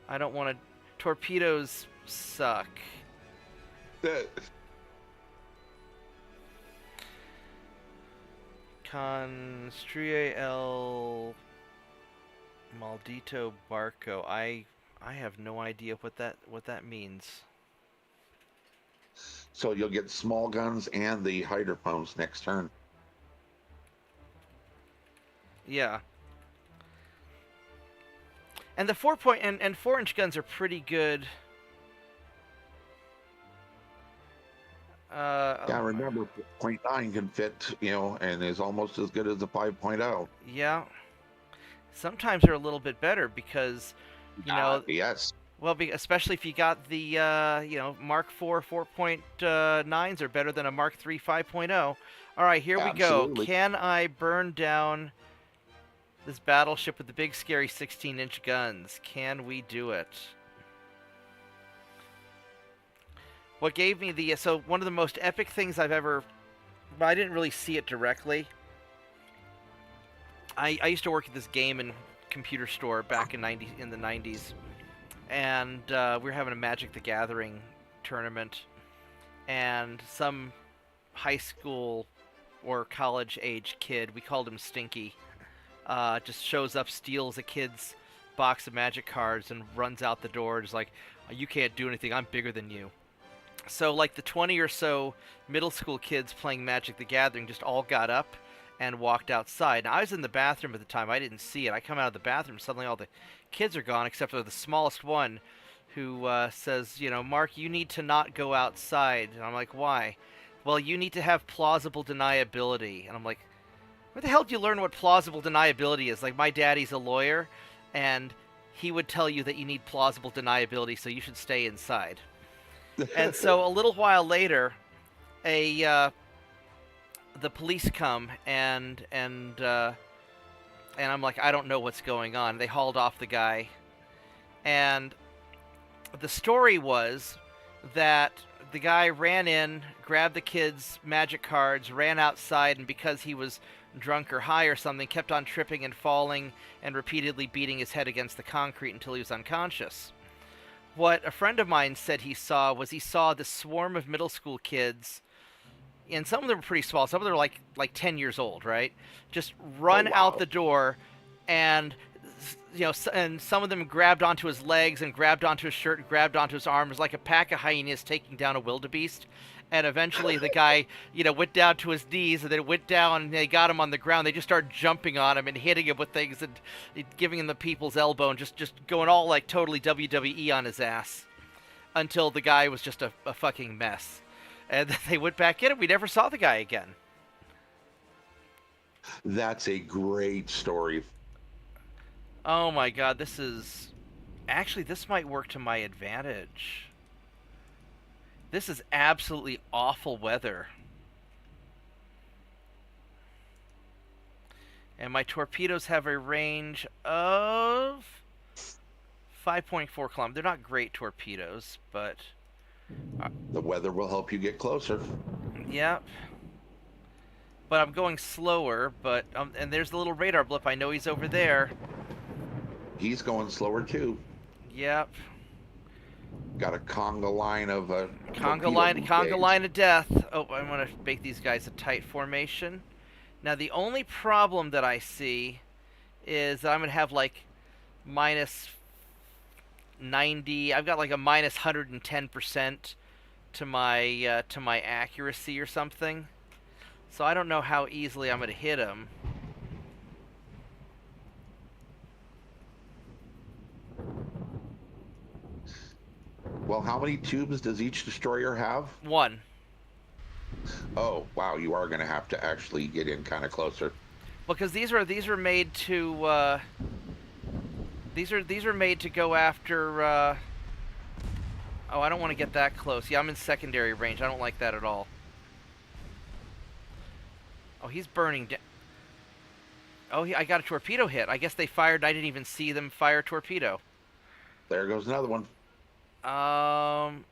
Speaker 1: I don't want to. Torpedoes suck.
Speaker 2: Uh,
Speaker 1: Construye el maldito barco. I have no idea what that means.
Speaker 2: So you'll get small guns and the hydrophones next turn.
Speaker 1: Yeah. And the 4-inch guns are pretty good.
Speaker 2: Yeah,
Speaker 1: Oh my.
Speaker 2: remember, .9 can fit, and is almost as good as the 5.0.
Speaker 1: Yeah. Sometimes they're a little bit better because, you know,
Speaker 2: Yes,
Speaker 1: well, especially if you got the, Mark IV 4.9s are better than a Mark III 5.0. All right, here we go.
Speaker 2: absolutely.
Speaker 1: Can I burn down this battleship with the big scary 16-inch guns? Can we do it? What gave me the so one of the most epic things I've ever. Well, I didn't really see it directly. I used to work at this game and computer store back in the 90s, and we were having a Magic the Gathering tournament, and some high school or college age kid, we called him Stinky, just shows up, steals a kid's box of Magic cards, and runs out the door. Just like, you can't do anything. I'm bigger than you. So like the 20 or so middle school kids playing Magic the Gathering just all got up and walked outside. Now I was in the bathroom at the time. I didn't see it. I come out of the bathroom. Suddenly all the kids are gone except for the smallest one who says, Mark, you need to not go outside. And I'm like, why? Well, you need to have plausible deniability. And I'm like, where the hell did you learn what plausible deniability is? Like, my daddy's a lawyer, and he would tell you that you need plausible deniability, so you should stay inside. And so a little while later, the police come and I'm like, I don't know what's going on. They hauled off the guy, and the story was that the guy ran in, grabbed the kid's Magic cards, ran outside, and because he was drunk or high or something, kept on tripping and falling and repeatedly beating his head against the concrete until he was unconscious. What a friend of mine said he saw this swarm of middle school kids, and some of them were pretty small. Some of them were like 10 years old, right? Just run out the door, and and some of them grabbed onto his legs and grabbed onto his shirt and grabbed onto his arms like a pack of hyenas taking down a wildebeest. And eventually the guy, went down to his knees, and then went down, and they got him on the ground. They just started jumping on him and hitting him with things and giving him the people's elbow and just going all like totally WWE on his ass until the guy was just a fucking mess. And then they went back in, and we never saw the guy again.
Speaker 2: That's a great story.
Speaker 1: Oh my god, this might work to my advantage. This is absolutely awful weather. And my torpedoes have a range of 5.4 kilometers. They're not great torpedoes, but...
Speaker 2: The weather will help you get closer.
Speaker 1: Yep. But I'm going slower, and there's the little radar blip. I know he's over there.
Speaker 2: He's going slower too.
Speaker 1: Yep.
Speaker 2: Got a conga line of
Speaker 1: conga line of death. Oh, I'm gonna make these guys a tight formation. Now the only problem that I see is that I'm gonna have like minus 90. I've got like a minus 110% to my accuracy or something. So I don't know how easily I'm gonna hit him.
Speaker 2: Well, how many tubes does each destroyer have?
Speaker 1: One.
Speaker 2: Oh, wow, you are going to have to actually get in kind of closer.
Speaker 1: Because these are made to these are made to go after. Oh, I don't want to get that close. Yeah, I'm in secondary range. I don't like that at all. Oh, he's burning down. Oh, I got a torpedo hit. I guess they fired. I didn't even see them fire a torpedo.
Speaker 2: There goes another one.
Speaker 1: Um.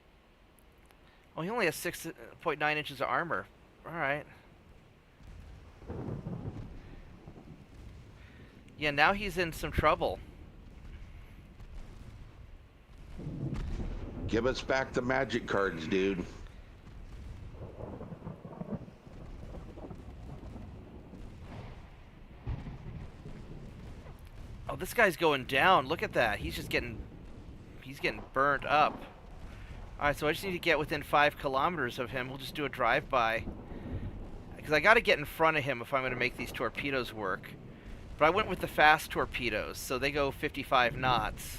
Speaker 1: Oh, he only has 6.9 inches of armor. All right. Yeah, now he's in some trouble.
Speaker 2: Give us back the magic cards, dude.
Speaker 1: Oh, this guy's going down. Look at that. He's getting burnt up. All right, so I just need to get within 5 kilometers of him. We'll just do a drive-by. Because I got to get in front of him if I'm going to make these torpedoes work. But I went with the fast torpedoes, so they go 55 knots.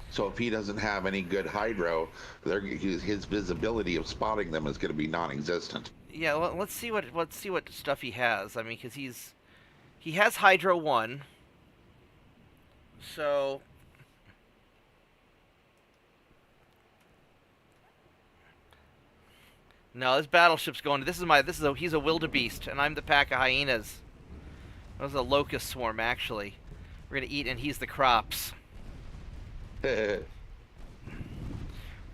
Speaker 2: So if he doesn't have any good hydro, his visibility of spotting them is going to be non-existent.
Speaker 1: Yeah, let's see what stuff he has. I mean, because he has Hydro 1. So no, this battleship's going. He's a wildebeest, and I'm the pack of hyenas. That was a locust swarm, actually. We're gonna eat, and he's the crops. We're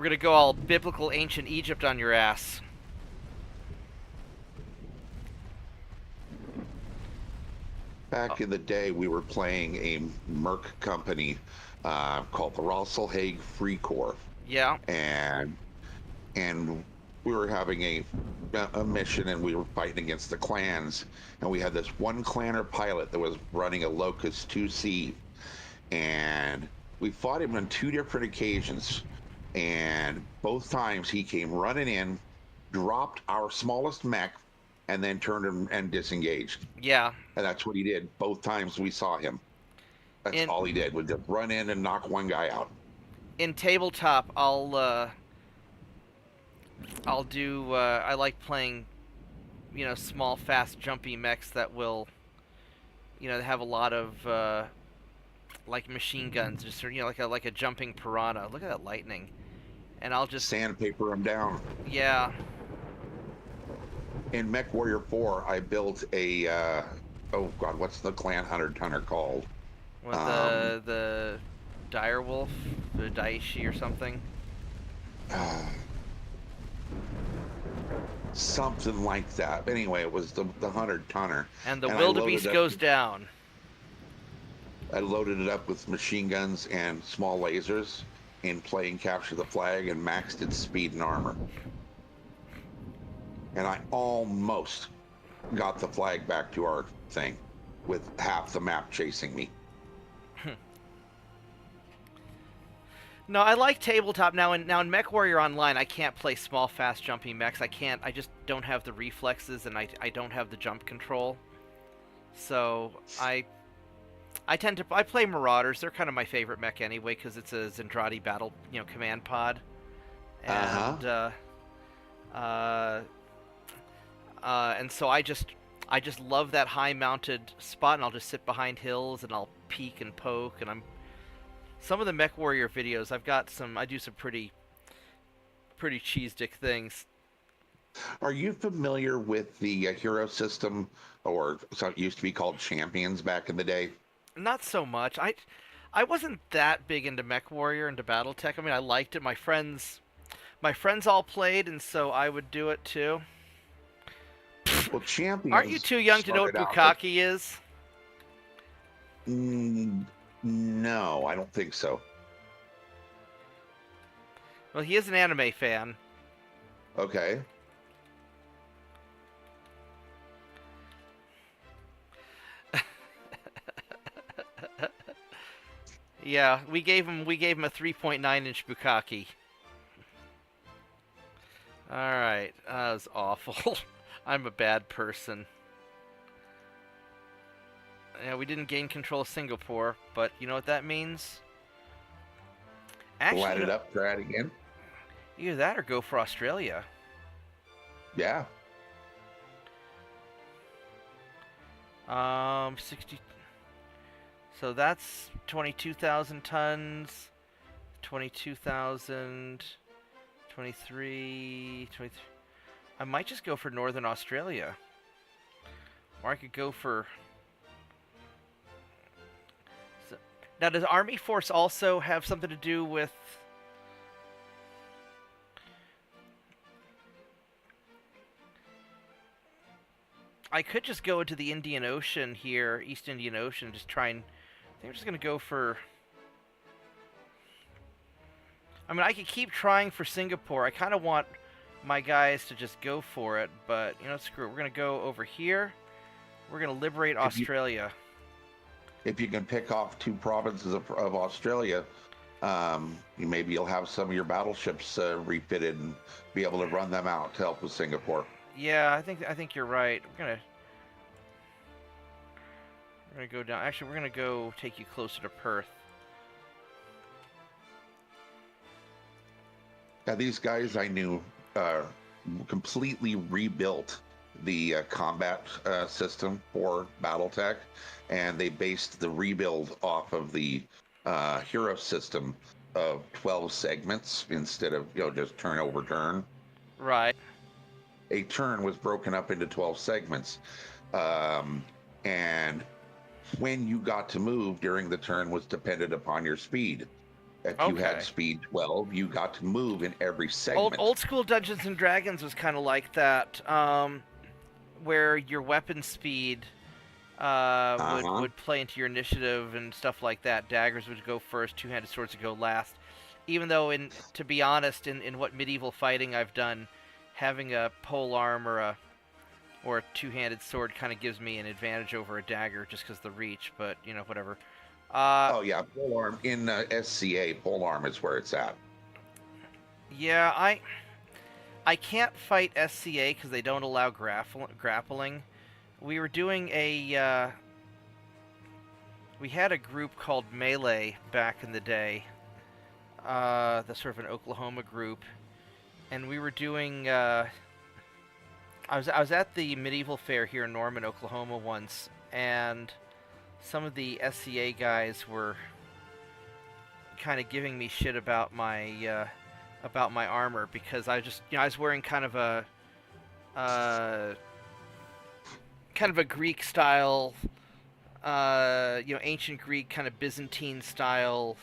Speaker 1: gonna go all biblical ancient Egypt on your ass.
Speaker 2: Back in the day, we were playing a Merc company called the Rosselhague Free Corps.
Speaker 1: Yeah.
Speaker 2: And we were having a mission, and we were fighting against the clans, and we had this one clanner pilot that was running a Locust 2C, and we fought him on 2 different occasions, and both times he came running in, dropped our smallest mech, and then turned and disengaged.
Speaker 1: Yeah.
Speaker 2: And that's what he did both times we saw him. That's all he did, would just run in and knock one guy out.
Speaker 1: In tabletop, I'll do. I like playing, small, fast, jumpy mechs that will, have a lot of like machine guns, just like a jumping piranha. Look at that lightning, and I'll just
Speaker 2: sandpaper them down.
Speaker 1: Yeah.
Speaker 2: In Mech Warrior 4, I built a oh god, what's the clan 100-tonner called?
Speaker 1: What, the Direwolf, the Daishi or something.
Speaker 2: Something like that. Anyway, it was the 100-tonner.
Speaker 1: And the wildebeest goes down.
Speaker 2: I loaded it up with machine guns and small lasers in playing Capture the Flag and maxed its speed and armor. And I almost got the flag back to our thing with half the map chasing me.
Speaker 1: No, I like tabletop now. In Mech Warrior Online, I can't play small, fast, jumping mechs. I just don't have the reflexes, and I don't have the jump control. So I play Marauders. They're kind of my favorite mech anyway, because it's a Zentradi battle, command pod. And and so I just love that high mounted spot, and I'll just sit behind hills and I'll peek and poke, and some of the Mech Warrior videos I do some pretty cheese dick things.
Speaker 2: Are you familiar with the hero system, or so it used to be called Champions back in the day?
Speaker 1: Not so much. I wasn't that big into Mech Warrior, into BattleTech. I mean, I liked it. My friends all played, and so I would do it too.
Speaker 2: Well, Champions.
Speaker 1: Aren't you too young to know what Bukkake is?
Speaker 2: No, I don't think so.
Speaker 1: Well, he is an anime fan.
Speaker 2: Okay.
Speaker 1: Yeah, we gave him a 3.9-inch Bukkake. All right, that was awful. I'm a bad person. Yeah, we didn't gain control of Singapore, but you know what that means? Actually,
Speaker 2: Light it up, try it again.
Speaker 1: either that or go for Australia.
Speaker 2: Yeah.
Speaker 1: 60. So that's 22,000 tons. 22,000. 23. 23. I might just go for Northern Australia. Or I could go for. So, now, does Army Force also have something to do with. I could just go into the Indian Ocean here, East Indian Ocean, just try and. I think I'm just going to go for. I mean, I could keep trying for Singapore. I kind of want my guys to just go for it, but, screw it. We're going to go over here. We're going to liberate Australia.
Speaker 2: If you can pick off 2 provinces of Australia, maybe you'll have some of your battleships refitted and be able to run them out to help with Singapore.
Speaker 1: Yeah, I think you're right. We're gonna go down. Actually, we're gonna go take you closer to Perth.
Speaker 2: Now, these guys I knew completely rebuilt the combat system for BattleTech, and they based the rebuild off of the hero system of 12 segments instead of just turn over turn.
Speaker 1: Right.
Speaker 2: A turn was broken up into 12 segments, and when you got to move during the turn was dependent upon your speed. If you had speed 12, you got to move in every segment.
Speaker 1: Old school Dungeons and Dragons was kind of like that, where your weapon speed would play into your initiative and stuff like that. Daggers would go first, two-handed swords would go last. Even though, to be honest, in what medieval fighting I've done, having a polearm or a two-handed sword kind of gives me an advantage over a dagger just because of the reach, but, whatever.
Speaker 2: Oh, yeah, polearm. In SCA, polearm is where it's at.
Speaker 1: Yeah, I can't fight SCA because they don't allow grappling. We were doing we had a group called Melee back in the day. That's sort of an Oklahoma group. And we were doing, I was at the medieval fair here in Norman, Oklahoma once, and some of the SCA guys were kind of giving me shit about my armor because I was wearing kind of a Greek style, ancient Greek kind of Byzantine style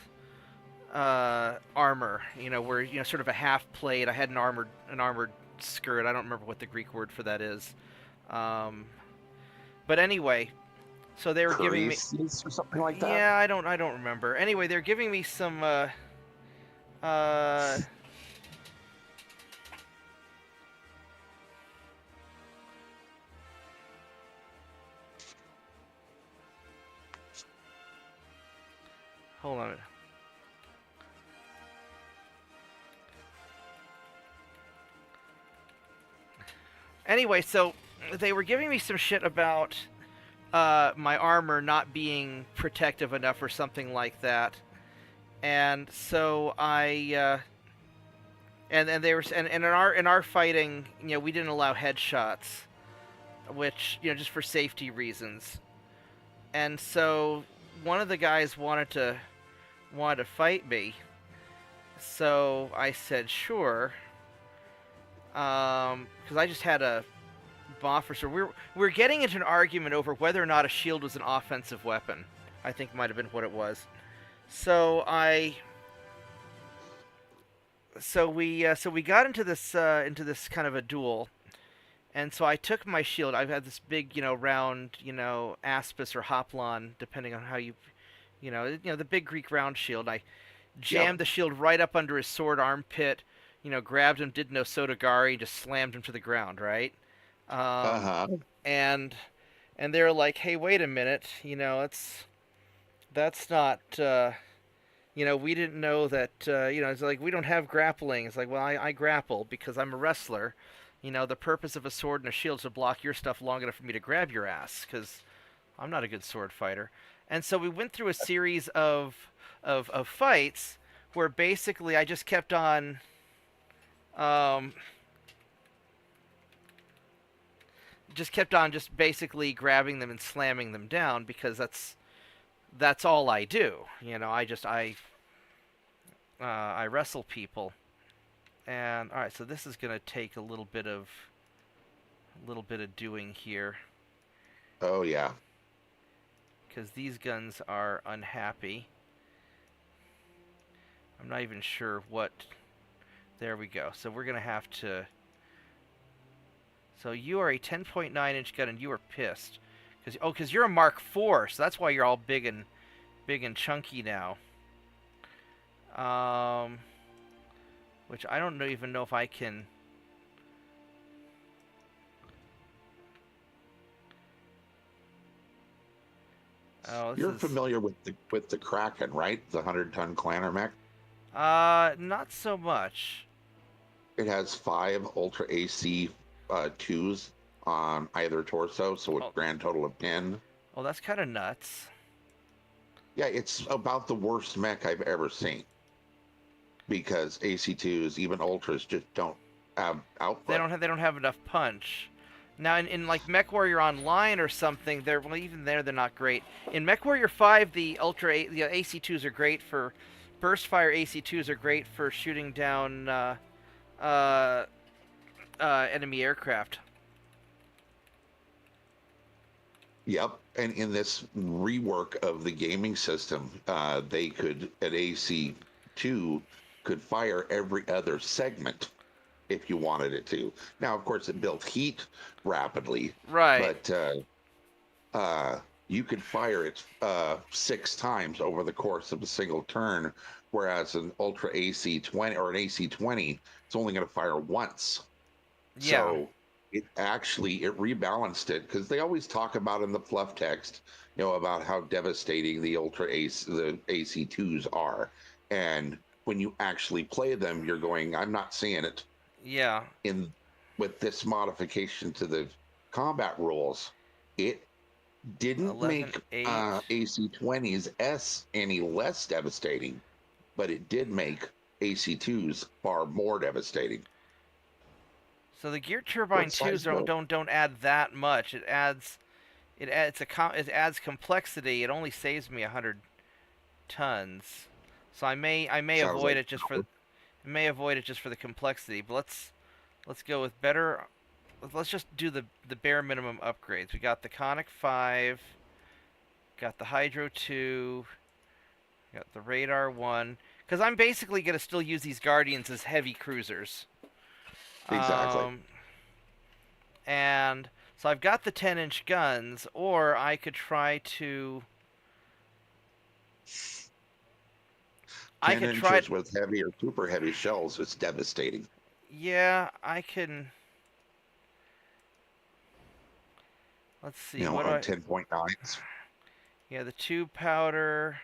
Speaker 1: armor, where sort of a half plate. I had an armored skirt. I don't remember what the Greek word for that is. But anyway, so they were giving me
Speaker 2: or something like that.
Speaker 1: Yeah, I don't remember. Anyway, they're giving me some hold on a minute. Anyway, so they were giving me some shit about my armor not being protective enough or something like that, and so I and they were and in our fighting, we didn't allow headshots, which just for safety reasons, and so one of the guys wanted to fight me, so I said sure. Because I just had a officer. We were getting into an argument over whether or not a shield was an offensive weapon. I think might have been what it was. So we got into this kind of a duel, and so I took my shield. I've had this big round aspis or hoplon, depending on how you the big Greek round shield. I jammed the shield right up under his sword armpit. Grabbed him, did no Sotogari, just slammed him to the ground, right? And they were like, hey, wait a minute, that's not, we didn't know that, it's like, we don't have grappling. It's like, well, I grapple because I'm a wrestler. The purpose of a sword and a shield is to block your stuff long enough for me to grab your ass, because I'm not a good sword fighter. And so we went through a series of fights where basically I just kept on um, just basically grabbing them and slamming them down because that's all I do. You know, I wrestle people. And all right, so this is going to take a little bit of doing here
Speaker 2: Oh yeah.
Speaker 1: because these guns are unhappy. I'm not even sure what. There we go. So we're going to have to. So you are a 10.9-inch gun and you are pissed. Because you're a Mark IV, so that's why you're all big and chunky now. Which I don't even know if I can. Oh, this
Speaker 2: You're
Speaker 1: is
Speaker 2: familiar with the Kraken, right? The 100-ton clanner mech.
Speaker 1: not so much.
Speaker 2: It has 5 Ultra AC twos on either torso, so a
Speaker 1: Oh,
Speaker 2: grand total of 10.
Speaker 1: oh, that's kind of nuts.
Speaker 2: Yeah, it's about the worst mech I've ever seen because AC2s, even Ultras, just don't have output.
Speaker 1: They don't have enough punch. Now in like MechWarrior Online or something, they're well even there they're not great. In MechWarrior 5, the AC2s are great for burst fire. AC2s are great for shooting down uh, enemy aircraft.
Speaker 2: Yep. And in this rework of the gaming system, they could, at AC2, could fire every other segment if you wanted it to. Now, of course, it built heat rapidly,
Speaker 1: Right.
Speaker 2: but uh, you could fire it 6 times over the course of a single turn, whereas an Ultra AC20 or an AC20, it's only going to fire once.
Speaker 1: Yeah.
Speaker 2: So it rebalanced it because they always talk about in the fluff text, about how devastating the AC2s are, and when you actually play them, you're going, I'm not seeing it
Speaker 1: Yeah.
Speaker 2: in with this modification to the combat rules. It didn't
Speaker 1: 11
Speaker 2: make
Speaker 1: 8.
Speaker 2: AC20s S any less devastating, but it did make AC2s far more devastating.
Speaker 1: So the gear turbine
Speaker 2: What
Speaker 1: twos
Speaker 2: size were
Speaker 1: don't add that much. It adds complexity. It only saves me 100 tons. So I may
Speaker 2: sounds
Speaker 1: avoid
Speaker 2: like
Speaker 1: it just for the complexity. But let's go with better. Let's just do the bare minimum upgrades. We got the Conic 5, got the Hydro 2, got the Radar 1. Because I'm basically gonna still use these Guardians as heavy cruisers.
Speaker 2: exactly.
Speaker 1: Um, and so I've got the 10-inch guns, or I could try to. I
Speaker 2: 10
Speaker 1: could try.
Speaker 2: inches with heavy or super heavy shells is devastating.
Speaker 1: Yeah, I can. Let's see. What do
Speaker 2: On
Speaker 1: I?
Speaker 2: 10.9s.
Speaker 1: Yeah, the tube powder.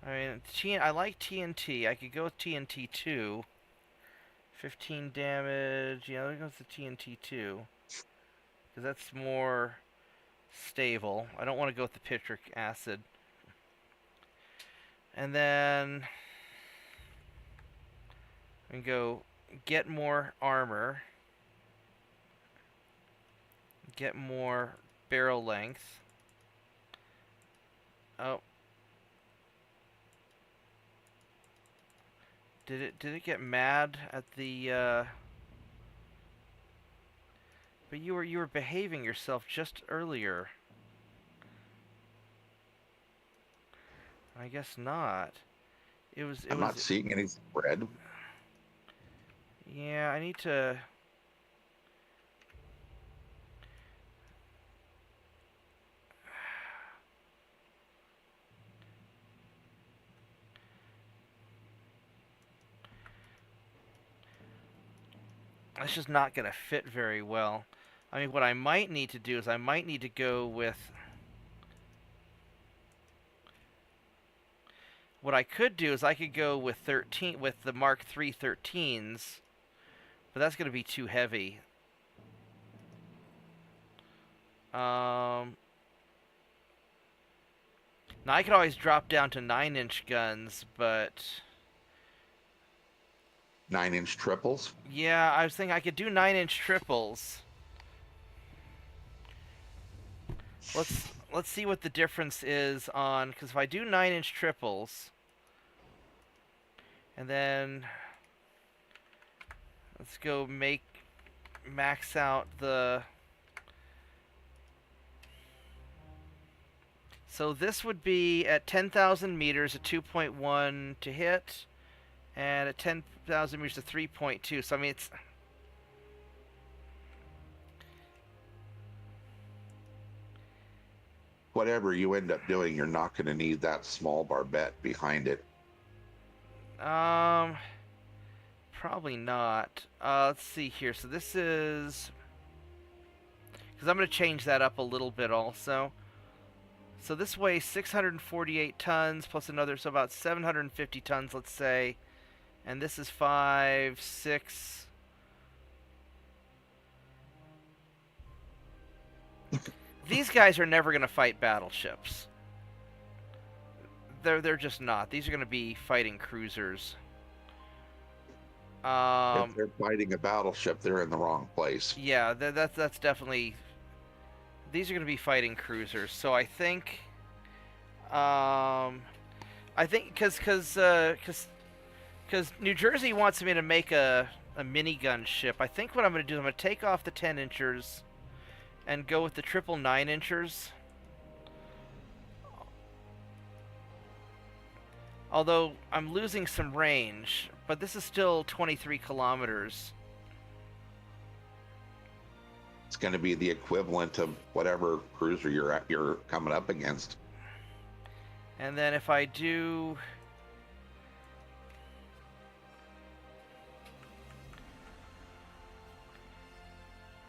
Speaker 1: I mean, I like TNT. I could go with TNT 2. 15 damage. Yeah, there goes the TNT 2. Because that's more stable. I don't want to go with the pitric acid. And then we can go get more armor. Get more barrel length. Oh. Did it get mad at the but you were behaving yourself just earlier. I guess not. It
Speaker 2: I'm
Speaker 1: was
Speaker 2: not seeing any spread.
Speaker 1: yeah, I need to it's just not going to fit very well. I mean, what I might need to do is I might need to go with what I could do is I could go with 13 with the Mark III 13s, but that's going to be too heavy. Um Now I could always drop down to 9-inch guns, but
Speaker 2: 9-inch triples.
Speaker 1: yeah, I was thinking I could do 9-inch triples. Let's see what the difference is on, because if I do 9-inch triples, and then let's go max out the. So this would be at 10,000 meters, a 2.1 to hit, and at 10,000 meters, a 3.2. So I mean, it's.
Speaker 2: Whatever you end up doing, you're not going to need that small barbette behind it.
Speaker 1: Probably not. Let's see here. So this is. Because I'm going to change that up a little bit also. So this weighs 648 tons plus another, so about 750 tons, let's say. And this is 5, 6. These guys are never going to fight battleships. They're just not. These are going to be fighting cruisers.
Speaker 2: If they're fighting a battleship, they're in the wrong place.
Speaker 1: Yeah, that's definitely. These are going to be fighting cruisers. So I think because New Jersey wants me to make a minigun ship. I think what I'm going to do is I'm going to take off the 10-inchers and go with the triple 9-inchers. Although I'm losing some range, but this is still 23 kilometers.
Speaker 2: It's going to be the equivalent of whatever cruiser you're coming up against.
Speaker 1: And then if I do.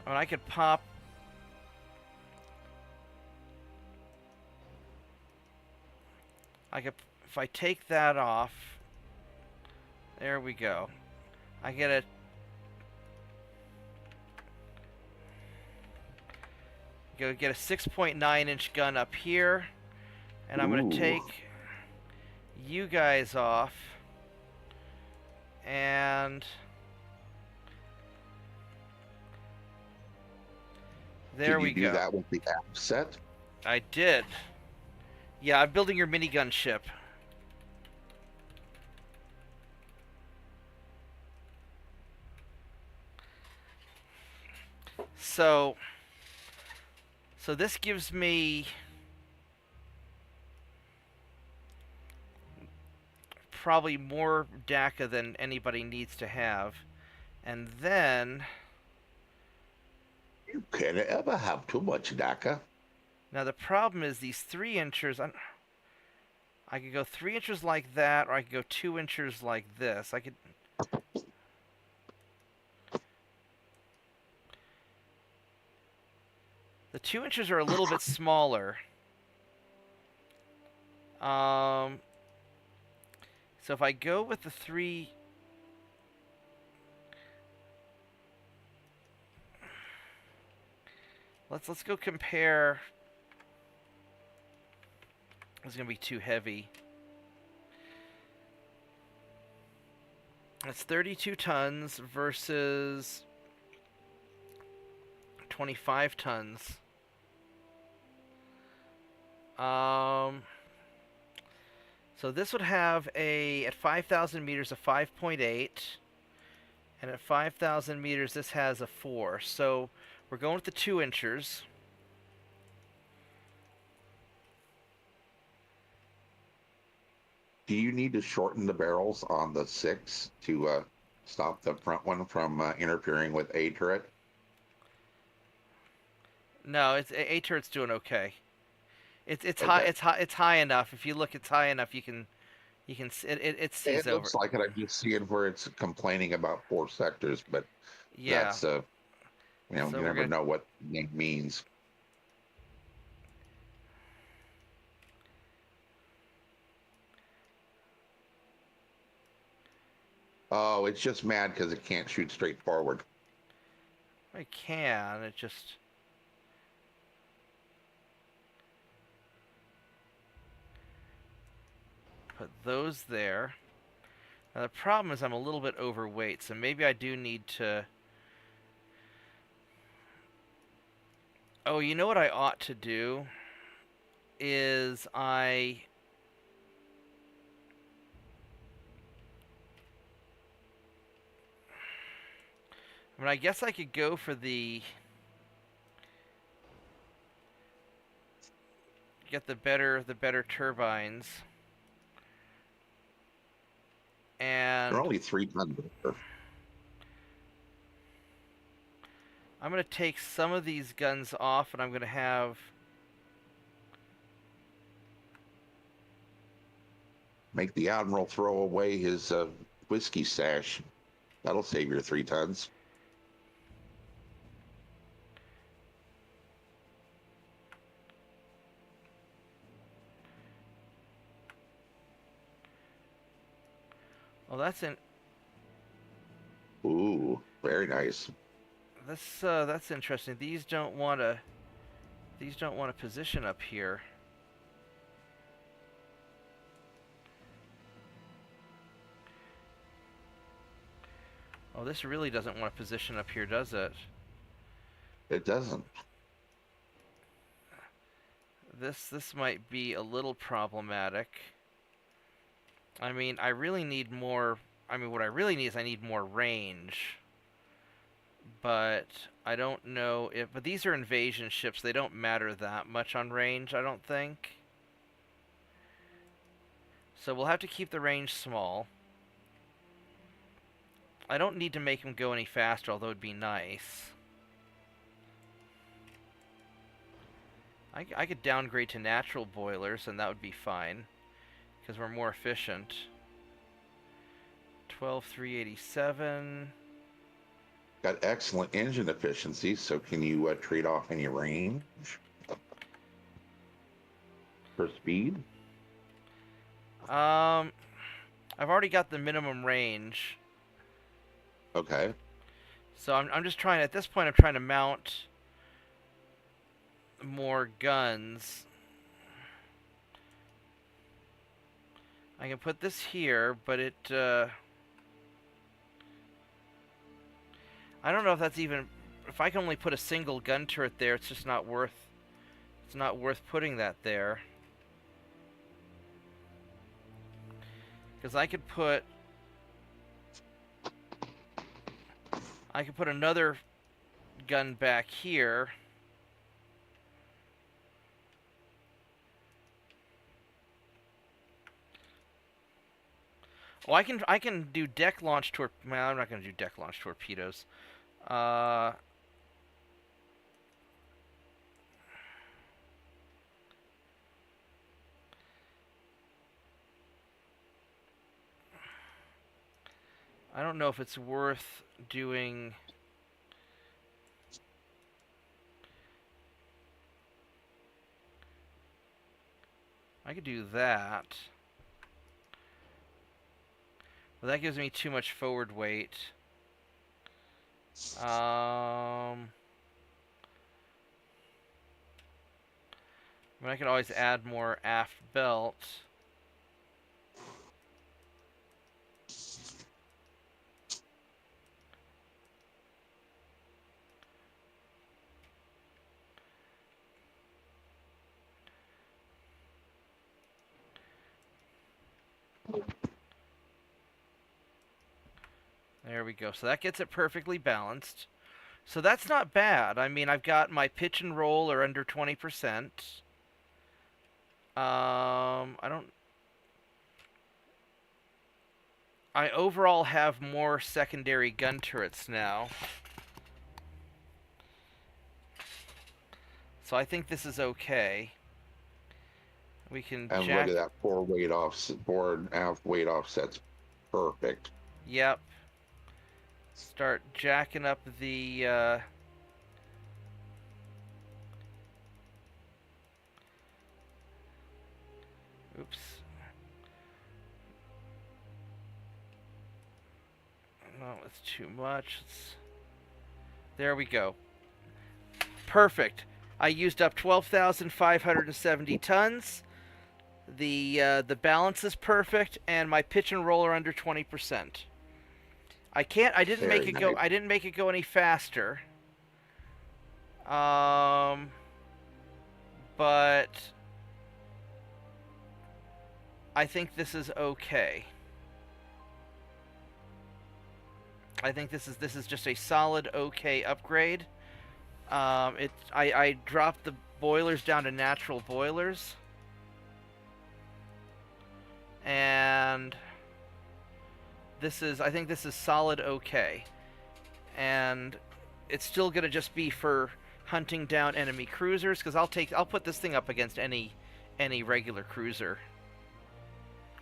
Speaker 1: Oh, I could pop. If I take that off. There we go. I get a. Go get a 6.9-inch gun up here. And I'm going to take you guys off. And there we go.
Speaker 2: Did you do that with the app set?
Speaker 1: I did. Yeah, I'm building your minigun ship. So this gives me probably more DACA than anybody needs to have. And then
Speaker 2: You can't ever have too much DACA.
Speaker 1: now the problem is these 3-inchers. I could go 3 inches like that, or I could go 2 inches like this. I could. The 2 inches are a little bit smaller. So if I go with the 3. Let's go compare. It's gonna be too heavy. It's 32 tons versus 25 tons. So this would have at 5,000 meters a 5.8, and at 5,000 meters this has a 4. So we're going with the 2-inchers.
Speaker 2: Do you need to shorten the barrels on the 6 to stop the front one from interfering with A turret?
Speaker 1: No, A turret's doing okay. It's
Speaker 2: Okay.
Speaker 1: it's high enough. If you look, it's high enough. You can it sees
Speaker 2: It
Speaker 1: over.
Speaker 2: looks like it. I'm just seeing where it's complaining about 4 sectors, but
Speaker 1: Yeah.
Speaker 2: that's
Speaker 1: So
Speaker 2: you
Speaker 1: we're
Speaker 2: never
Speaker 1: gonna.
Speaker 2: know what it means. Oh, it's just mad because it can't shoot straight forward.
Speaker 1: I can. It just. Put those there. Now the problem is I'm a little bit overweight, so maybe I do need to... Oh, you know what I ought to do? Is I mean, I guess I could go for get the better turbines. And
Speaker 2: They're only 3 tons.
Speaker 1: I'm going to take some of these guns off, and I'm going to have...
Speaker 2: Make the Admiral throw away his whiskey stash. That'll save your 3 tons.
Speaker 1: Oh, that's in...
Speaker 2: Ooh, very nice.
Speaker 1: That's interesting. These don't want to position up here. Oh, this really doesn't want to position up here, does it?
Speaker 2: It doesn't.
Speaker 1: This might be a little problematic. I mean, I really need more... I mean, what I really need is I need more range. But I don't know if... But these are invasion ships. They don't matter that much on range, I don't think. So we'll have to keep the range small. I don't need to make them go any faster, although it'd be nice. I could downgrade to natural boilers, and that would be fine. Because we're more efficient. 12,387.
Speaker 2: Got excellent engine efficiency, so can you trade off any range for speed?
Speaker 1: I've already got the minimum range.
Speaker 2: Okay.
Speaker 1: So I'm just trying, at this point, I'm trying to mount more guns. I can put this here, but it, I don't know if that's even, if I can only put a single gun turret there, it's just not worth, it's not worth putting that there. Because I could put another gun back here. Oh, I can do deck launch well, I'm not going to do deck launch torpedoes. I don't know if it's worth doing... I could do that. But that gives me too much forward weight. I mean, I could always add more aft belt. There we go. So that gets it perfectly balanced. So that's not bad. I mean, I've got my pitch and roll are under 20%. I overall have more secondary gun turrets now. So I think this is okay. We can
Speaker 2: And
Speaker 1: jack...
Speaker 2: look at that fore and aft weight offset's perfect.
Speaker 1: Yep. Start jacking up the oops. No, it's too much. There we go. Perfect. I used up 12,570 tons. The balance is perfect, and my pitch and roll are under 20%. I can't. I didn't make
Speaker 2: Very
Speaker 1: it
Speaker 2: nice.
Speaker 1: go. I didn't make it go any faster. Um, but I think this is okay. I think this is just a solid okay upgrade. I dropped the boilers down to natural boilers, and I think this is solid okay, and it's still gonna just be for hunting down enemy cruisers, because I'll put this thing up against any regular cruiser.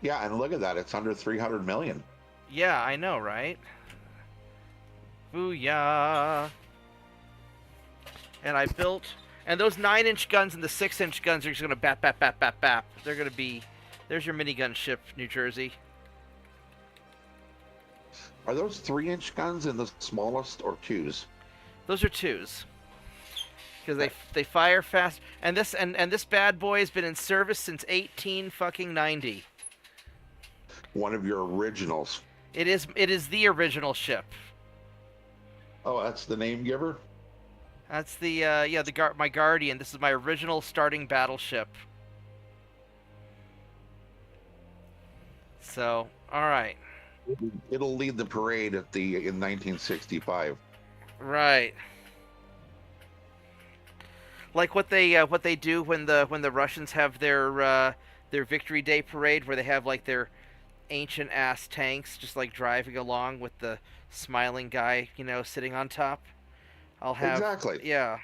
Speaker 2: Yeah, and look at that. It's under 300 million.
Speaker 1: Yeah, I know, right? Booyah! And I built, and those 9-inch guns and the 6-inch guns are just gonna bap bap bap bap bap. They're gonna be, there's your minigun ship, New Jersey.
Speaker 2: Are those 3-inch guns in the smallest or twos?
Speaker 1: Those are twos, because they fire fast. And this bad boy has been in service since 18 fucking 90.
Speaker 2: One of your originals.
Speaker 1: It is the original ship.
Speaker 2: Oh, that's the name giver?
Speaker 1: That's the yeah, my Guardian. This is my original starting battleship. So, all right.
Speaker 2: It'll lead the parade in 1965.
Speaker 1: Right. Like what they do when the Russians have their Victory Day parade, where they have like their ancient ass tanks just like driving along with the smiling guy, sitting on top. I'll have
Speaker 2: Exactly.
Speaker 1: Yeah.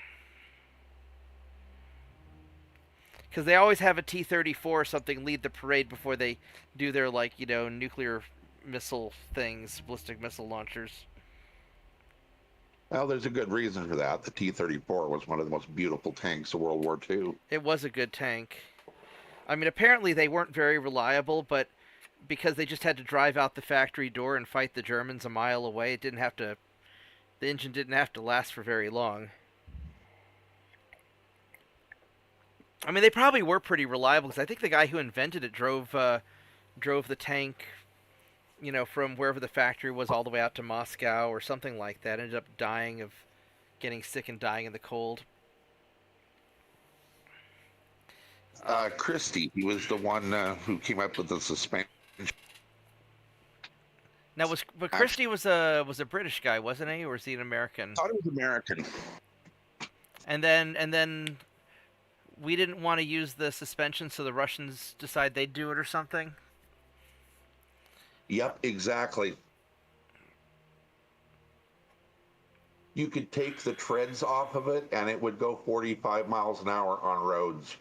Speaker 1: Because they always have a T-34 or something lead the parade before they do their nuclear missile things, ballistic missile launchers.
Speaker 2: Well, there's a good reason for that. The T-34 was one of the most beautiful tanks of World War II.
Speaker 1: It was a good tank. I mean, apparently they weren't very reliable, but because they just had to drive out the factory door and fight the Germans a mile away, the engine didn't have to last for very long. I mean, they probably were pretty reliable, because I think the guy who invented it drove the tank, from wherever the factory was all the way out to Moscow or something like that. Ended up getting sick and dying in the cold.
Speaker 2: Christie, he was the one who came up with the suspension.
Speaker 1: Now, but Christie was a British guy, wasn't he, or was he an American?
Speaker 2: I thought it was American.
Speaker 1: And then we didn't want to use the suspension, so the Russians decide they'd do it or something.
Speaker 2: Yep, exactly. You could take the treads off of it, and it would go 45 miles an hour on roads.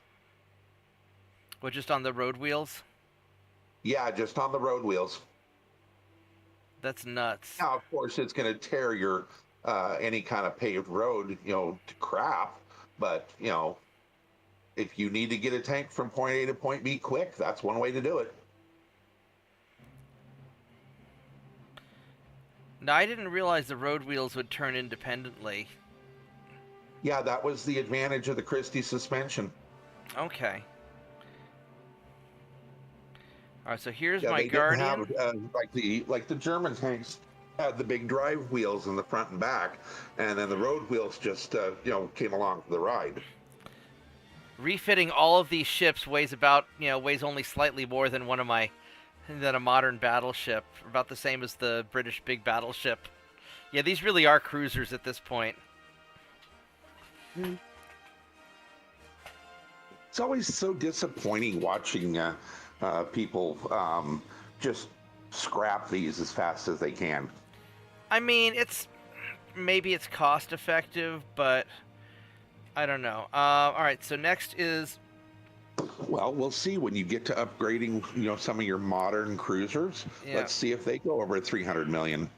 Speaker 1: Well, just on the road wheels?
Speaker 2: Yeah, just on the road wheels.
Speaker 1: That's nuts.
Speaker 2: Now, of course, it's going to tear your any kind of paved road, to crap. But if you need to get a tank from point A to point B quick, that's one way to do it.
Speaker 1: No, I didn't realize the road wheels would turn independently.
Speaker 2: Yeah, that was the advantage of the Christie suspension.
Speaker 1: Okay. All right, so here's
Speaker 2: Yeah,
Speaker 1: my
Speaker 2: they
Speaker 1: Guardian.
Speaker 2: didn't have like the German tanks had the big drive wheels in the front and back, and then the road wheels just came along for the ride.
Speaker 1: Refitting all of these ships weighs only slightly more than than a modern battleship, about the same as the British big battleship. Yeah, these really are cruisers at this point.
Speaker 2: It's always so disappointing watching people just scrap these as fast as they can.
Speaker 1: I mean, maybe it's cost effective, but I don't know. All right, so next is.
Speaker 2: Well, we'll see when you get to upgrading, some of your modern cruisers.
Speaker 1: Yeah.
Speaker 2: Let's see if they go over 300 million.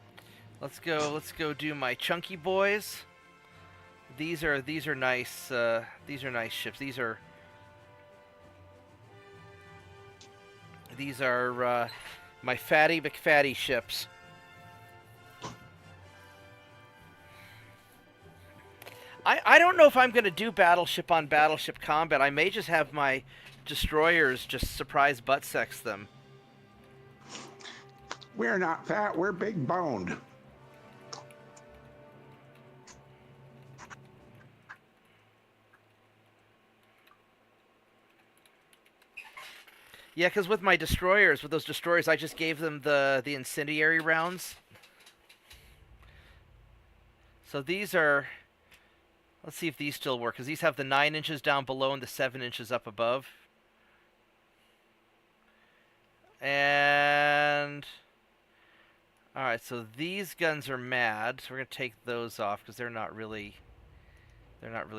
Speaker 1: Let's go do my chunky boys. These are nice. These are nice ships. These are my fatty McFatty ships. I don't know if I'm going to do battleship on battleship combat. I may just have my destroyers just surprise butt sex them.
Speaker 2: We're not fat, we're big boned.
Speaker 1: Yeah, because with those destroyers, I just gave them the incendiary rounds. So these are. Let's see if these still work, because these have the 9 inches down below and the 7 inches up above. And all right, so these guns are mad, so we're gonna take those off because they're not really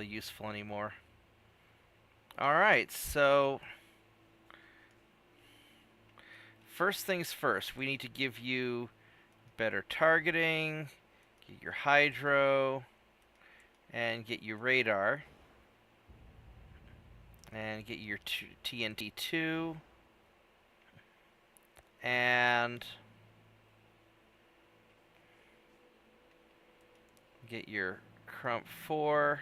Speaker 1: useful anymore. All right, so first things first, we need to give you better targeting, get your hydro, and get your radar, and get your TNT2, and get your Crump 4.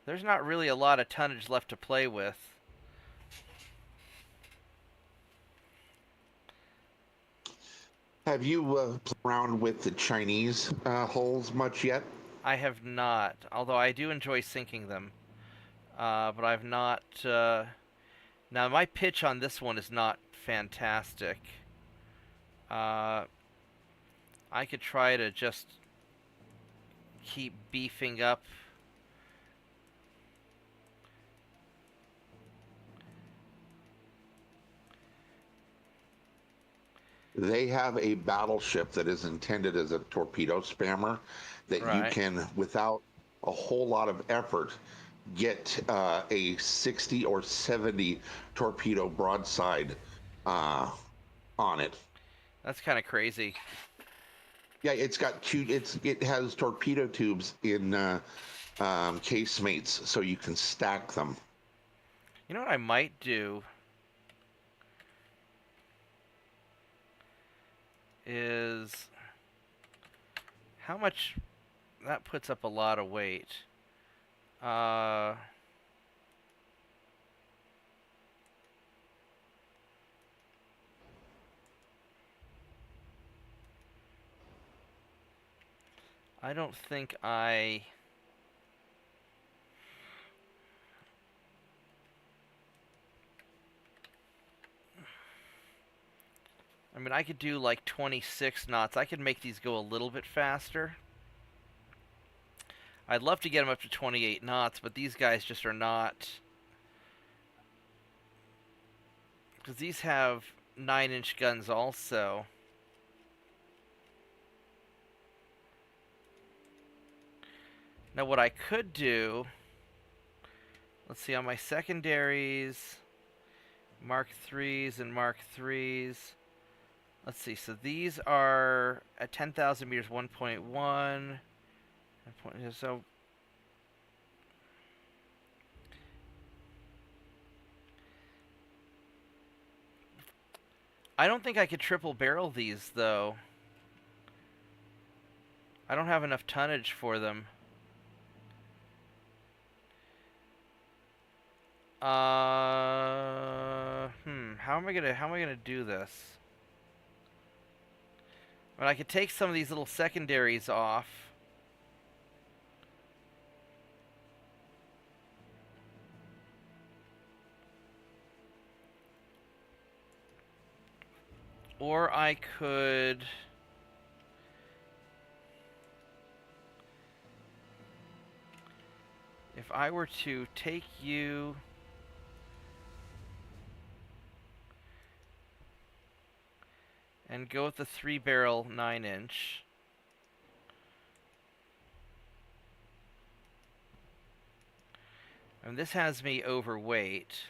Speaker 1: There's not really a lot of tonnage left to play with.
Speaker 2: Have you played around with the Chinese hulls much yet?
Speaker 1: I have not, although I do enjoy sinking them. But I've not. Now, my pitch on this one is not fantastic. I could try to just keep beefing up.
Speaker 2: They have a battleship that is intended as a torpedo spammer that you
Speaker 1: Right.
Speaker 2: can, without a whole lot of effort, get a 60 or 70 torpedo broadside on it.
Speaker 1: That's kind of crazy.
Speaker 2: Yeah, it's got it has torpedo tubes in casemates, so you can stack them.
Speaker 1: You know what I might do is how much that puts up a lot of weight. I don't think I mean, I could do like 26 knots. I could make these go a little bit faster. I'd love to get them up to 28 knots, but these guys just are not. Because these have 9-inch guns also. Now, what I could do. Let's see, on my secondaries, Mark 3s and Mark 3s. Let's see, so these are at 10,000 meters 1.1. So I don't think I could triple barrel these, though. I don't have enough tonnage for them. How am I gonna do this? I mean, I could take some of these little secondaries off. Or I could. If I were to take you. And go with the 3-barrel 9-inch. And this has me overweight.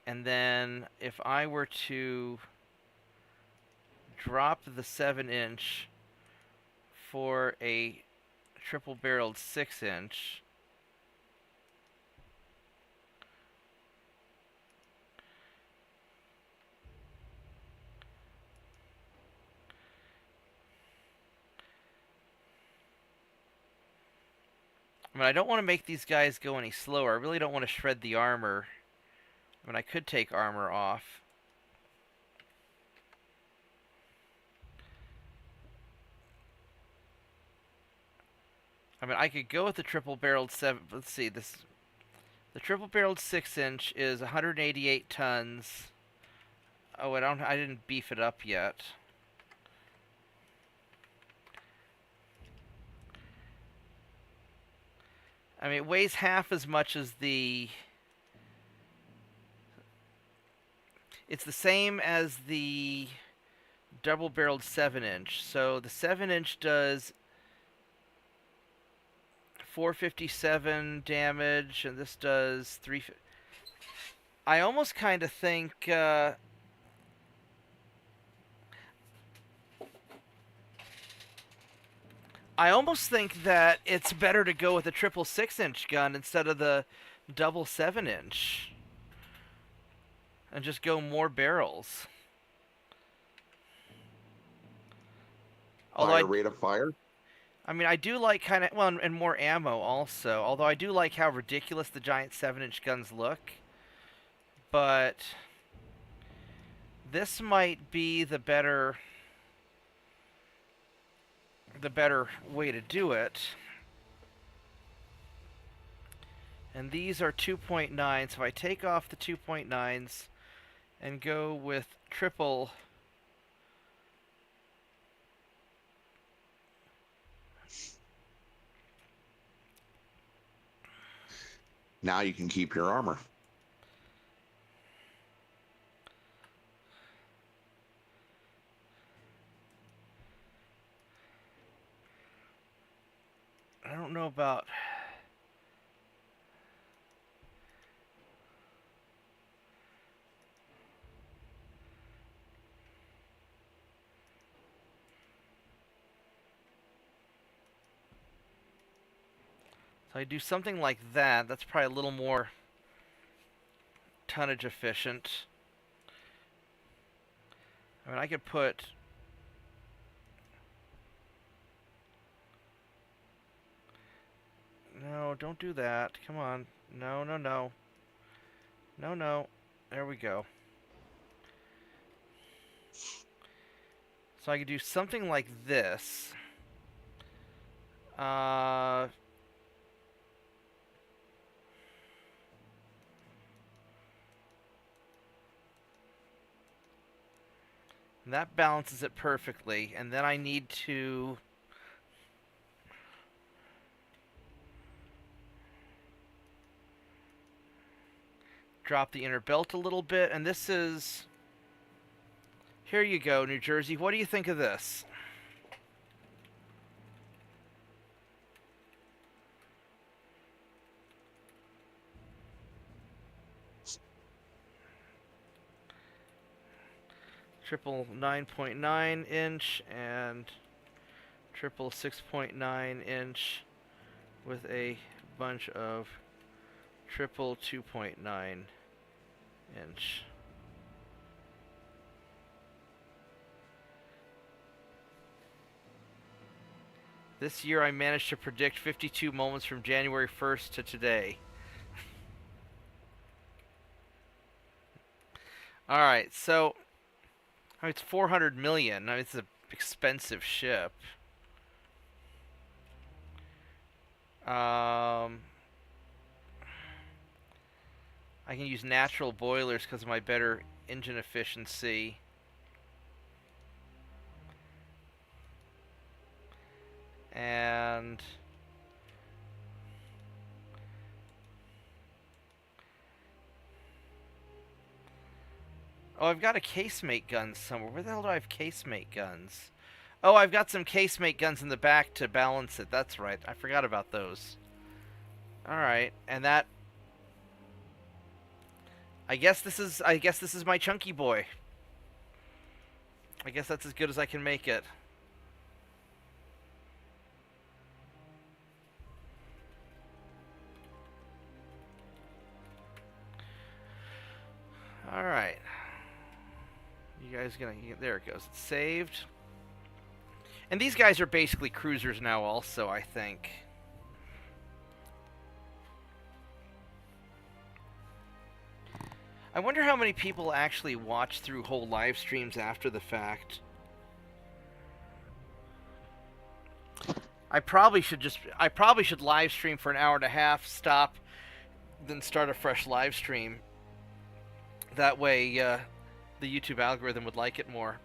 Speaker 1: And then if I were to drop the 7-inch for a triple-barreled 6-inch. I mean, I don't want to make these guys go any slower. I really don't want to shred the armor. I mean, I could take armor off. I mean, I could go with the triple-barreled 7... Let's see, this... The triple-barreled 6-inch is 188 tons. Oh, I didn't beef it up yet. I mean, it weighs half as much as the... It's the same as the double-barreled 7-inch. So the 7-inch does 457 damage, and this does 3... I almost kind of think... I almost think that it's better to go with a triple 6-inch gun instead of the double 7-inch. And just go more barrels.
Speaker 2: Higher rate of fire?
Speaker 1: I mean, I do like kind of... Well, and more ammo also. Although I do like how ridiculous the giant 7-inch guns look. But... This might be the better way to do it. And these are 2.9, so if I take off the 2.9s and go with triple...
Speaker 2: Now you can keep your armor.
Speaker 1: I don't know about... So I do something like that. That's probably a little more tonnage efficient. I mean, I could put... No, don't do that. Come on. No, no, no. No, no. There we go. So I could do something like this. And that balances it perfectly. And then I need to... drop the inner belt a little bit, and this is... Here you go, New Jersey. What do you think of this? Triple 9.9 inch and triple 6.9 inch with a bunch of triple 2.9 inch. This year I managed to predict 52 moments from January 1st to today. Alright, so... I mean, it's 400 million. I mean, it's an expensive ship. I can use natural boilers because of my better engine efficiency. And... Oh, I've got a casemate gun somewhere. Where the hell do I have casemate guns? Oh, I've got some casemate guns in the back to balance it. That's right. I forgot about those. Alright, and that... I guess this is my chunky boy. I guess that's as good as I can make it. Alright. You guys gonna... There it goes. It's saved. And these guys are basically cruisers now also, I think. I wonder how many people actually watch through whole live streams after the fact. I probably should live stream for an hour and a half, stop, then start a fresh live stream. That way, the YouTube algorithm would like it more.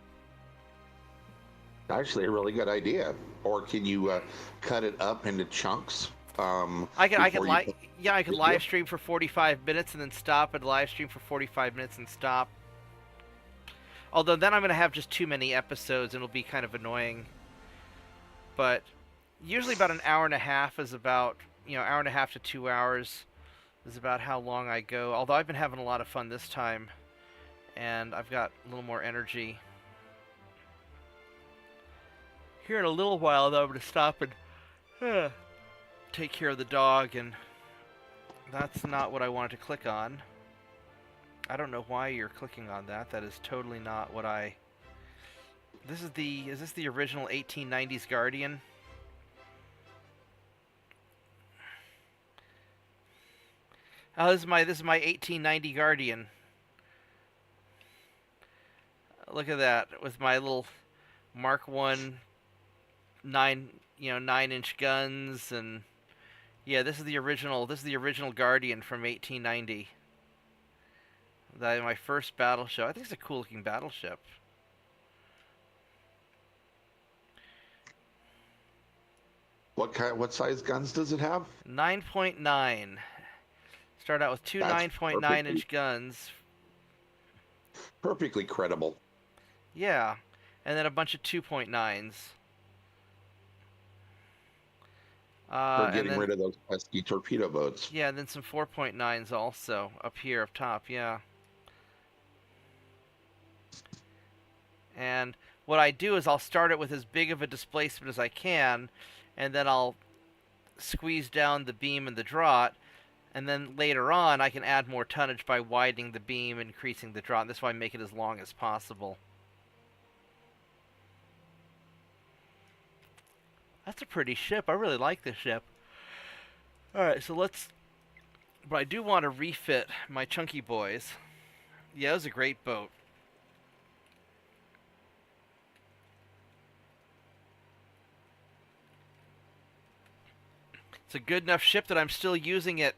Speaker 2: Actually, a really good idea. Or can you cut it up into chunks?
Speaker 1: I could
Speaker 2: Yep.
Speaker 1: live stream for 45 minutes and then stop, and live stream for 45 minutes and stop. Although then I'm going to have just too many episodes and it'll be kind of annoying. But usually about an hour and a half is about, hour and a half to 2 hours is about how long I go. Although I've been having a lot of fun this time, and I've got a little more energy. Here in a little while, though, I'm going to stop and take care of the dog, and that's not what I wanted to click on. I don't know why you're clicking on that. That is totally not what I... Is this the original 1890s Guardian? Oh, this is my 1890 Guardian. Look at that, with my little Mark 1 9-inch guns, and yeah, this is the original Guardian from 1890. My first battleship. I think it's a cool looking battleship.
Speaker 2: What size guns does it have?
Speaker 1: 9.9. Start out with two 9.9-inch guns.
Speaker 2: Perfectly credible.
Speaker 1: Yeah, and then a bunch of 2.9s.
Speaker 2: For getting rid of those pesky torpedo boats.
Speaker 1: Yeah, and then some 4.9s also up here up top, yeah. And what I do is I'll start it with as big of a displacement as I can, and then I'll squeeze down the beam and the draught, and then later on I can add more tonnage by widening the beam, increasing the draught. That's why I make it as long as possible. That's a pretty ship. I really like this ship. Alright, so let's... But I do want to refit my chunky boys. Yeah, it was a great boat. It's a good enough ship that I'm still using it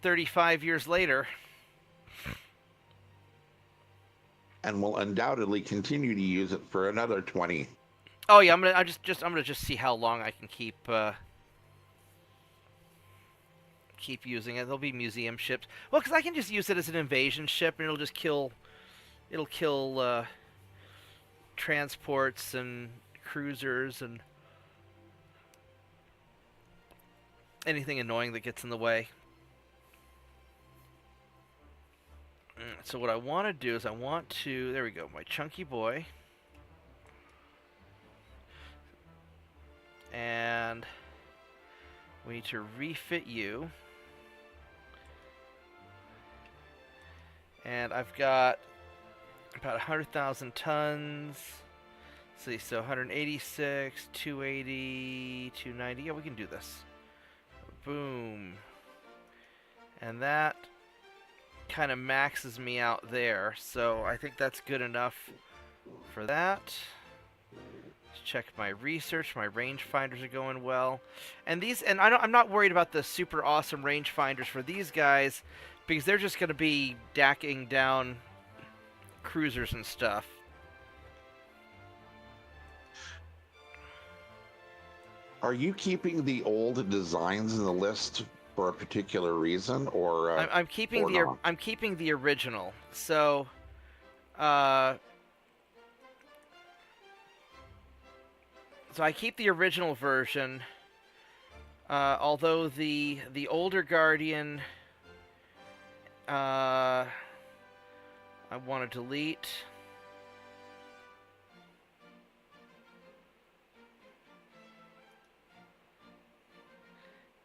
Speaker 1: 35 years later.
Speaker 2: And will undoubtedly continue to use it for another 20.
Speaker 1: Oh yeah, I'm gonna just see how long I can keep using it. There'll be museum ships. Well, because I can just use it as an invasion ship, and it'll kill transports and cruisers and anything annoying that gets in the way. So what I want to do is there we go, my chunky boy. And we need to refit you. And I've got about 100,000 tons. Let's see, so 186, 280, 290. Yeah, we can do this. Boom. And that kind of maxes me out there. So I think that's good enough for that. Check my research. My rangefinders are going well, and I'm not worried about the super awesome rangefinders for these guys, because they're just going to be dacking down cruisers and stuff.
Speaker 2: Are you keeping the old designs in the list for a particular reason, or
Speaker 1: I'm keeping the original. So, So I keep the original version, although the older Guardian, I want to delete.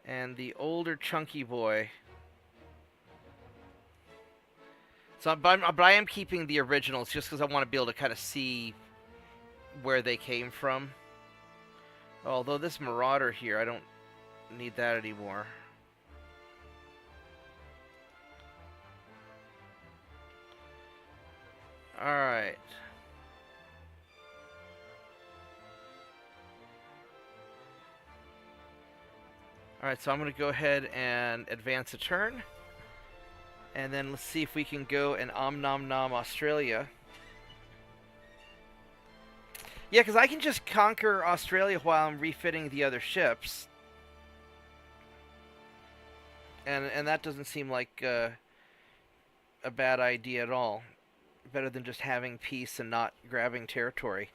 Speaker 1: And the older chunky boy. So, but I am keeping the originals just because I want to be able to kind of see where they came from. Although this Marauder here, I don't need that anymore. Alright. Alright, so I'm going to go ahead and advance a turn. And then let's see if we can go and nom nom Australia. Yeah, because I can just conquer Australia while I'm refitting the other ships. And that doesn't seem like a bad idea at all. Better than just having peace and not grabbing territory.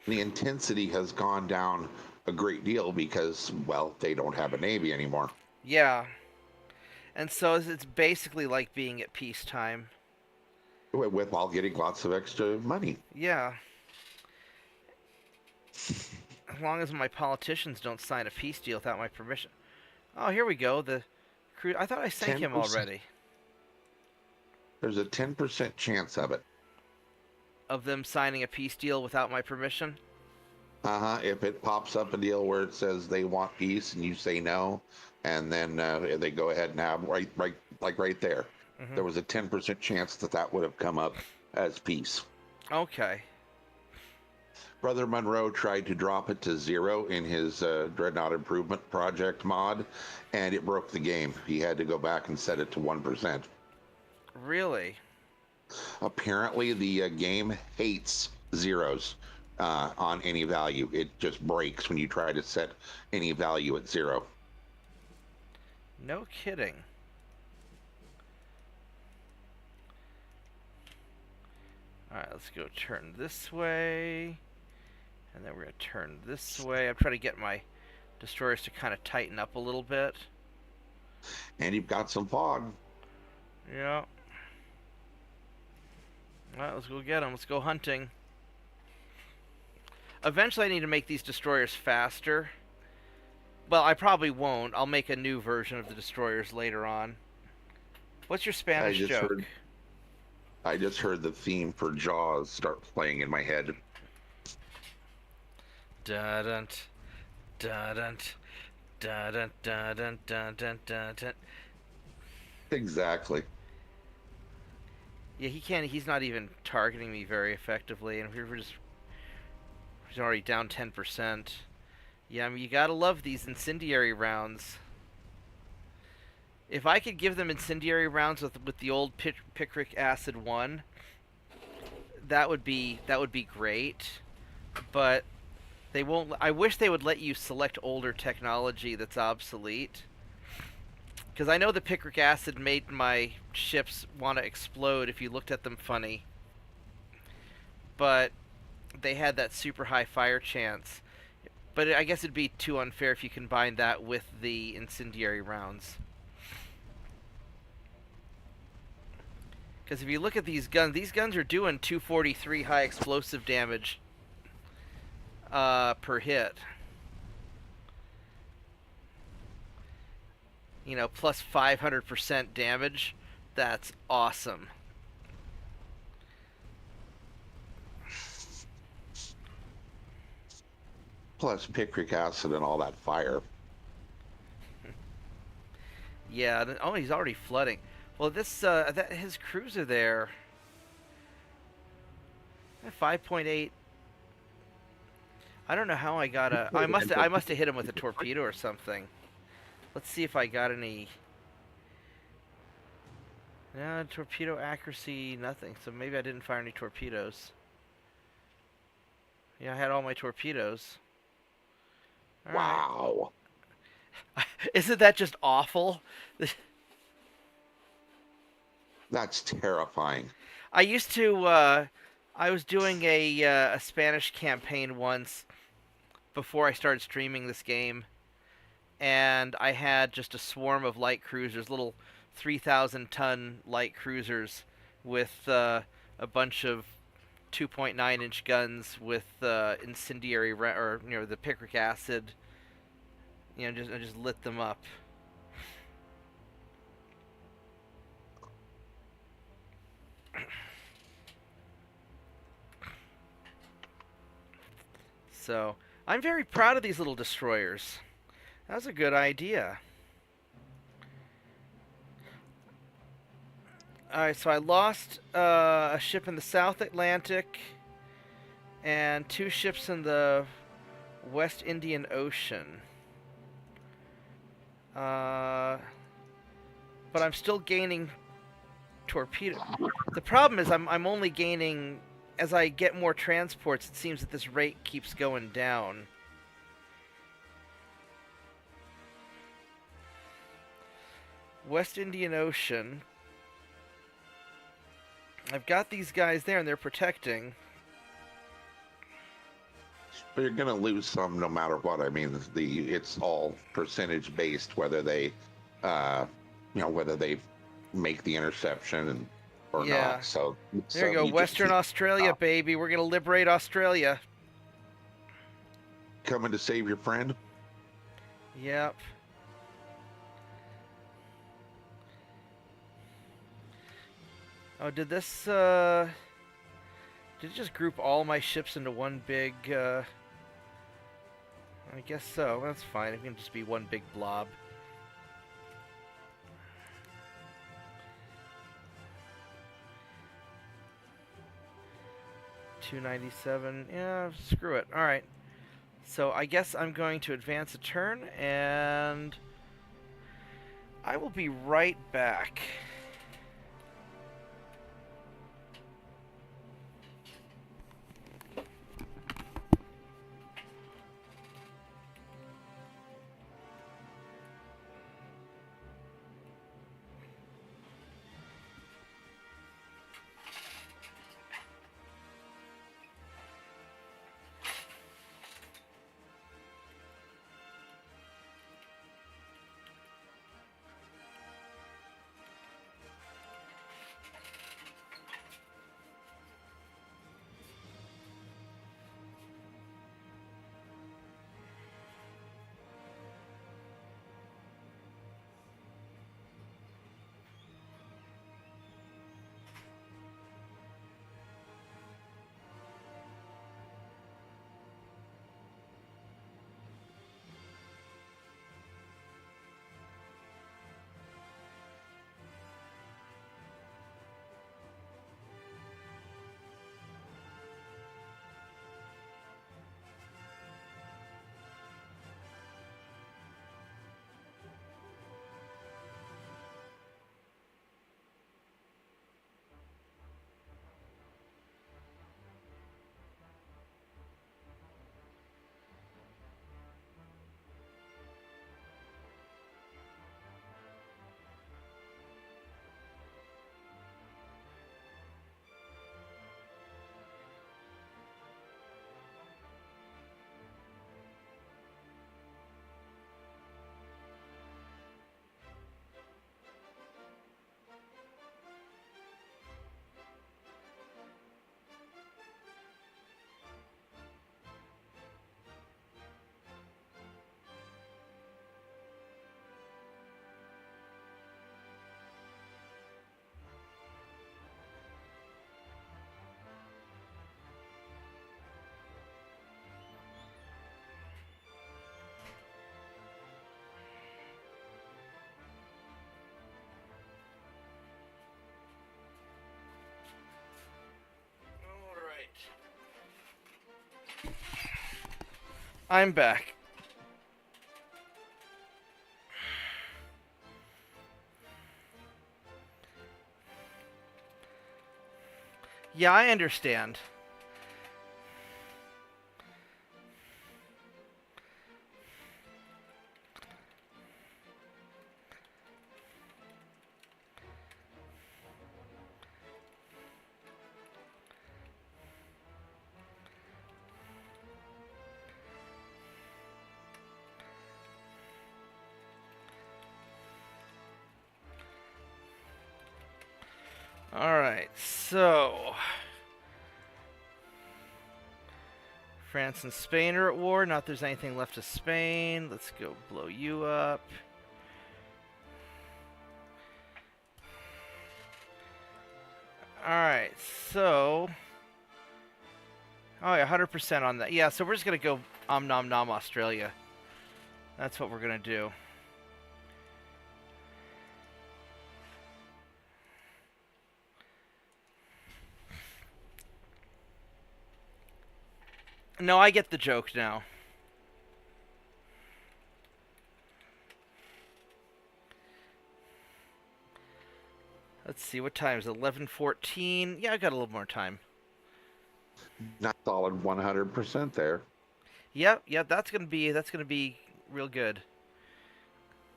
Speaker 2: The intensity has gone down a great deal because, well, they don't have a navy anymore.
Speaker 1: Yeah. And so it's basically like being at peacetime.
Speaker 2: With while getting lots of extra money.
Speaker 1: Yeah. As long as my politicians don't sign a peace deal without my permission. Oh, here we go. The crew. I thought I sank
Speaker 2: 10%.
Speaker 1: him already.
Speaker 2: There's a 10% chance of it.
Speaker 1: Of them signing a peace deal without my permission?
Speaker 2: If it pops up a deal where it says they want peace and you say no, and then they go ahead and have right there.
Speaker 1: Mm-hmm.
Speaker 2: There was a 10% chance that would have come up as peace.
Speaker 1: Okay.
Speaker 2: Brother Monroe tried to drop it to 0 in his Dreadnought Improvement Project mod, and it broke the game. He had to go back and set it to 1%.
Speaker 1: Really?
Speaker 2: Apparently, the game hates zeros on any value. It just breaks when you try to set any value at 0.
Speaker 1: No kidding. Alright, let's go turn this way. And then we're going to turn this way. I'm trying to get my destroyers to kind of tighten up a little bit.
Speaker 2: And you've got some fog.
Speaker 1: Yeah. Alright, let's go get them. Let's go hunting. Eventually I need to make these destroyers faster. Well, I probably won't. I'll make a new version of the destroyers later on. What's your Spanish joke?
Speaker 2: I just heard the theme for Jaws start playing in my head.
Speaker 1: Da-dunt, da-dunt, da-dunt, da-dunt, da-dunt, da-dunt.
Speaker 2: Exactly.
Speaker 1: Yeah, he's not even targeting me very effectively, and he's already down 10%. Yeah, I mean, you gotta love these incendiary rounds. If I could give them incendiary rounds with the old picric acid 1, that would be great. But they won't. I wish they would let you select older technology that's obsolete. Because I know the picric acid made my ships want to explode if you looked at them funny. But they had that super high fire chance. But I guess it'd be too unfair if you combine that with the incendiary rounds. Because if you look at these guns are doing 243 high explosive damage per hit. You know, plus 500% damage. That's awesome.
Speaker 2: Plus picric acid and all that fire.
Speaker 1: Yeah. Oh, he's already flooding. Well, his cruiser there. 5.8. I don't know how I got a. I must have hit him with a torpedo or something. Let's see if I got any. No, torpedo accuracy, nothing. So maybe I didn't fire any torpedoes. Yeah, I had all my torpedoes. All
Speaker 2: wow.
Speaker 1: Right. Isn't that just awful?
Speaker 2: That's terrifying.
Speaker 1: I used to. I was doing a Spanish campaign once before I started streaming this game, and I had just a swarm of light cruisers, little 3,000-ton light cruisers with a bunch of 2.9-inch guns with incendiary or the picric acid. I just lit them up. So I'm very proud of these little destroyers. That was a good idea. Alright, so I lost a ship in the South Atlantic and 2 ships in the West Indian Ocean. But I'm still gaining torpedo. The problem is I'm only gaining... As I get more transports, it seems that this rate keeps going down. West Indian Ocean. I've got these guys there, and they're protecting.
Speaker 2: But you're going to lose some no matter what. I mean, it's all percentage based, whether they, whether they make the interception or not. So
Speaker 1: there you go, Western Australia, baby. We're going to liberate Australia.
Speaker 2: Coming to save your friend?
Speaker 1: Yep. Oh, did this, did it just group all my ships into one big, I guess so. That's fine. It can just be one big blob. $297. Yeah, screw it. Alright. So I guess I'm going to advance a turn, and I will be right back. I'm back. Yeah, I understand. Alright, so France and Spain are at war. Not there's anything left of Spain. Let's go blow you up. Alright, so... Oh yeah, 100% on that. Yeah, so we're just gonna go nom nom Australia. That's what we're gonna do. No, I get the joke now. Let's see, what time is it? 11:14. Yeah, I got a little more time.
Speaker 2: Not solid 100% there.
Speaker 1: Yep, that's gonna be real good.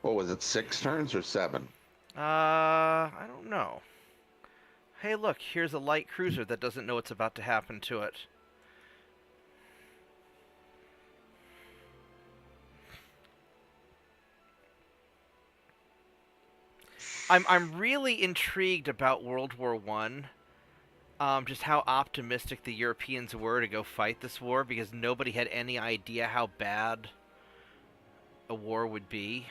Speaker 2: What was it, 6 turns or 7?
Speaker 1: I don't know. Hey, look, here's a light cruiser that doesn't know what's about to happen to it. I'm really intrigued about World War One. Just how optimistic the Europeans were to go fight this war because nobody had any idea how bad a war would be.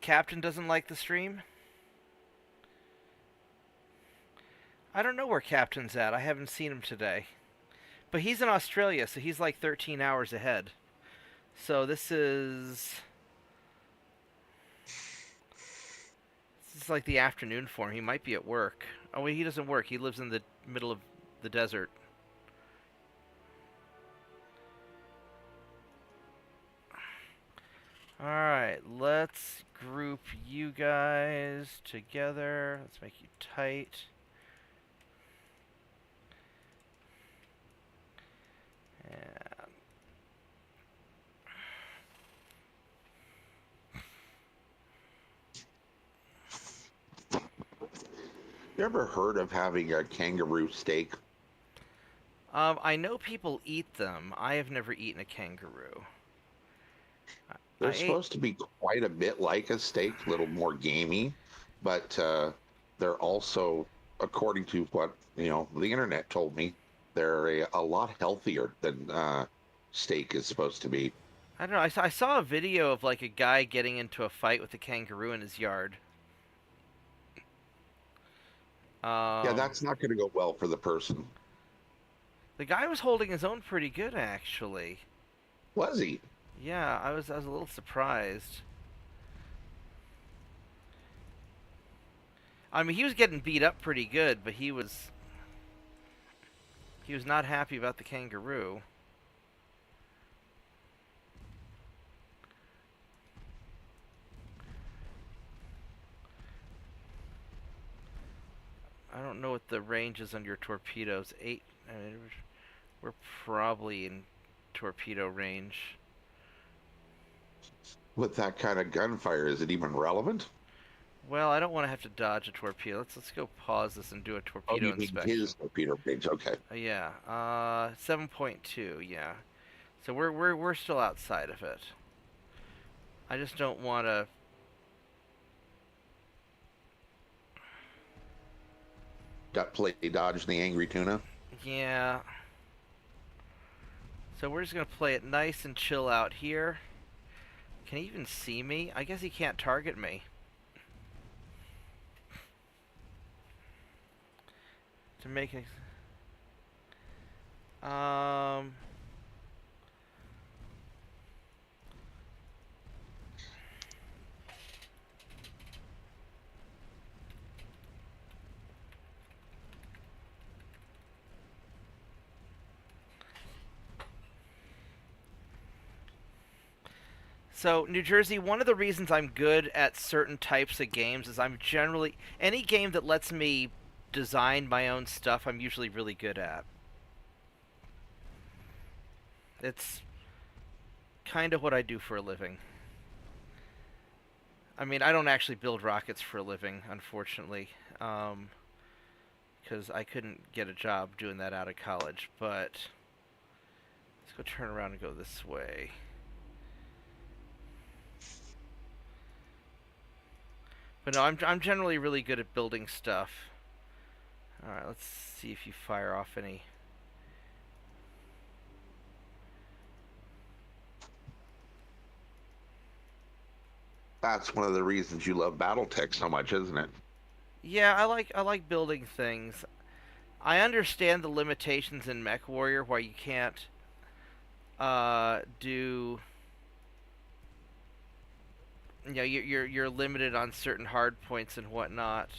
Speaker 1: Captain doesn't like the stream. I don't know where Captain's at. I haven't seen him today. But he's in Australia, so he's like 13 hours ahead. So this is like the afternoon for him. He might be at work. Oh wait, he doesn't work. He lives in the middle of the desert. Alright, let's group you guys together. Let's make you tight. And
Speaker 2: You ever heard of having a kangaroo steak?
Speaker 1: I know people eat them. I have never eaten a kangaroo. I
Speaker 2: They're
Speaker 1: ate.
Speaker 2: supposed to be quite a bit like a steak, a little more gamey, but they're also, according to what the internet told me, they're a lot healthier than steak is supposed to be.
Speaker 1: I don't know. I saw a video of like a guy getting into a fight with a kangaroo in his yard.
Speaker 2: Yeah,
Speaker 1: Um,
Speaker 2: that's not going to go well for the person.
Speaker 1: the guy was holding his own pretty good, actually.
Speaker 2: Was he?
Speaker 1: Yeah, I was a little surprised. I mean, he was getting beat up pretty good, but he was not happy about the kangaroo. I don't know what the range is on your torpedoes. Eight. I mean, we're probably in torpedo range.
Speaker 2: With that kind of gunfire, is it even relevant?
Speaker 1: Well, I don't want to have to dodge a torpedo. Let's go pause this and do a
Speaker 2: Oh,
Speaker 1: torpedo
Speaker 2: you mean
Speaker 1: inspection.
Speaker 2: his torpedo range? Okay.
Speaker 1: Yeah. 7.2. Yeah. So we're still outside of it. I just don't want to.
Speaker 2: Play dodge the angry tuna.
Speaker 1: Yeah. So we're just gonna play it nice and chill out here. Can he even see me? I guess he can't target me. To make it. Um. So, New Jersey, one of the reasons I'm good at certain types of games is I'm generally. Any game that lets me design my own stuff, I'm usually really good at. It's kind of what I do for a living. I mean, I don't actually build rockets for a living, unfortunately, because I couldn't get a job doing that out of college. But let's go turn around and go this way. But no, I'm generally really good at building stuff. All right, let's see if you fire off any.
Speaker 2: That's one of the reasons you love BattleTech so much, isn't it?
Speaker 1: Yeah, I like building things. I understand the limitations in MechWarrior where you can't do you know, you're limited on certain hard points and whatnot.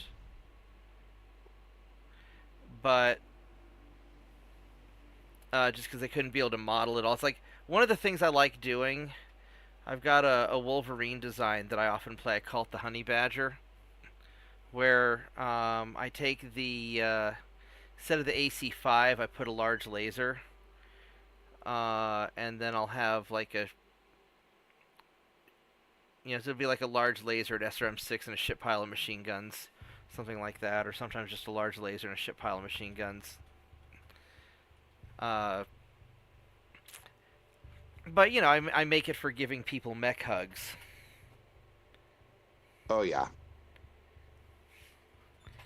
Speaker 1: But just because I couldn't be able to model it all, it's like one of the things I like doing. I've got a Wolverine design that I often play. I call it the Honey Badger, where I take the instead of the AC5, I put a large laser, and then I'll have like a so it'll be like a large laser at SRM6 and a ship pile of machine guns, something like that, or sometimes just a large laser and a ship pile of machine guns. Uh, but I make it for giving people mech hugs.
Speaker 2: Oh yeah,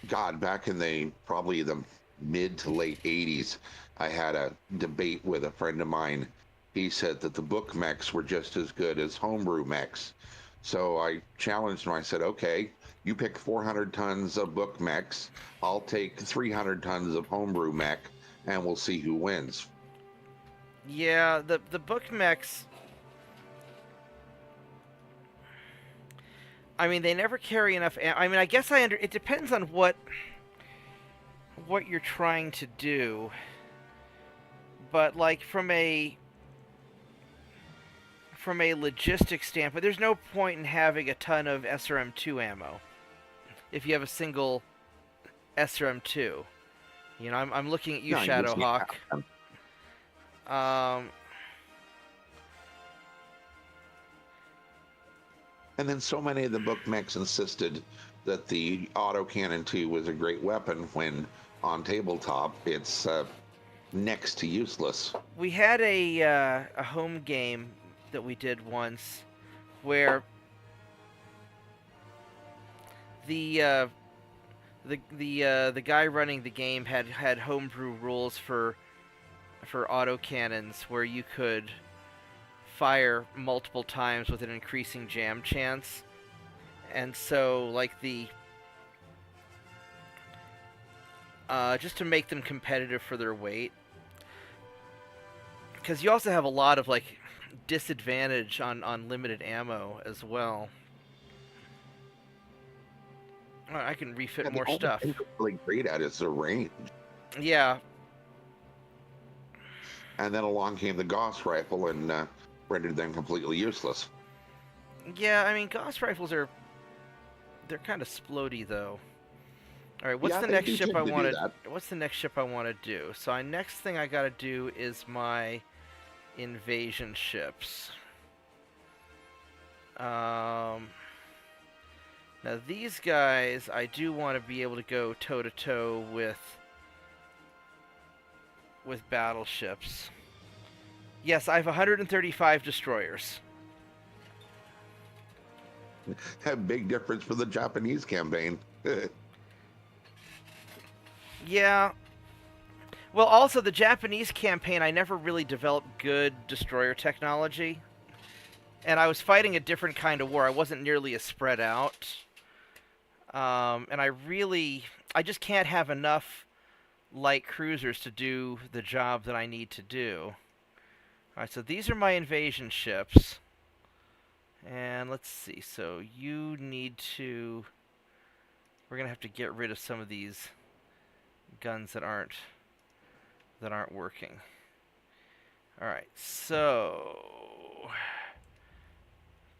Speaker 2: God, back in probably the mid to late '80s, I had a debate with a friend of mine. He said that the book mechs were just as good as homebrew mechs. So I challenged him. I said, "Okay, you pick 400 tons of book mechs. I'll take 300 tons of homebrew mech, and we'll see who wins."
Speaker 1: Yeah, the book mechs. I mean, they never carry enough. I mean, I guess it depends on what you're trying to do. But like from a logistics standpoint, there's no point in having a ton of SRM2 ammo if you have a single SRM2. I'm looking at you,
Speaker 2: No, you just need
Speaker 1: Shadowhawk.
Speaker 2: half.
Speaker 1: Um,
Speaker 2: And then so many of the book mechs insisted that the autocannon 2 was a great weapon when on tabletop it's next to useless.
Speaker 1: we had a home game that we did once where the the guy running the game had homebrew rules for autocannons where you could fire multiple times with an increasing jam chance. And so like the just to make them competitive for their weight, because you also have a lot of like disadvantage on limited ammo as well. I can refit
Speaker 2: And the
Speaker 1: more
Speaker 2: only
Speaker 1: stuff.
Speaker 2: thing they're really great at is the range.
Speaker 1: Yeah.
Speaker 2: And then along came the Gauss rifle and rendered them completely useless.
Speaker 1: Yeah, I mean, Gauss rifles they're kind of splody though. All right, what's
Speaker 2: Yeah,
Speaker 1: the
Speaker 2: they
Speaker 1: next
Speaker 2: do
Speaker 1: ship
Speaker 2: tend
Speaker 1: I
Speaker 2: to
Speaker 1: want
Speaker 2: do
Speaker 1: to?
Speaker 2: that.
Speaker 1: What's the next ship I want to do? So, next thing I got to do is my invasion ships. Now these guys, I do want to be able to go toe to toe with battleships. Yes, I have 135 destroyers.
Speaker 2: A big difference for the Japanese campaign.
Speaker 1: Yeah. Well, also the Japanese campaign, I never really developed good destroyer technology. And I was fighting a different kind of war. I wasn't nearly as spread out. And I just can't have enough light cruisers to do the job that I need to do. Alright, so these are my invasion ships. And let's see, so you need to... We're going to have to get rid of some of these guns that aren't working. Alright, so...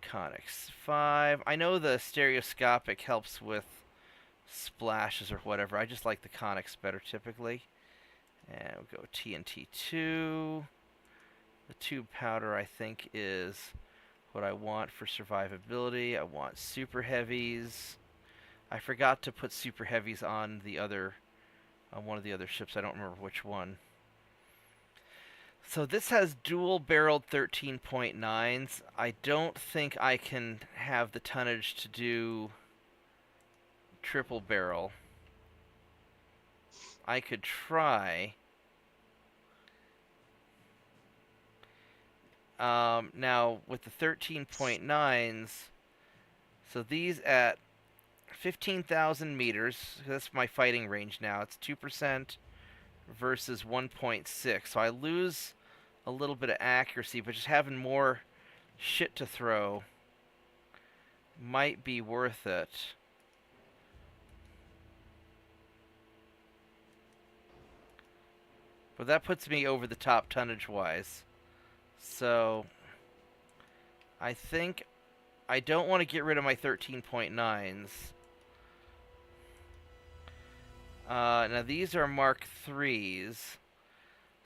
Speaker 1: Conics 5. I know the stereoscopic helps with splashes or whatever. I just like the conics better typically. And we'll go TNT 2. The tube powder I think is what I want for survivability. I want super heavies. I forgot to put super heavies on one of the other ships. I don't remember which one. So this has dual barreled 13.9s. I don't think I can have the tonnage to do triple barrel. I could try. Now with the 13.9s, so these at 15,000 meters, that's my fighting range now. It's 2% versus 1.6. So I lose a little bit of accuracy, but just having more shit to throw might be worth it. But that puts me over the top tonnage-wise. So, I think I don't want to get rid of my 13.9s. Now, these are Mark IIIs.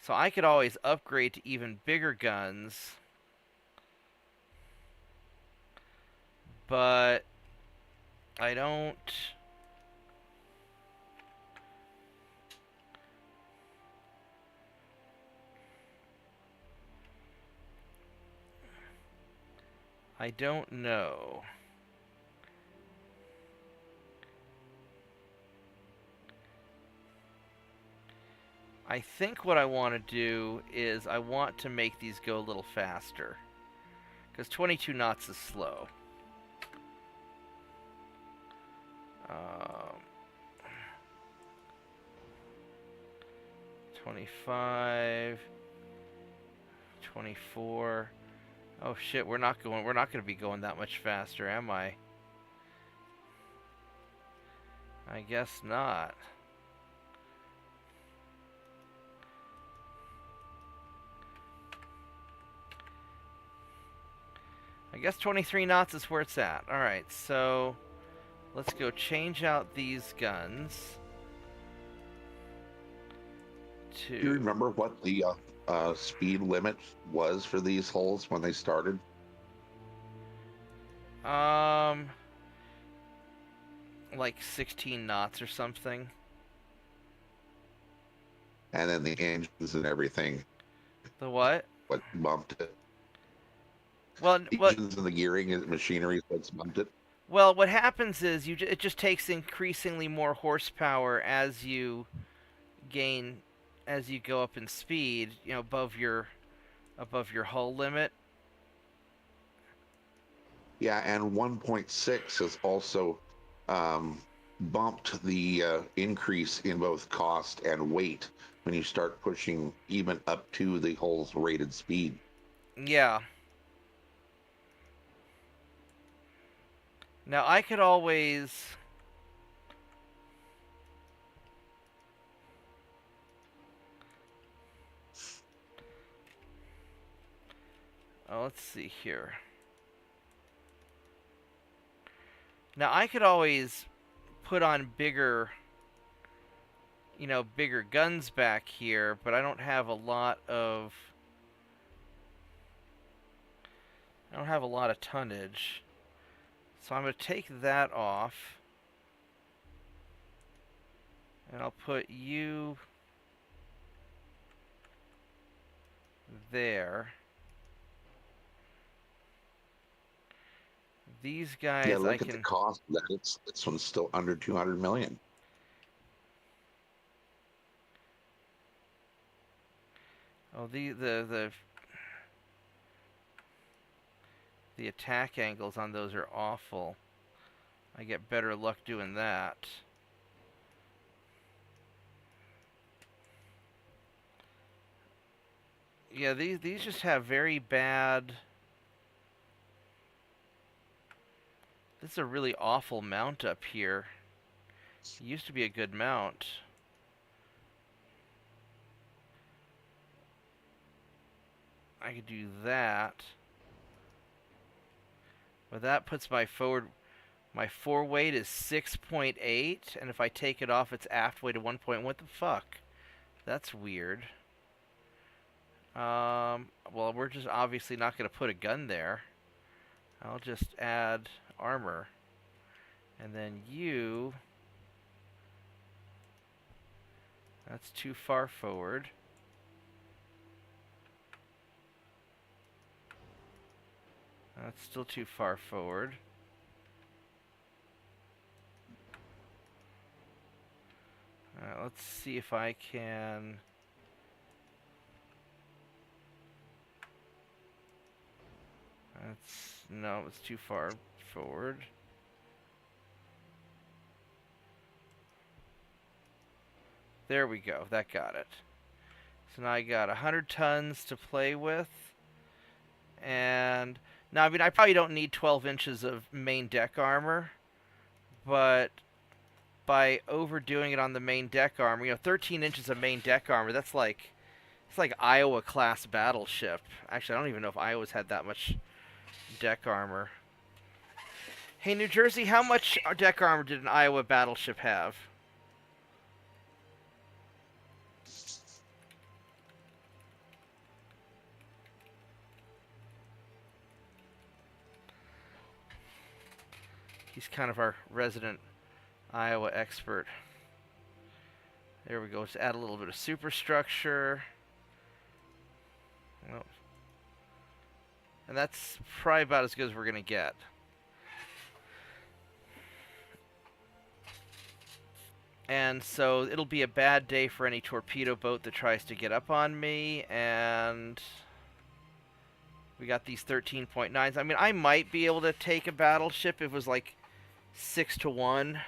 Speaker 1: So I could always upgrade to even bigger guns. But I don't... I don't know. I think what I want to do is I want to make these go a little faster. Because 22 knots is slow. 25, 24. Oh shit, we're not going to be going that much faster, am I? I guess not. I guess 23 knots is where it's at. Alright, so let's go change out these guns.
Speaker 2: Do you remember what the speed limit was for these hulls when they started?
Speaker 1: Like 16 knots or something.
Speaker 2: And then the engines and everything.
Speaker 1: The what?
Speaker 2: What bumped it?
Speaker 1: Well,
Speaker 2: The engines and the gearing and machinery is what's bumped it.
Speaker 1: Well, what happens is it just takes increasingly more horsepower as you go up in speed, you know, above your hull limit.
Speaker 2: Yeah, and 1.6 has also bumped the increase in both cost and weight when you start pushing even up to the hull's rated speed.
Speaker 1: Yeah. Now I could always... Oh, let's see here. Now I could always put on bigger guns back here, but I don't have a lot of tonnage. So I'm going to take that off. And I'll put you there. These guys,
Speaker 2: yeah, look at the cost of that. This one's still under 200 million.
Speaker 1: Oh, the attack angles on those are awful. I get better luck doing that. Yeah, these just have very bad... This is a really awful mount up here. It used to be a good mount. I could do that. But that puts my fore weight is 6.8, and if I take it off, it's aft weight of 1. What the fuck? That's weird. Well, we're just obviously not going to put a gun there. I'll just add armor. And then you... That's too far forward. That's still too far forward. Alright, let's see if I can... No, it's too far forward. There we go, that got it. So now I got 100 tons to play with. And Now, I mean, I probably don't need 12 inches of main deck armor, but by overdoing it on the main deck armor, 13 inches of main deck armor, it's like Iowa class battleship. Actually, I don't even know if Iowa's had that much deck armor. Hey, New Jersey, how much deck armor did an Iowa battleship have? He's kind of our resident Iowa expert. There we go. Let's add a little bit of superstructure. Well, and that's probably about as good as we're going to get. And so it'll be a bad day for any torpedo boat that tries to get up on me. And we got these 13.9s. I mean, I might be able to take a battleship if it was like 6-1.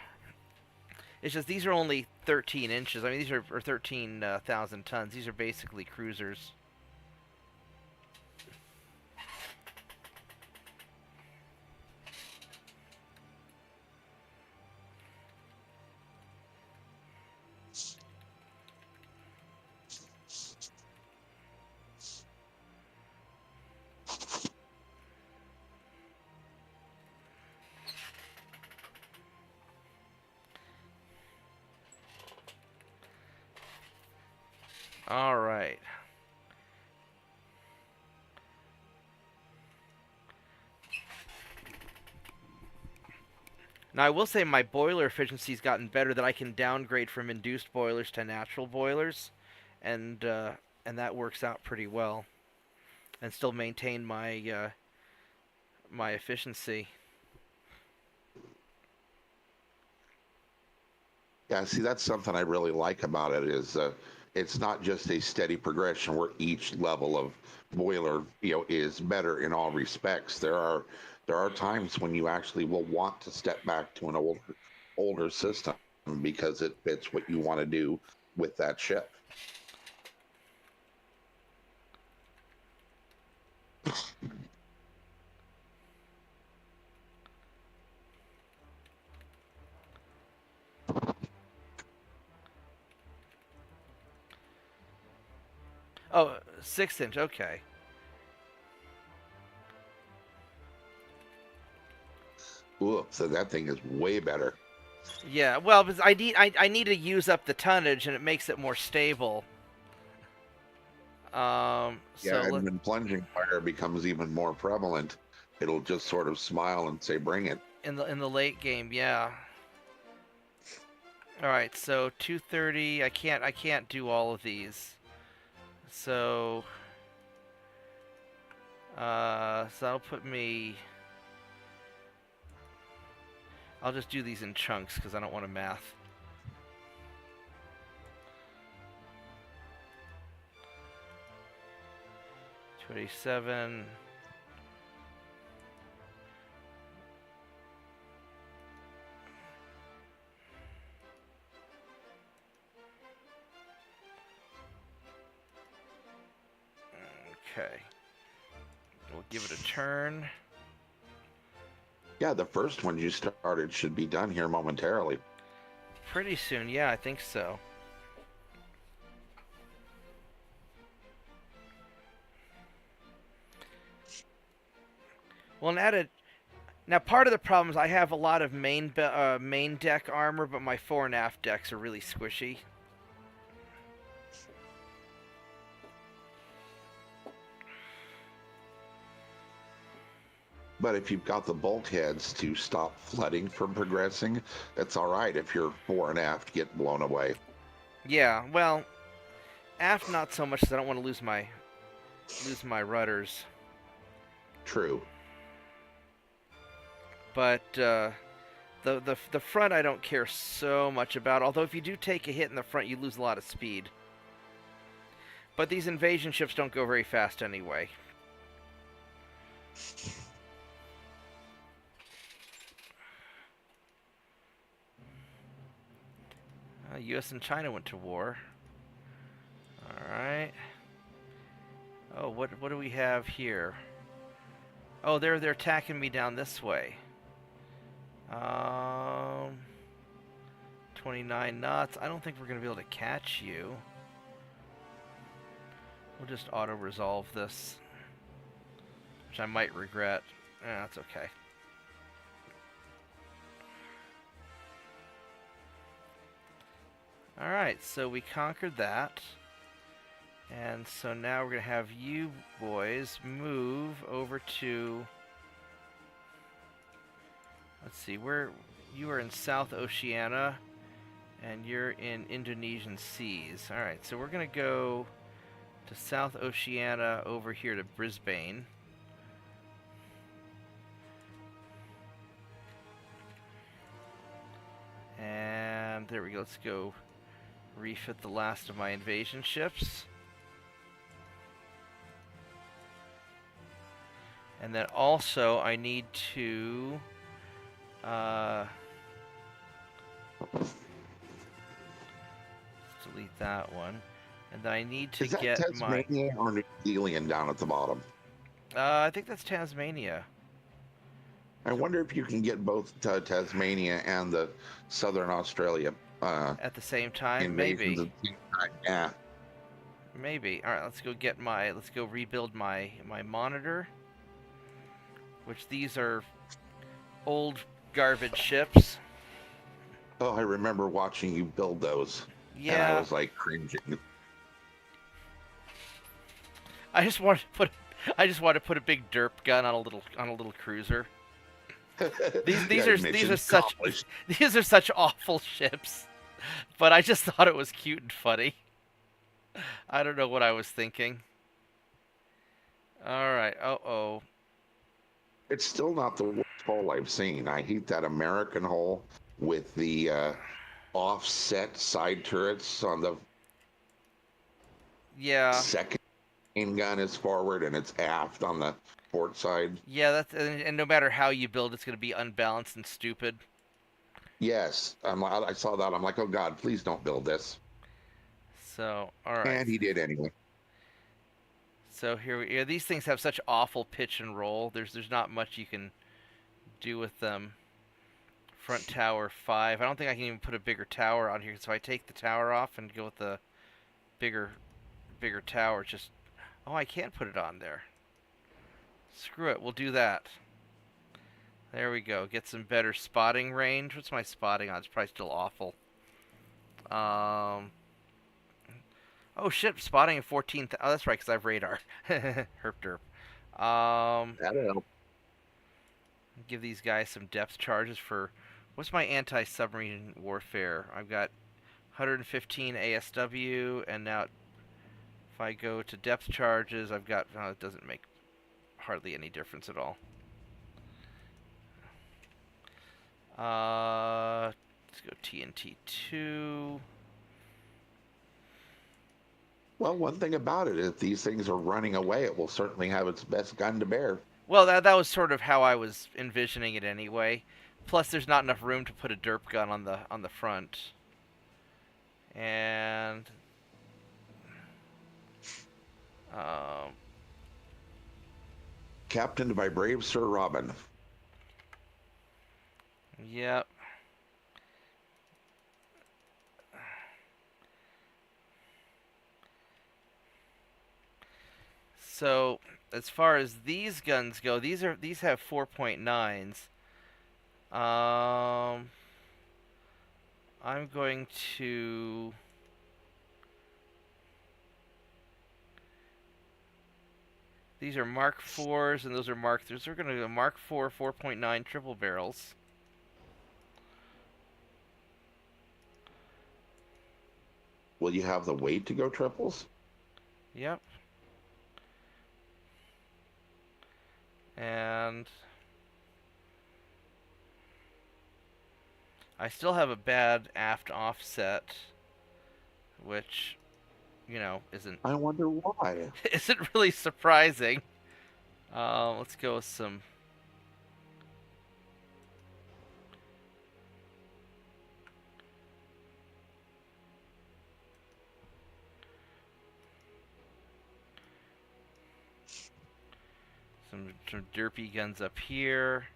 Speaker 1: It's just these are only 13 inches. I mean, these are 13,000 tons. These are basically cruisers. All right. Now, I will say my boiler efficiency's gotten better, that I can downgrade from induced boilers to natural boilers, and that works out pretty well, and still maintain my my efficiency.
Speaker 2: Yeah, see, that's something I really like about it is it's not just a steady progression where each level of boiler, is better in all respects. There are times when you actually will want to step back to an older system because it fits what you want to do with that ship.
Speaker 1: Oh, 6-inch, okay.
Speaker 2: Ooh, so that thing is way better.
Speaker 1: Yeah, well, because I need to use up the tonnage, and it makes it more stable.
Speaker 2: Yeah,
Speaker 1: So
Speaker 2: and when plunging fire becomes even more prevalent, it'll just sort of smile and say, "Bring it."
Speaker 1: in the late game, yeah. All right, so 230. I can't do all of these. So so that'll put me. I'll just do these in chunks because I don't want to math. $27. Okay. We'll give it a turn.
Speaker 2: Yeah, the first one you started should be done here momentarily.
Speaker 1: Pretty soon, yeah, I think so. Well, now part of the problem is I have a lot of main deck armor, but my fore and aft decks are really squishy.
Speaker 2: But if you've got the bulkheads to stop flooding from progressing, that's all right if your fore and aft get blown away.
Speaker 1: Yeah, well, aft not so much, because I don't want to lose my rudders.
Speaker 2: True.
Speaker 1: But the front I don't care so much about. Although if you do take a hit in the front, you lose a lot of speed. But these invasion ships don't go very fast anyway. U.S. and China went to war. All right. Oh, what do we have here? Oh, they're attacking me down this way. 29 knots. I don't think we're gonna be able to catch you. We'll just auto-resolve this, which I might regret. That's okay. Alright, so we conquered that. And so now we're going to have you boys move over to... Let's see, you are in South Oceania, and you're in Indonesian seas. Alright, so we're going to go to South Oceania over here to Brisbane. And there we go, let's go refit the last of my invasion ships. And then also I need to delete that one. And then I need to
Speaker 2: Is that
Speaker 1: get
Speaker 2: Tasmania or New Zealand down at the bottom?
Speaker 1: I think that's Tasmania.
Speaker 2: I wonder if you can get both Tasmania and the Southern Australia
Speaker 1: At the same time,
Speaker 2: invasions
Speaker 1: maybe.
Speaker 2: at the same time. Yeah.
Speaker 1: Maybe. All right, let's go rebuild my monitor. Which these are old garbage ships.
Speaker 2: Oh, I remember watching you build those.
Speaker 1: Yeah.
Speaker 2: And I was like cringing.
Speaker 1: I just want to put a big derp gun on a little cruiser. These are such awful ships. But I just thought it was cute and funny. I don't know what I was thinking. All right. Uh-oh.
Speaker 2: It's still not the worst hull I've seen. I hate that American hull with the offset side turrets on the second main gun is forward and it's aft on the port side.
Speaker 1: Yeah, and no matter how you build, it's going to be unbalanced and stupid.
Speaker 2: Yes, I saw that. I'm like, oh God, please don't build this.
Speaker 1: So, all right.
Speaker 2: And he did anyway.
Speaker 1: So these things have such awful pitch and roll. There's not much you can do with them. Front tower 5. I don't think I can even put a bigger tower on here. So I take the tower off and go with the bigger tower. Just I can't put it on there. Screw it. We'll do that. There we go. Get some better spotting range. What's my spotting on? It's probably still awful. Oh shit, spotting at 14. Oh, that's right, because I have radar. Herp derp.
Speaker 2: That'll help.
Speaker 1: Give these guys some depth charges for... What's my anti-submarine warfare? I've got 115 ASW, and now if I go to depth charges, I've got... Oh, it doesn't make hardly any difference at all. Let's go TNT 2.
Speaker 2: Well, one thing about it, if these things are running away, it will certainly have its best gun to bear.
Speaker 1: Well, that was sort of how I was envisioning it anyway. Plus, there's not enough room to put a derp gun on the front. And
Speaker 2: Captained by brave Sir Robin.
Speaker 1: Yep. So, as far as these guns go, these have 4.9s. I'm going to... These are Mark 4s, and those are Mark 3s. We're going to go Mark 4 4.9 triple barrels.
Speaker 2: Will you have the weight to go triples?
Speaker 1: Yep. And I still have a bad aft offset, which, isn't...
Speaker 2: I wonder why.
Speaker 1: Isn't really surprising. Let's go with some... Some derpy guns up here.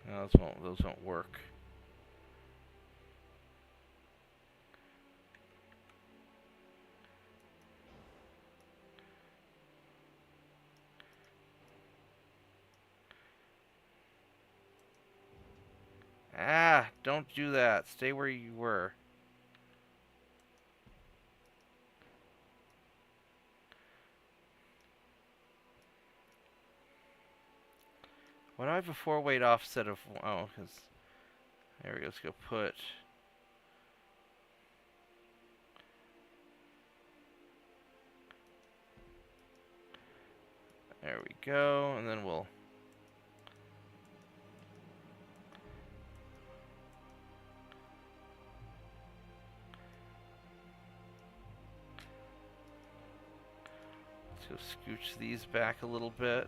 Speaker 1: No, those won't work. Ah, don't do that. Stay where you were. Why do I have a 4-weight offset of... Oh, because... There we go. Let's go put... There we go. And then we'll... Let's go scooch these back a little bit.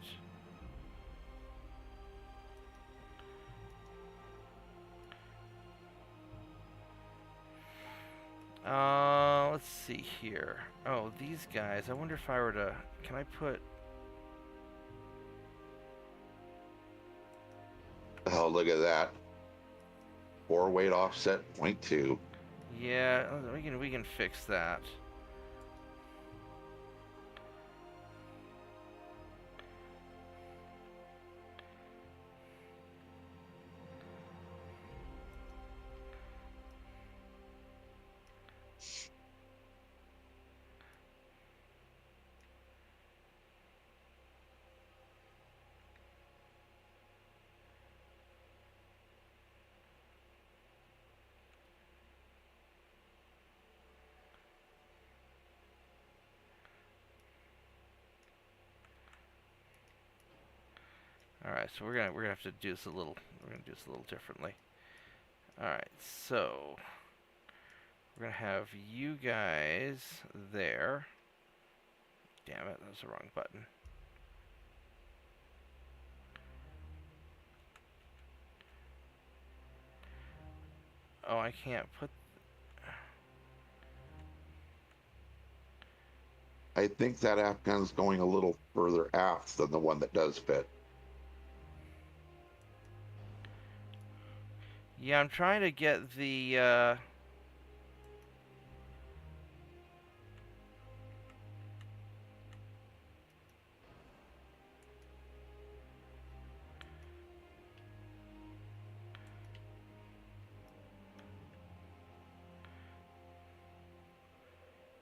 Speaker 1: Let's see here. Oh, these guys. I wonder if I were to... Can I put...
Speaker 2: Oh, look at that. 4-weight offset, 0.2.
Speaker 1: Yeah, we can fix that. All right, so we're gonna have to do this a little. We're gonna do this a little differently. All right, so we're gonna have you guys there. Damn it, that was the wrong button. Oh, I can't put...
Speaker 2: I think that Afghan's going a little further aft than the one that does fit.
Speaker 1: Yeah, I'm trying to get the...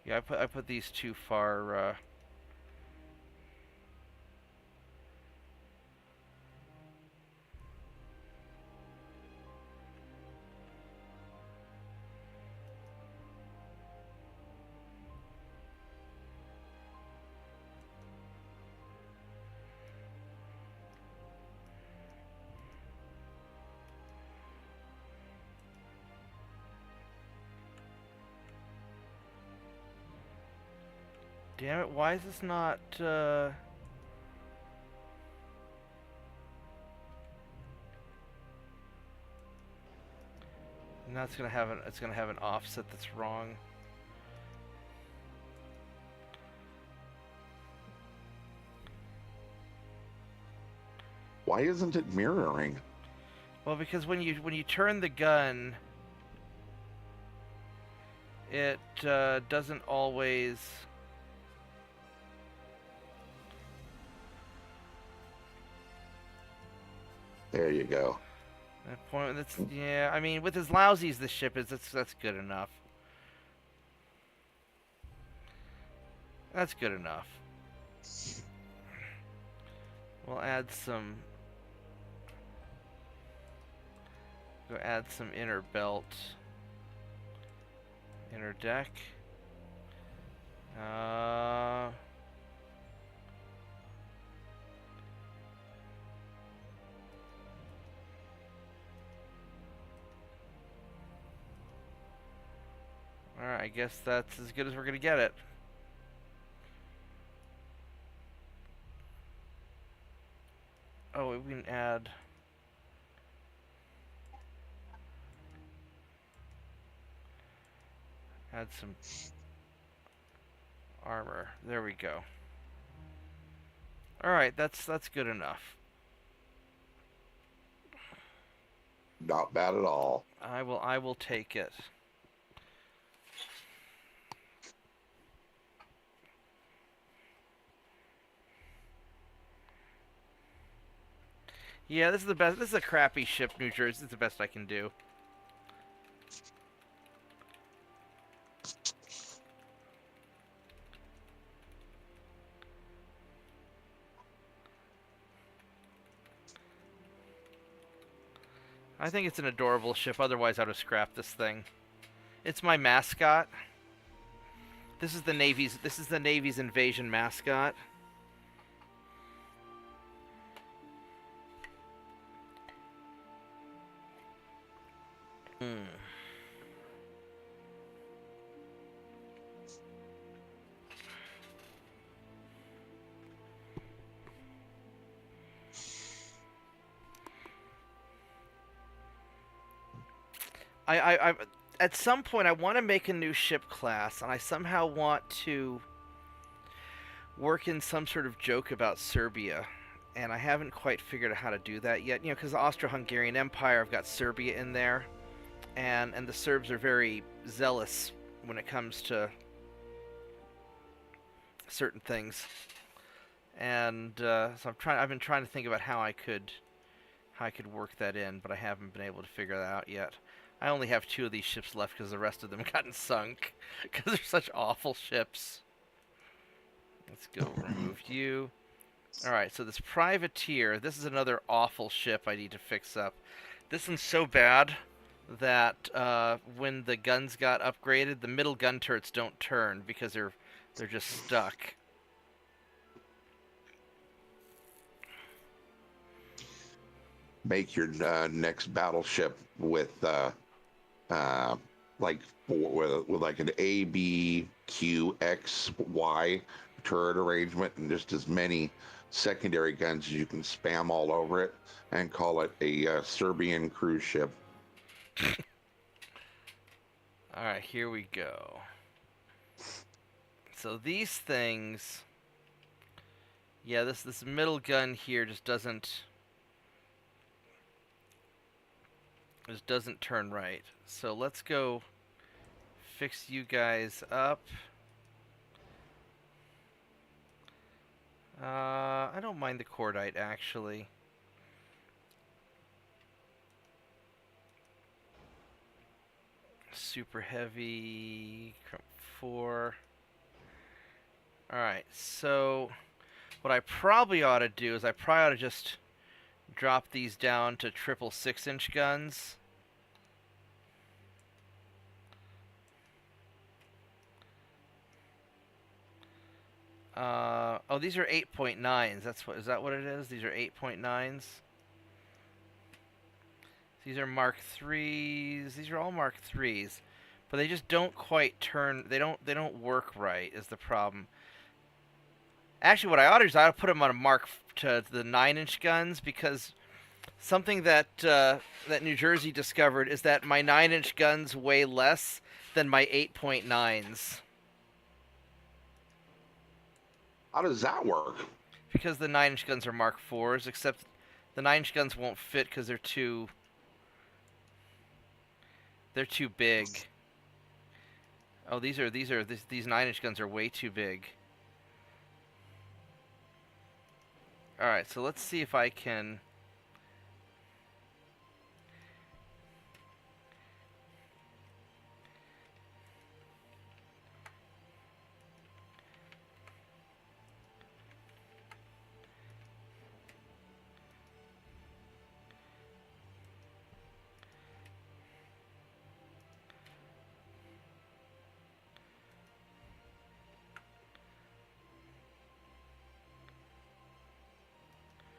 Speaker 1: Yeah, I put these too far, Damn it, why is this not, And now it's gonna have an offset that's wrong.
Speaker 2: Why isn't it mirroring?
Speaker 1: Well, because when you turn the gun, it doesn't always...
Speaker 2: There you go.
Speaker 1: That point, that's... Yeah, I mean, with as lousy as this ship is, that's good enough. That's good enough. We'll add some... Go add some inner belt. Inner deck. Alright, I guess that's as good as we're gonna get it. Oh, we can add... Add some armor. There we go. All right, that's good enough.
Speaker 2: Not bad at all.
Speaker 1: I will take it. Yeah, this is the best. This is a crappy ship, New Jersey. This is the best I can do. I think it's an adorable ship. Otherwise, I'd have scrapped this thing. It's my mascot. This is the Navy's invasion mascot. Hmm. I at some point I want to make a new ship class, and I somehow want to work in some sort of joke about Serbia, and I haven't quite figured out how to do that yet. You know, because the Austro-Hungarian Empire, I've got Serbia in there, and the Serbs are very zealous when it comes to certain things, and so I've been trying to think about how I could work that in, but I haven't been able to figure that out yet. I only have 2 of these ships left because the rest of them gotten sunk because they're such awful ships. Let's go remove you. Alright, so this privateer, this is another awful ship I need to fix up. This one's so bad that when the guns got upgraded, the middle gun turrets don't turn because they're just stuck.
Speaker 2: Make your next battleship with like with like an A, B, Q, X, Y turret arrangement, and just as many secondary guns as you can spam all over it, and call it a Serbian cruise ship.
Speaker 1: All right, here we go. So these things, yeah, this middle gun here just doesn't turn right. So let's go fix you guys up. I don't mind the cordite, actually. Super heavy, 4. Alright, so what I probably ought to do is I probably ought to just drop these down to triple 6-inch guns. Oh, these are 8.9s. Is that what it is? These are 8.9s. These are Mark 3s. These are all Mark 3s, but they just don't quite turn. They don't work right. Is the problem? Actually, what I ought to do is I ought to put them on a Mark to the 9-inch guns, because something that that New Jersey discovered is that my 9-inch guns weigh less than my 8.9s.
Speaker 2: How does that work?
Speaker 1: Because the 9-inch guns are Mark 4s, except the 9-inch guns won't fit because they're too big. Oh, these 9-inch guns are way too big. All right, so let's see if I can.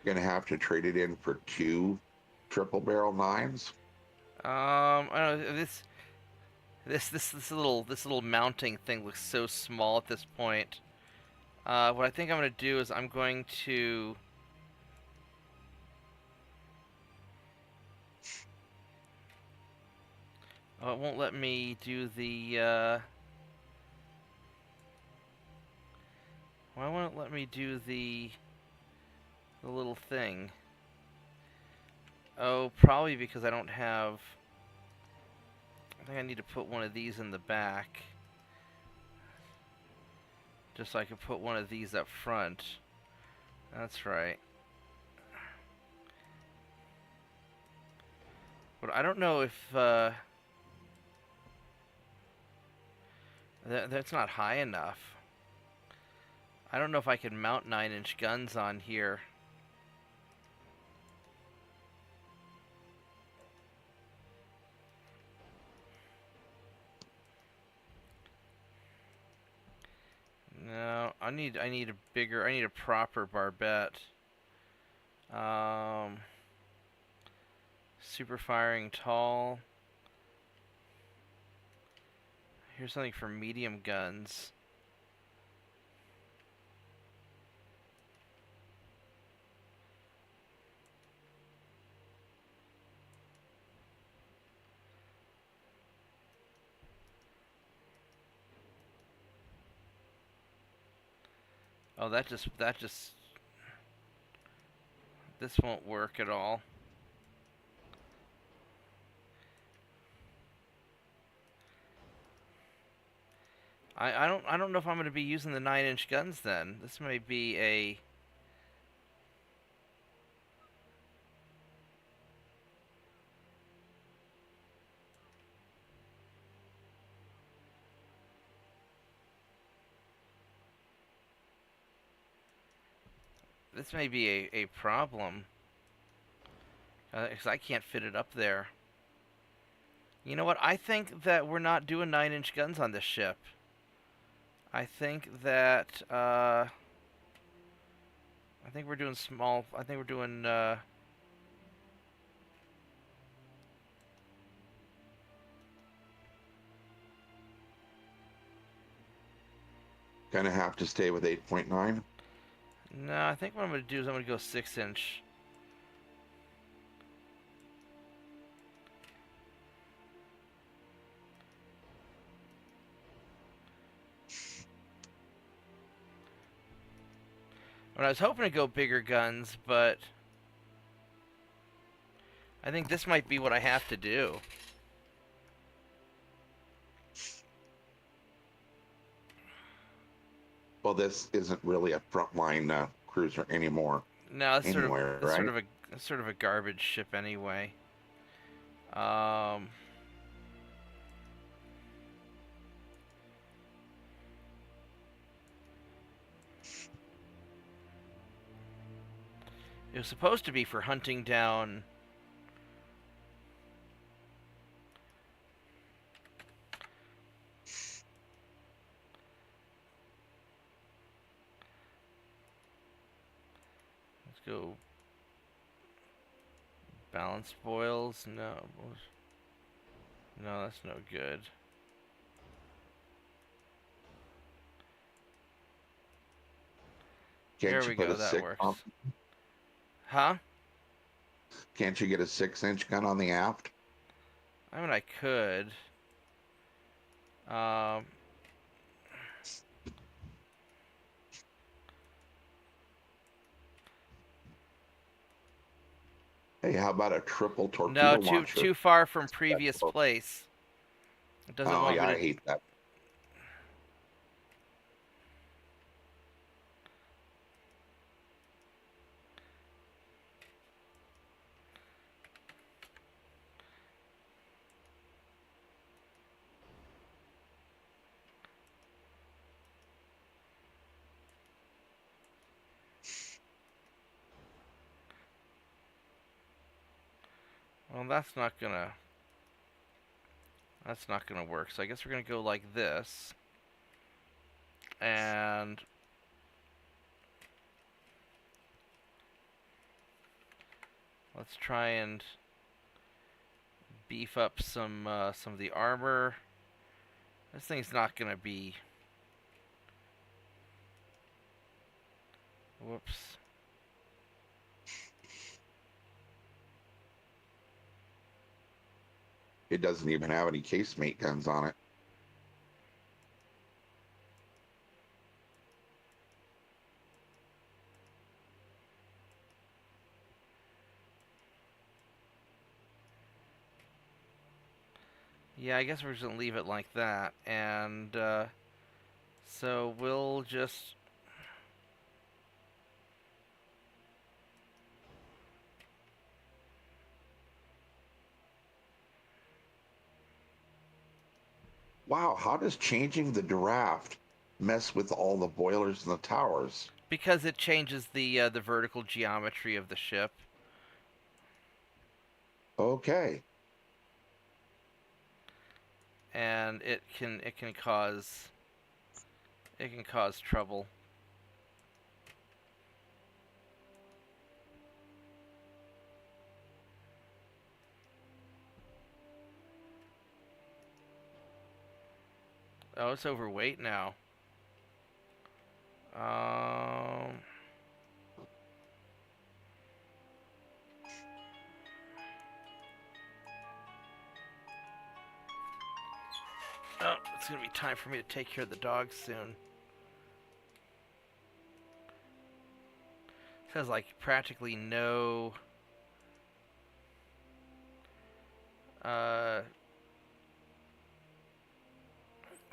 Speaker 2: Gonna have to trade it in for 2 triple barrel 9s.
Speaker 1: I don't know, this little mounting thing looks so small at this point. What I think I'm gonna do is I'm going to. Oh, it won't let me do the. Why won't it let me do the little thing? Oh, probably because I don't have... I think I need to put one of these in the back. Just so I can put one of these up front. That's right. But I don't know if... that's not high enough. I don't know if I can mount 9-inch guns on here. No, I need a bigger, I need a proper barbette. Super firing tall. Here's something for medium guns. Oh, this won't work at all. I don't know if I'm going to be using the 9-inch guns then. This may be a... This may be a problem. Because I can't fit it up there. You know what? I think that we're not doing 9-inch guns on this ship. I think that, I think we're doing small... I think we're doing,
Speaker 2: Gonna have to stay with 8.9.
Speaker 1: No, I think what I'm going to do is I'm going to go 6-inch. I was hoping to go bigger guns, but I think this might be what I have to do.
Speaker 2: Well, this isn't really a frontline cruiser anymore.
Speaker 1: No, it's
Speaker 2: Anywhere, right?
Speaker 1: sort of a garbage ship anyway. It was supposed to be for hunting down... Let's go... Balance boils? No. No, that's no good.
Speaker 2: Can't
Speaker 1: There
Speaker 2: you
Speaker 1: we
Speaker 2: put
Speaker 1: go,
Speaker 2: a
Speaker 1: that
Speaker 2: 6
Speaker 1: works.
Speaker 2: on?
Speaker 1: Huh?
Speaker 2: Can't you get a 6-inch gun on the aft?
Speaker 1: I mean, I could.
Speaker 2: Hey, how about a triple
Speaker 1: No,
Speaker 2: torpedo launcher?
Speaker 1: too far from previous place. It doesn't
Speaker 2: Oh
Speaker 1: want
Speaker 2: yeah,
Speaker 1: me
Speaker 2: I
Speaker 1: to...
Speaker 2: hate that.
Speaker 1: Well, that's not gonna work. So I guess we're gonna go like this. And let's try and beef up some of the armor. This thing's not gonna be... Whoops.
Speaker 2: It doesn't even have any casemate guns on it.
Speaker 1: Yeah, I guess we're just gonna leave it like that, and so we'll just.
Speaker 2: Wow, how does changing the draft mess with all the boilers and the towers?
Speaker 1: Because it changes the vertical geometry of the ship,
Speaker 2: Okay.
Speaker 1: and it can cause trouble. Oh, it's overweight now. Um, oh, it's gonna be time for me to take care of the dogs soon. It has like practically no uh,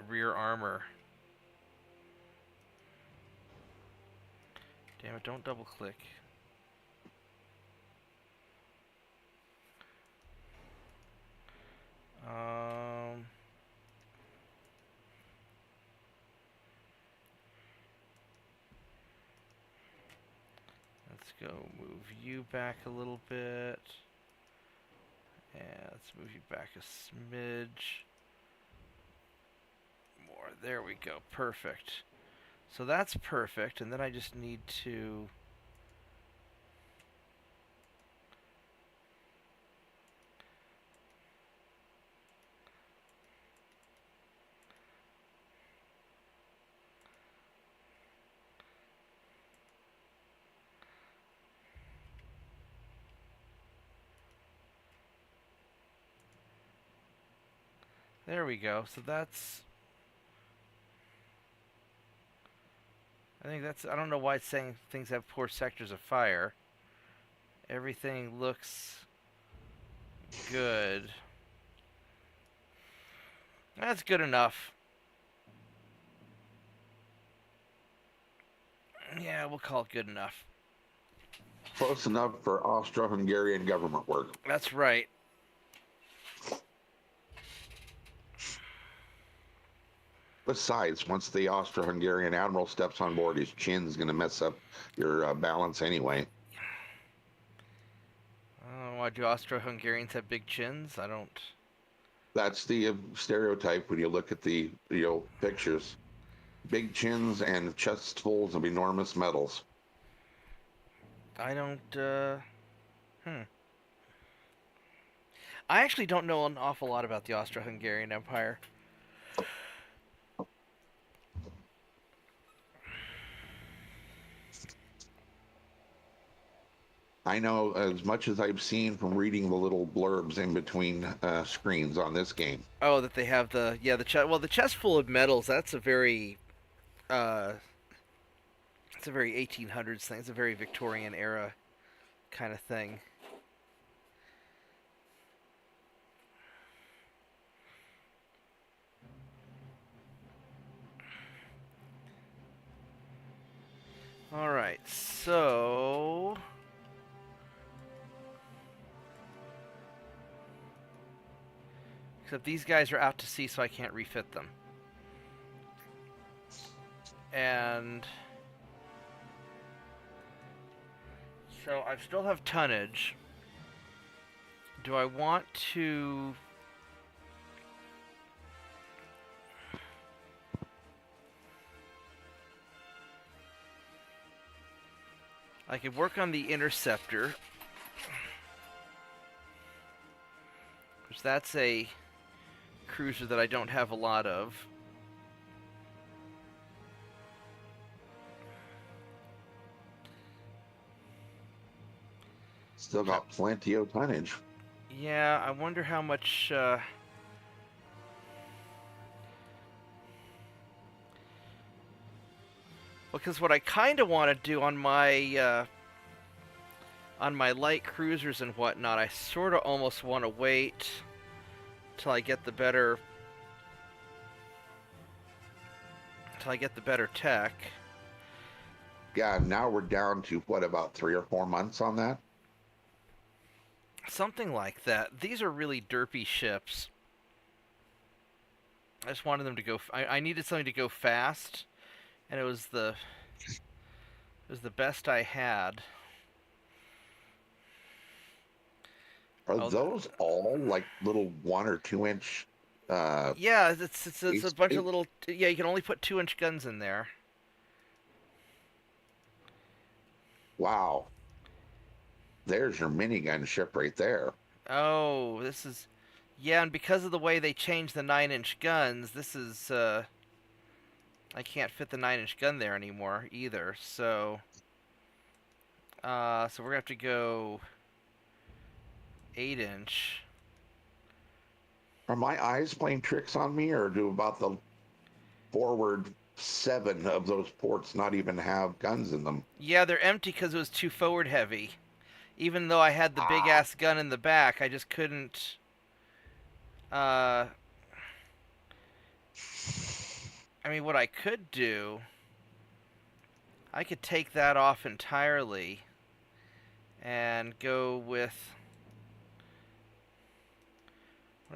Speaker 1: rear armor. Damn it! Don't double click. Um, let's go move you back a little bit. And let's move you back a smidge more. There we go. Perfect. So that's perfect. And then I just need to. There we go. So that's. I think that's. I don't know why it's saying things have poor sectors of fire. Everything looks good. That's good enough. Yeah, we'll call it good enough.
Speaker 2: Close enough for Austro-Hungarian government work.
Speaker 1: That's right.
Speaker 2: Besides, once the Austro-Hungarian admiral steps on board, his chin's going to mess up your balance anyway.
Speaker 1: Why do Austro-Hungarians have big chins? I don't.
Speaker 2: That's the stereotype when you look at the pictures. Big chins and chestfuls of enormous medals.
Speaker 1: I don't. I actually don't know an awful lot about the Austro-Hungarian Empire.
Speaker 2: I know as much as I've seen from reading the little blurbs in between screens on this game.
Speaker 1: Oh, that they have the chest. Well, the chest full of medals. That's a very uh, it's a very 1800s thing. It's a very Victorian era kind of thing. All right, so except these guys are out to sea, so I can't refit them. And so I still have tonnage. Do I want to? I could work on the interceptor, which that's a cruiser that I don't have a lot of.
Speaker 2: Still got plenty of tonnage.
Speaker 1: Yeah, I wonder how much. Because what I kind of want to do on my light cruisers and whatnot, I sort of almost want to wait till I get the better tech.
Speaker 2: Yeah, now we're down to what, about 3 or 4 months on that?
Speaker 1: Something like that. These are really derpy ships. I just wanted them to go. I needed something to go fast, and it was the best I had.
Speaker 2: Are
Speaker 1: Oh,
Speaker 2: those all like little 1 or 2 inch
Speaker 1: yeah, it's a
Speaker 2: base
Speaker 1: bunch of
Speaker 2: plate?
Speaker 1: little. Yeah, you can only put 2-inch guns in there.
Speaker 2: Wow, there's your minigun ship right there.
Speaker 1: Oh, this is. Yeah, and because of the way they changed the 9-inch guns, this is. I can't fit the 9-inch gun there anymore either. So we're gonna have to go 8-inch.
Speaker 2: Are my eyes playing tricks on me, or do about the forward 7 of those ports not even have guns in them?
Speaker 1: Yeah, they're empty because it was too forward heavy. Even though I had the big
Speaker 2: Ah,
Speaker 1: ass gun in the back, I just couldn't. Uh, I mean, what I could do, I could take that off entirely and go with.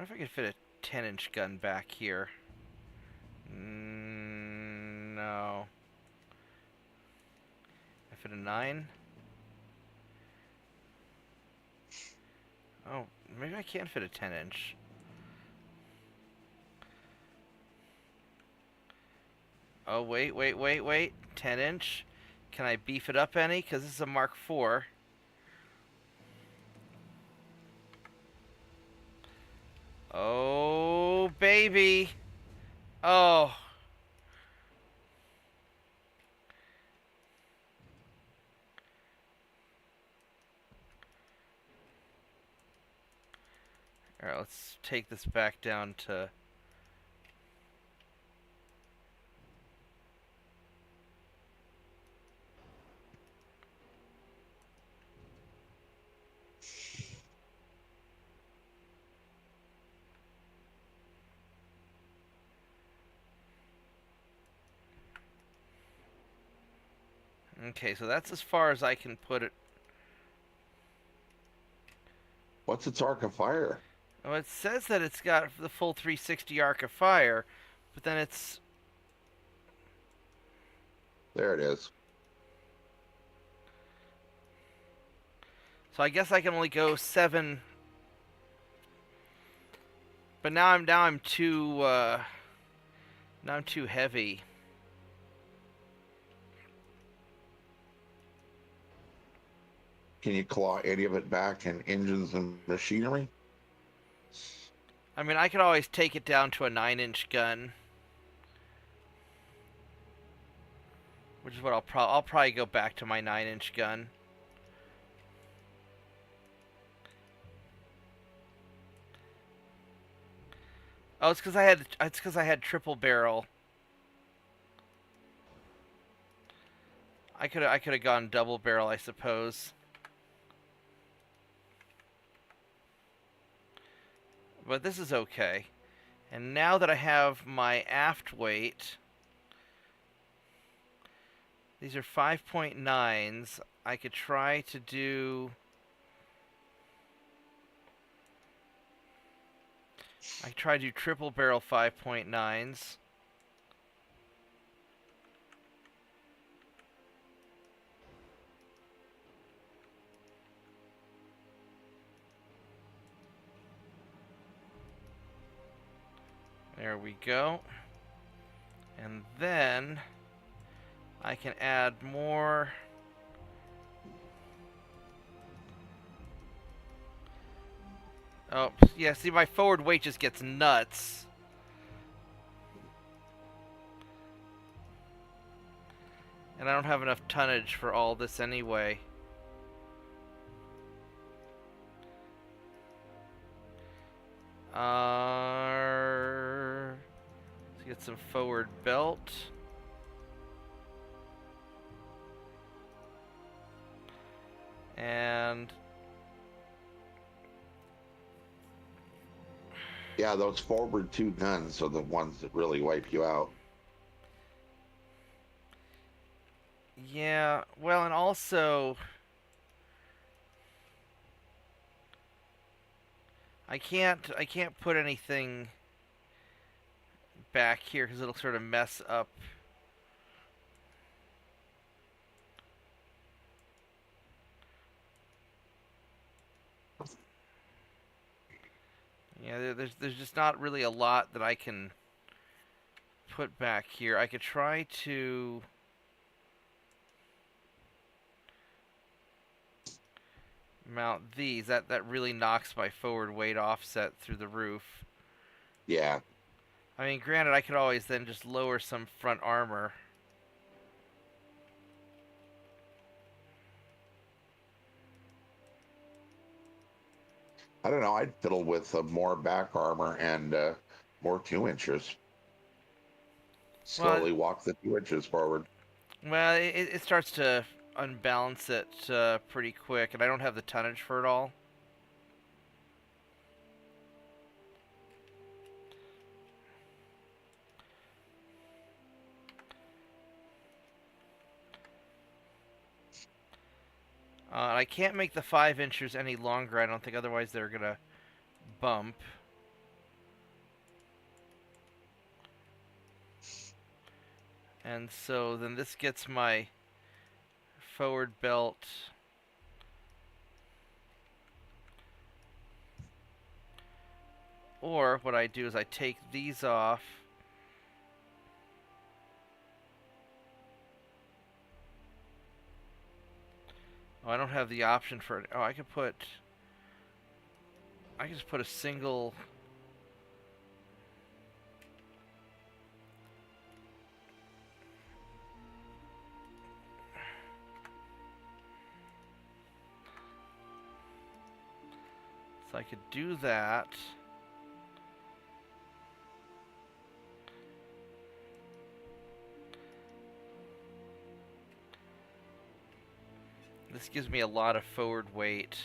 Speaker 1: What if I could fit a 10-inch gun back here? No. I fit a 9? Oh, maybe I can fit a 10-inch. Oh, wait. 10-inch? Can I beef it up any? Because this is a Mark IV. Oh, baby. Oh. Alright, let's take this back down to... Okay, so that's as far as I can put it.
Speaker 2: what's its arc of fire?
Speaker 1: Well, it says that it's got the full 360 arc of fire, but then it's...
Speaker 2: There it is.
Speaker 1: So I guess I can only go 7... But now I'm too... Now I'm too heavy.
Speaker 2: Can you claw any of it back in engines and machinery?
Speaker 1: I mean, I could always take it down to a 9-inch gun. Which is what I'll probably go back to my 9-inch gun. Oh, it's because I had triple barrel. I could have gone double barrel, I suppose. But this is okay. And now that I have my aft weight, these are 5.9s. I could try to do... I could try to do triple barrel 5.9s. There we go. And then I can add more. Oh, yeah, see, my forward weight just gets nuts. And I don't have enough tonnage for all this anyway. Let's get some forward belt. And
Speaker 2: Yeah, those forward two guns are the ones that really wipe you out.
Speaker 1: Yeah, well, and also I can't put anything back here because it'll sort of mess up. Yeah, there's just not really a lot that I can put back here. I could try to mount these. That really knocks my forward weight offset through the roof.
Speaker 2: Yeah.
Speaker 1: I mean, granted, I could always then just lower some front armor.
Speaker 2: I don't know. I'd fiddle with more back armor and more 2 inches.
Speaker 1: Well,
Speaker 2: Slowly walk the 2 inches forward.
Speaker 1: it starts to unbalance it pretty quick, and I don't have the tonnage for it all. And I can't make the 5 inches any longer, I don't think, otherwise they're gonna bump. And so then this gets my forward belt. Or what I do is I take these off. Oh, I don't have the option for it. Oh, I can just put a single. So I could do that. This gives me a lot of forward weight.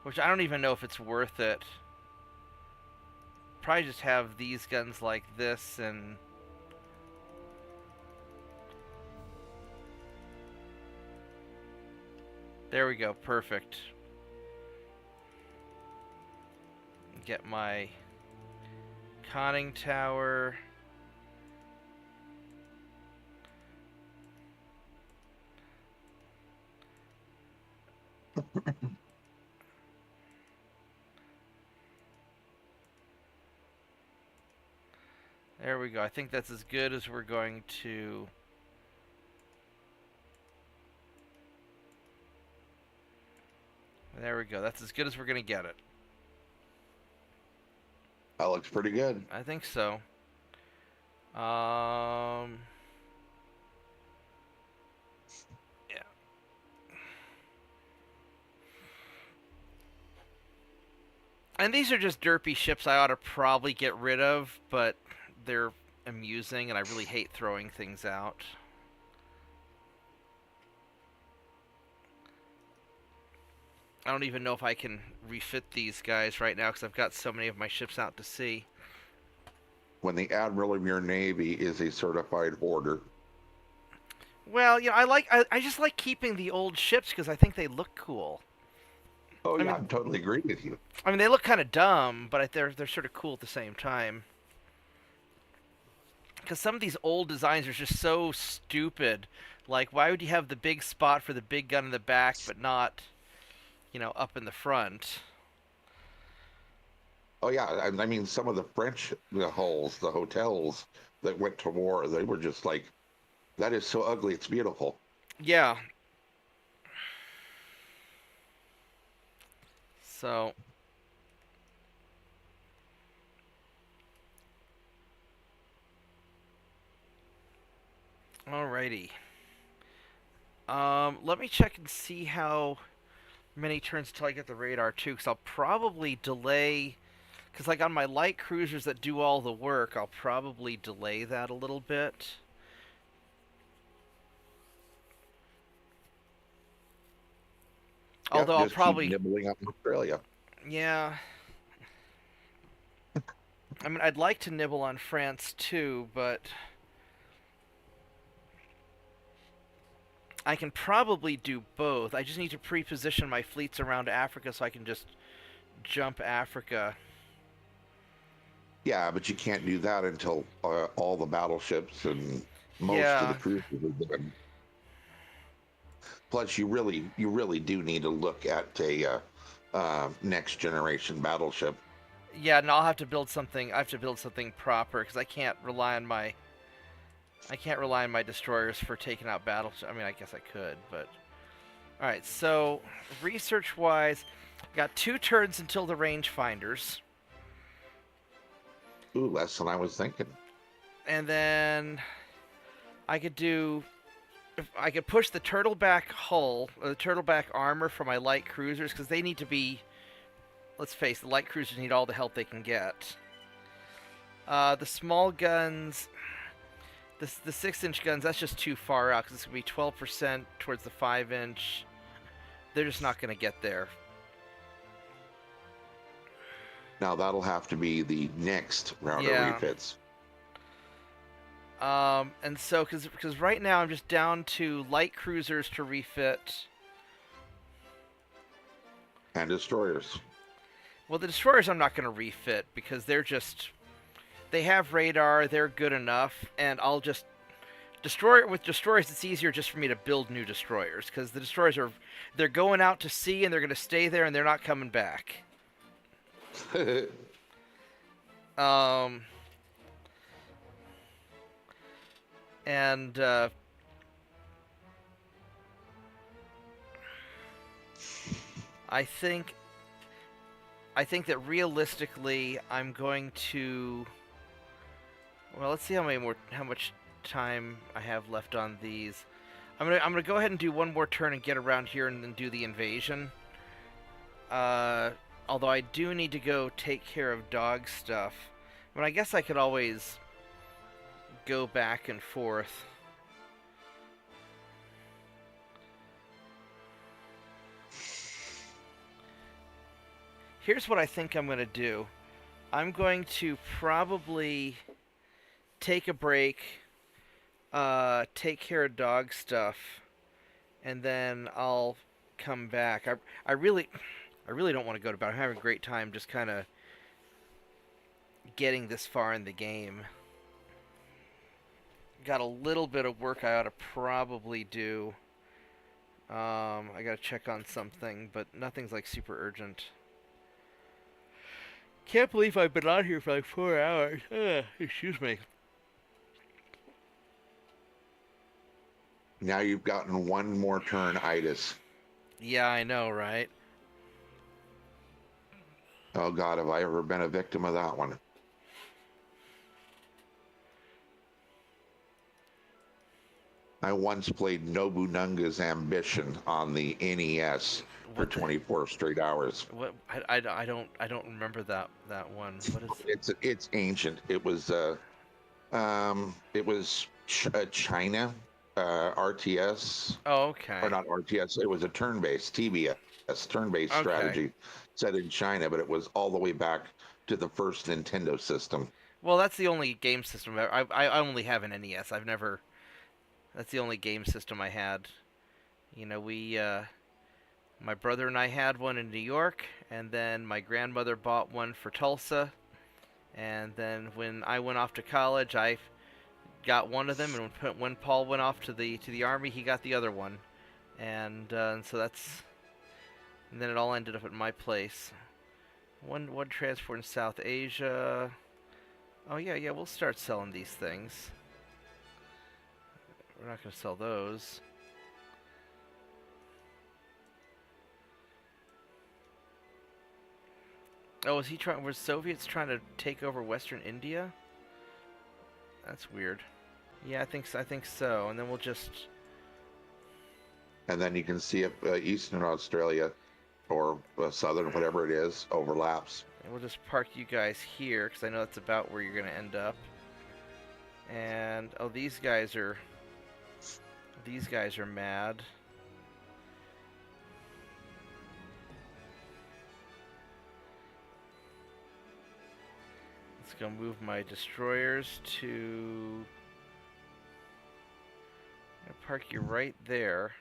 Speaker 1: Which I don't even know if it's worth it. Probably just have these guns like this and... There we go, perfect. Get my conning tower. There we go. I think that's as good as we're going to... There we go. That's as good as we're going to get it.
Speaker 2: That looks pretty good.
Speaker 1: I think so. Yeah. And these are just derpy ships I ought to probably get rid of, but they're amusing, and I really hate throwing things out. I don't even know if I can refit these guys right now because I've got so many of my ships out to sea.
Speaker 2: When the admiral of your navy is a certified hoarder.
Speaker 1: Well, you know, I just like keeping the old ships because I think they look cool.
Speaker 2: Oh
Speaker 1: I
Speaker 2: yeah,
Speaker 1: mean,
Speaker 2: I totally agree with you.
Speaker 1: I mean they look kind of dumb, but they're sort of cool at the same time. Because some of these old designs are just so stupid. Like, why would you have the big spot for the big gun in the back, but not, you know, up in the front?
Speaker 2: Oh yeah, I mean some of the French hulls, the hotels that went to war, they were just like, that is so ugly, it's beautiful.
Speaker 1: Yeah. So, alrighty. Let me check and see how many turns until I get the radar too, because I'll probably delay. Because like on my light cruisers that do all the work, I'll probably delay that a little bit.
Speaker 2: Yep,
Speaker 1: Although I'll
Speaker 2: just keep
Speaker 1: probably,
Speaker 2: nibbling on Australia.
Speaker 1: yeah. I mean, I'd like to nibble on France too, but I can probably do both. I just need to pre-position my fleets around Africa so I can just jump Africa.
Speaker 2: Yeah, but you can't do that until all the battleships and most of the
Speaker 1: Yeah,
Speaker 2: cruisers are done. Plus, you really do need to look at a next generation battleship.
Speaker 1: yeah, and I'll have to build something. I have to build something proper because I can't rely on my destroyers for taking out battles. I mean, I guess I could, but all right. So research-wise, got 2 turns until the rangefinders,
Speaker 2: Ooh, less than I was thinking.
Speaker 1: and then I could do. I could push the turtleback hull, or the turtleback armor for my light cruisers because they need to be. Let's face it, the light cruisers need all the help they can get. The small guns, the 6-inch guns, that's just too far out because it's gonna be 12% towards the 5-inch. They're just not gonna get there.
Speaker 2: Now that'll have to be the next round of
Speaker 1: Yeah.
Speaker 2: refits.
Speaker 1: And so because right now I'm just down to light cruisers to refit.
Speaker 2: And destroyers.
Speaker 1: Well, the destroyers I'm not gonna refit because they have radar, they're good enough, and I'll just with destroyers. It's easier just for me to build new destroyers because the destroyers they're going out to sea and they're gonna stay there and they're not coming back. Um, and I think that realistically, I'm going to. Well, let's see how much time I have left on these. I'm gonna go ahead and do one more turn and get around here and then do the invasion. Although I do need to go take care of dog stuff. I mean, I guess I could always go back and forth. Here's what I think I'm going to do. I'm going to probably take a break, take care of dog stuff, and then I'll come back. I really don't want to go to bed. I'm having a great time just kind of getting this far in the game. Got a little bit of work I ought to probably do. I gotta check on something, but nothing's like super urgent. Can't believe I've been on here for like 4 hours. Excuse me.
Speaker 2: Now you've gotten one more turn, itis.
Speaker 1: Yeah, I know, right?
Speaker 2: Oh God, have I ever been a victim of that one? I once played Nobunaga's Ambition on the NES for
Speaker 1: What the
Speaker 2: 24 straight hours.
Speaker 1: what? I don't remember that one. What is?
Speaker 2: It's ancient. China RTS,
Speaker 1: Oh,
Speaker 2: or
Speaker 1: okay.
Speaker 2: not RTS. It was a turn-based TBS, turn-based
Speaker 1: Okay.
Speaker 2: strategy set in China, but it was all the way back to the first Nintendo system.
Speaker 1: Well, that's the only game system I only have an NES. I've never. That's the only game system I had. You know, my brother and I had one in New York, and then my grandmother bought one for Tulsa, and then when I went off to college, I got one of them, and when Paul went off to the army, he got the other one, and so that's. And then it all ended up at my place. One transport in South Asia. Oh yeah, we'll start selling these things. We're not gonna sell those. Oh, were Soviets trying to take over Western India? That's weird. Yeah, I think so. And then we'll just.
Speaker 2: And then you can see if Eastern Australia or Southern, whatever it is, overlaps.
Speaker 1: And we'll just park you guys here, because I know that's about where you're going to end up. And, oh, these guys are mad. Let's go move my destroyers to... I'm gonna park you right there.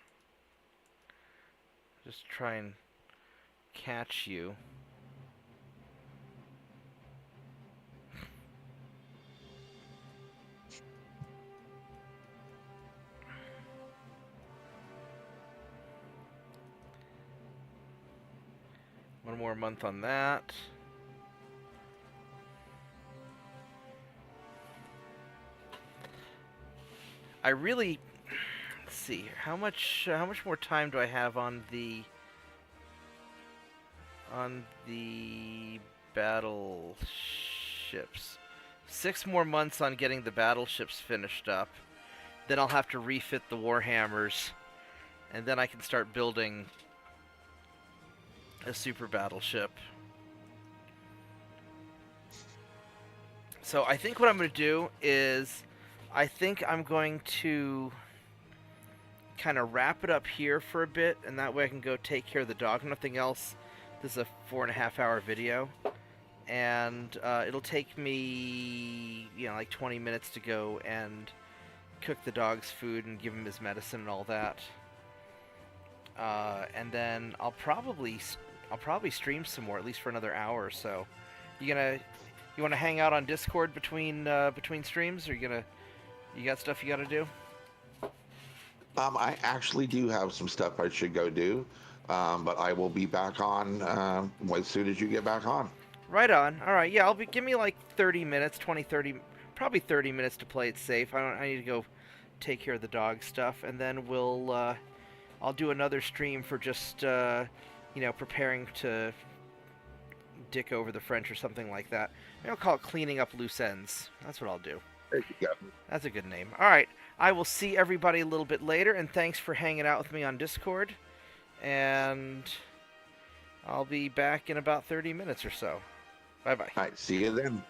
Speaker 1: Just try and catch you. One more month on that. I really... Let's see. How much more time do I have on the battleships? 6 more months on getting the battleships finished up. Then I'll have to refit the warhammers, and then I can start building a super battleship. So I think what I'm going to do is, I think I'm going to kind of wrap it up here for a bit, and that way I can go take care of the dog. Nothing else. This is a 4.5 hour video, and it'll take me, like 20 minutes to go and cook the dog's food and give him his medicine and all that. And then I'll probably stream some more, at least for another hour or so. You want to hang out on Discord between streams, or you got stuff you got to do?
Speaker 2: I actually do have some stuff I should go do, but I will be back on as soon as you get back on.
Speaker 1: Right on. All right. Yeah, give me like 30 minutes, 30, probably 30 minutes to play it safe. I need to go take care of the dog stuff, and then I'll do another stream for just preparing to dick over the French or something like that. I'll call it cleaning up loose ends. That's what I'll do.
Speaker 2: There you go.
Speaker 1: That's a good name. All right. I will see everybody a little bit later, and thanks for hanging out with me on Discord. And I'll be back in about 30 minutes or so. Bye-bye.
Speaker 2: All right, see you then.